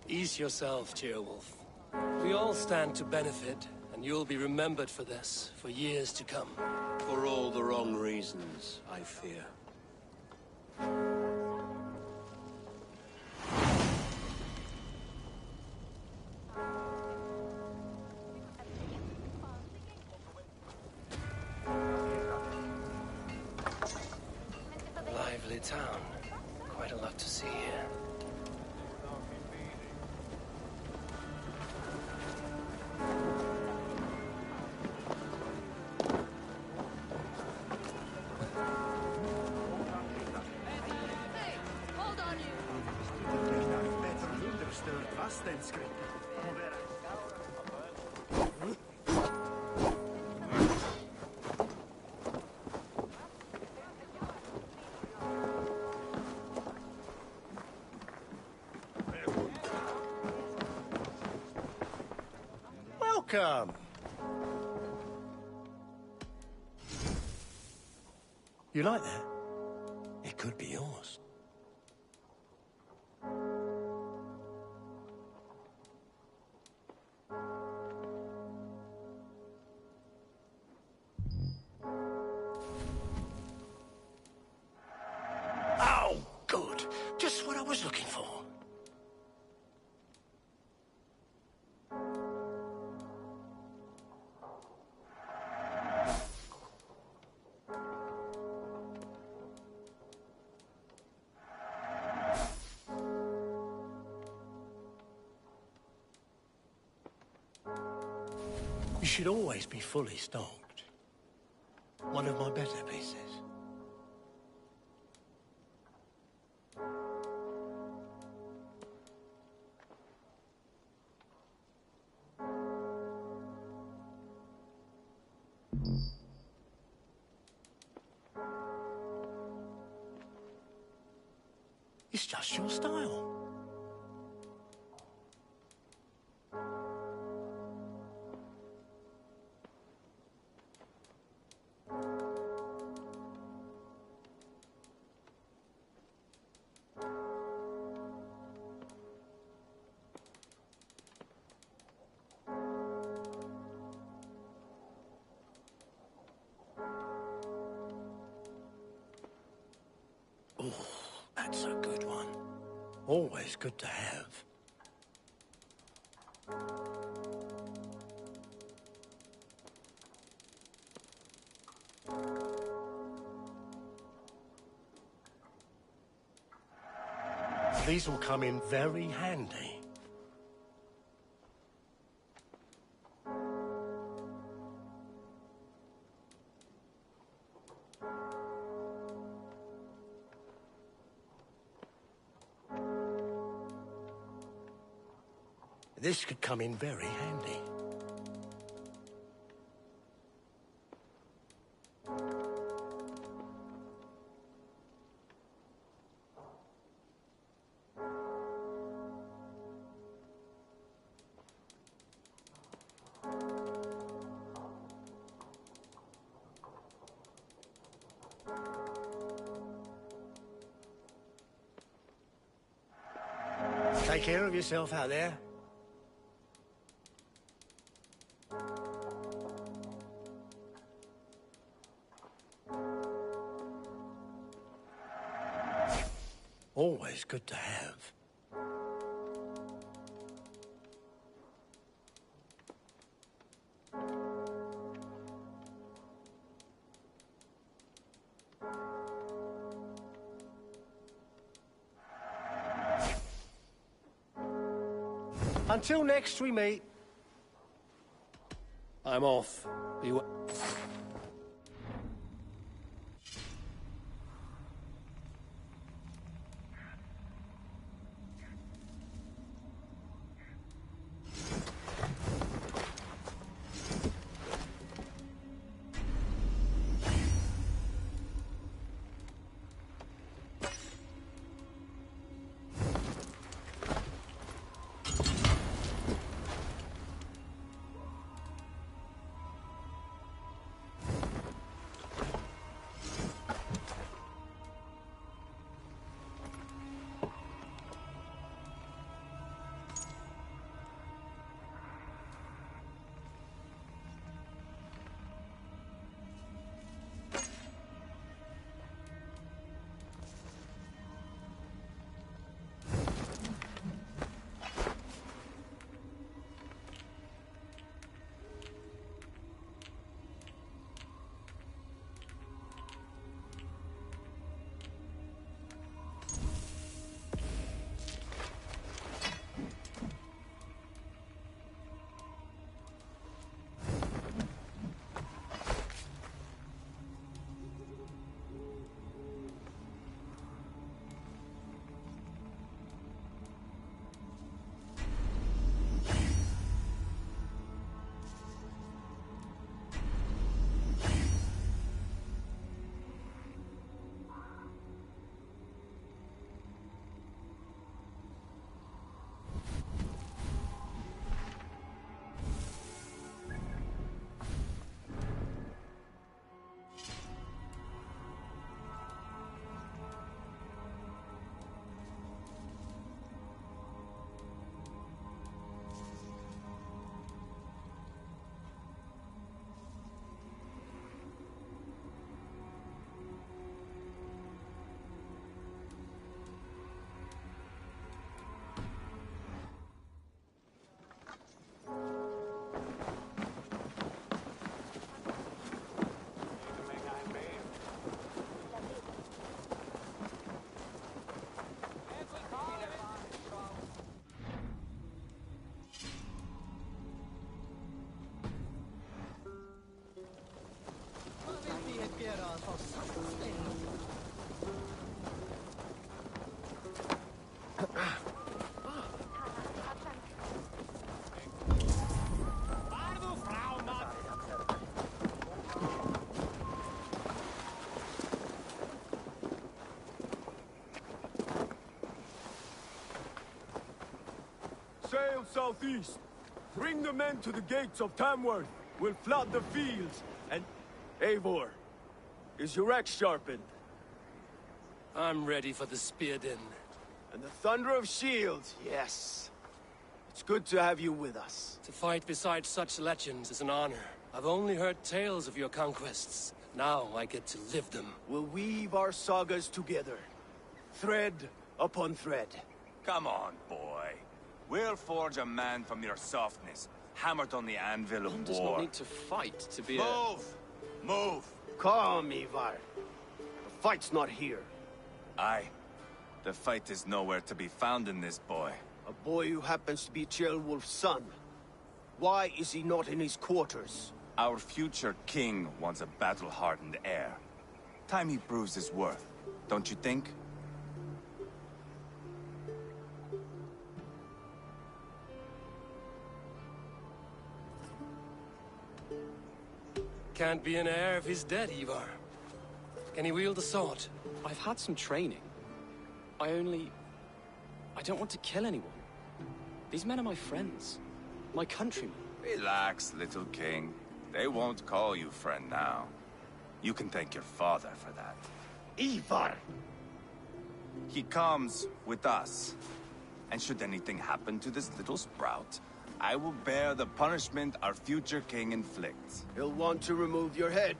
Ease yourself, Cheerwolf. We all stand to benefit, and you'll be remembered for this, for years to come. For all the wrong reasons, I fear. Lively town. Quite a lot to see here. Welcome. You like that? It could be yours. Oh, good. Just what I was looking for. You should always be fully stocked. One of my better pieces. It's just your style. Oh, that's a good one. Always good to have. These will come in very handy. This could come in very handy. Take care of yourself out there. Always good to have. Until next we meet. I'm off. Be well. sail southeast. Bring the men to the gates of Tamworth. We'll flood the fields, and... Eivor, is your axe sharpened? I'm ready for the spear din. And the thunder of shields, yes. It's good to have you with us. To fight beside such legends is an honor. I've only heard tales of your conquests. Now I get to live them. We'll weave our sagas together. Thread upon thread. Come on, boy. We'll forge a man from your softness, hammered on the anvil of One war. does not need to fight to be Move! Move! Calm, Ivar. The fight's not here. Aye. The fight is nowhere to be found in this boy. A boy who happens to be Ceolwulf's son. Why is he not in his quarters? Our future king wants a battle-hardened heir. Time he proves his worth, don't you think? Can't be an heir if he's dead, Ivar. Can he wield a sword? I've had some training. I don't want to kill anyone. These men are my friends. My countrymen. Relax, little king. They won't call you friend now. You can thank your father for that. Ivar! He comes with us. And should anything happen to this little sprout, I will bear the punishment our future king inflicts. He'll want to remove your head.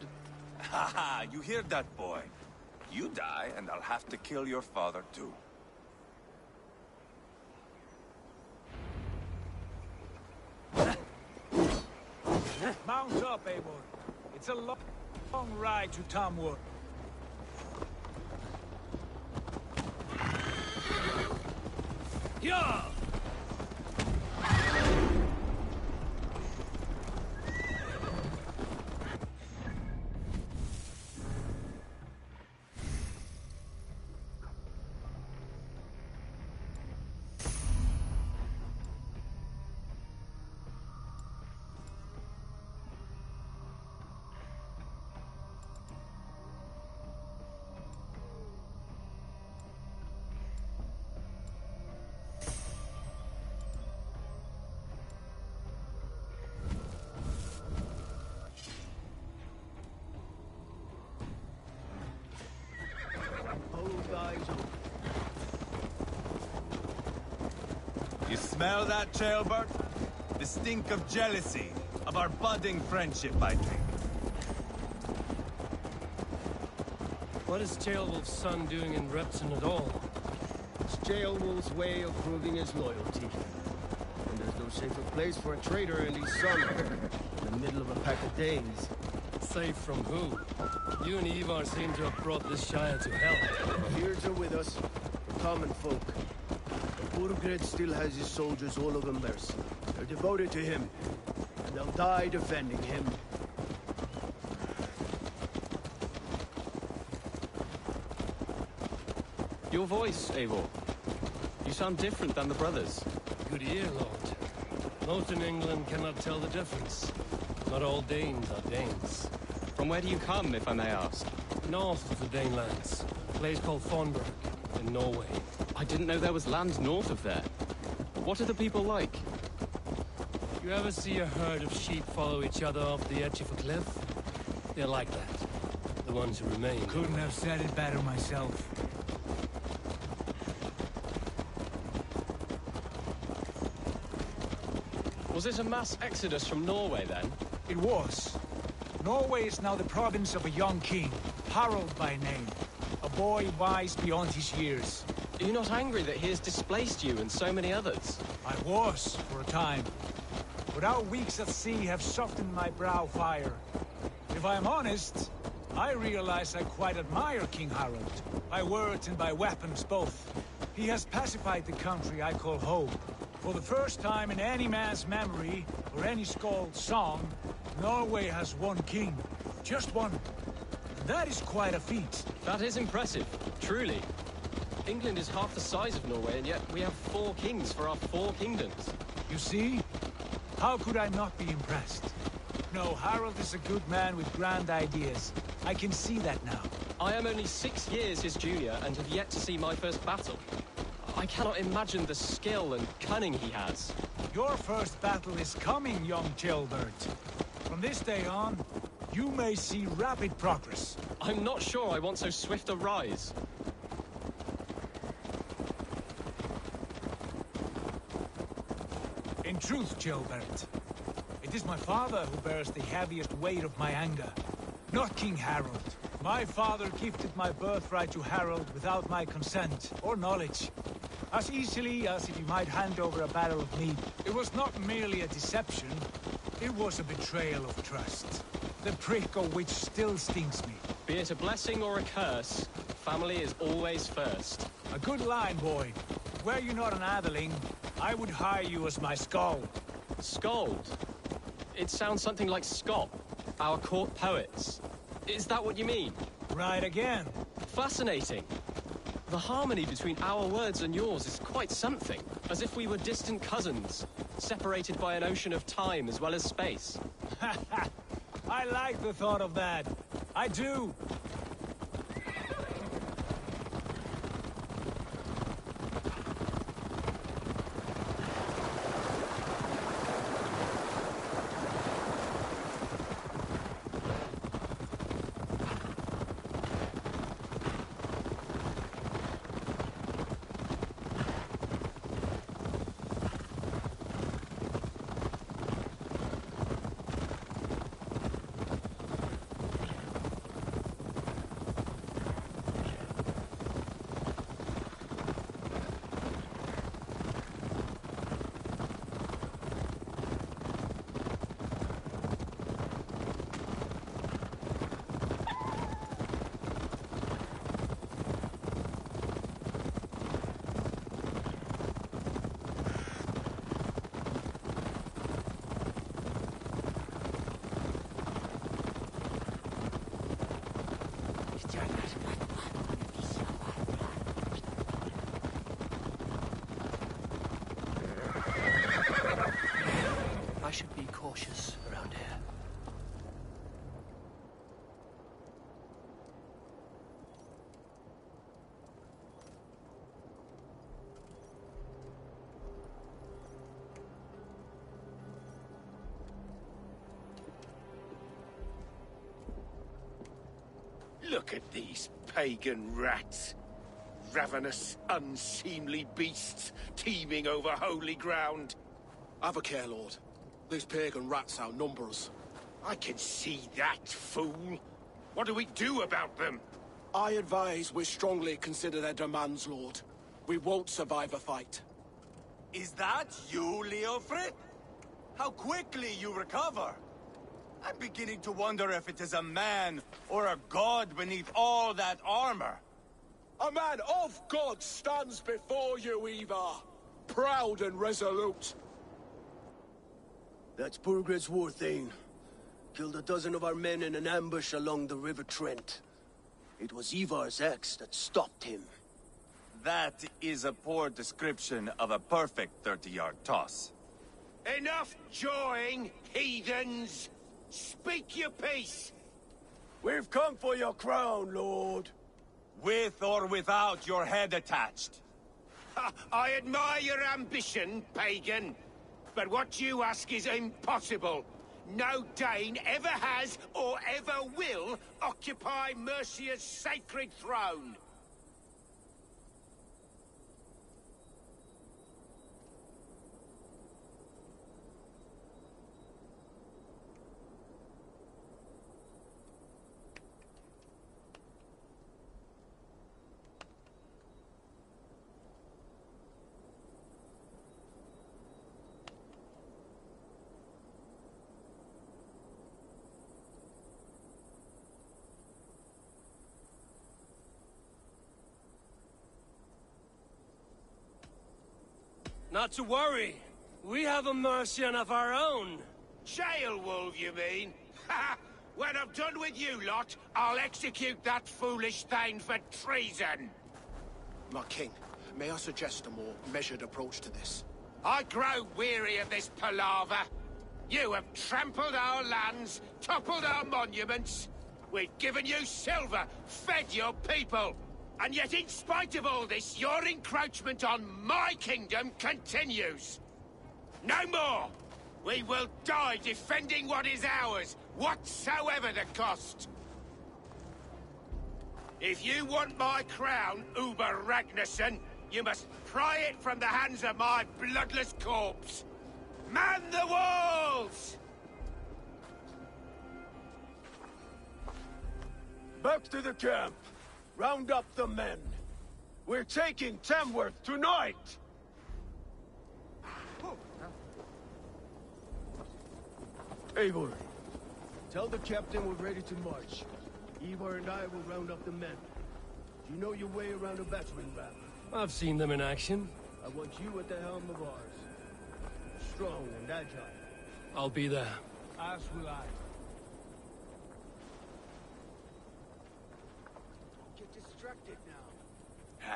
Ha ha! You hear that, boy? You die, and I'll have to kill your father, too. Mount up, Eivor. It's a long ride to Tamworth. Yeah! You smell that, Ceolbert? The stink of jealousy, of our budding friendship, I think. What is Ceolwulf's son doing in Repton at all? It's Ceolwulf's way of proving his loyalty. And there's no safer place for a traitor and his son in the middle of a pack of Danes. Safe from who? You and Ivar seem to have brought this Shire to hell. Beards are with us, the common folk. Burgred still has his soldiers all over mercy. They're devoted to him, and they'll die defending him. Your voice, Eivor. You sound different than the brothers. Good ear, Lord. Most in England cannot tell the difference. Not all Danes are Danes. From where do you come, if I may ask? North of the Danelands. A place called Thornburg, in Norway. I didn't know there was land north of there. What are the people like? You ever see a herd of sheep follow each other off the edge of a cliff? They're like that. The ones who remain. Couldn't have said it better myself. Was it a mass exodus from Norway, then? It was. Norway is now the province of a young king, Harald by name. A boy wise beyond his years. Are you not angry that he has displaced you and so many others? I was, for a time. But our weeks at sea have softened my brow fire. If I am honest, I realize I quite admire King Harald. By words and by weapons both. He has pacified the country I call home. For the first time in any man's memory, or any skald's song, Norway has one king. Just one. That is quite a feat. That is impressive, truly. England is half the size of Norway, and yet we have 4 kings for our 4 kingdoms. You see? How could I not be impressed? No, Harald is a good man with grand ideas. I can see that now. I am only 6 years his junior and have yet to see my first battle. I I cannot imagine the skill and cunning he has. Your first battle is coming, young Gilbert. From this day on, you may see rapid progress. I'm not sure I want so swift a rise. In truth, Gilbert, it is my father who bears the heaviest weight of my anger, not King Harold. My father gifted my birthright to Harold without my consent or knowledge, as easily as if he might hand over a barrel of meat. It was not merely a deception, it was a betrayal of trust, the prick of which still stings me. Be it a blessing or a curse, family is always first. A good line, boy. Were you not an atheling, I would hire you as my skald. Skald? It sounds something like Scott, our court poets. Is that what you mean? Right again. Fascinating. The harmony between our words and yours is quite something. As if we were distant cousins, separated by an ocean of time as well as space. I like the thought of that. I do. I should be cautious around here. Look at these pagan rats. Ravenous, unseemly beasts teeming over holy ground. Have a care, Lord. These pagan rats outnumber us. I can see that, fool. What do we do about them? I advise we strongly consider their demands, Lord. We won't survive a fight. Is that you, Leofrid? How quickly you recover! I'm beginning to wonder if it is a man or a god beneath all that armor. A man of God stands before you, Ivar. Proud and resolute. That's Burgred's war thane. Killed a dozen of our men in an ambush along the River Trent. It was Ivar's axe that stopped him. That is a poor description of a perfect 30-yard toss. Enough jawing, heathens! Speak your piece! We've come for your crown, Lord. With or without your head attached. I admire your ambition, pagan. But what you ask is impossible. No Dane ever has or ever will occupy Mercia's sacred throne. Not to worry. We have a Mercian of our own. Jail wolf, you mean? Ha! When I'm done with you lot, I'll execute that foolish thing for treason. My king, may I suggest a more measured approach to this? I grow weary of this palaver. You have trampled our lands, toppled our monuments. We've given you silver, fed your people. And yet, in spite of all this, your encroachment on my kingdom continues. No more! We will die defending what is ours, whatsoever the cost. If you want my crown, Uber Ragnarsson, you must pry it from the hands of my bloodless corpse. Man the walls! Back to the camp. Round up the men. We're taking Tamworth tonight! Eivor, tell the captain we're ready to march. Eivor and I will round up the men. Do you know your way around a battering ram? I've seen them in action. I want you at the helm of ours. Strong and agile. I'll be there. As will I. Get distracted now.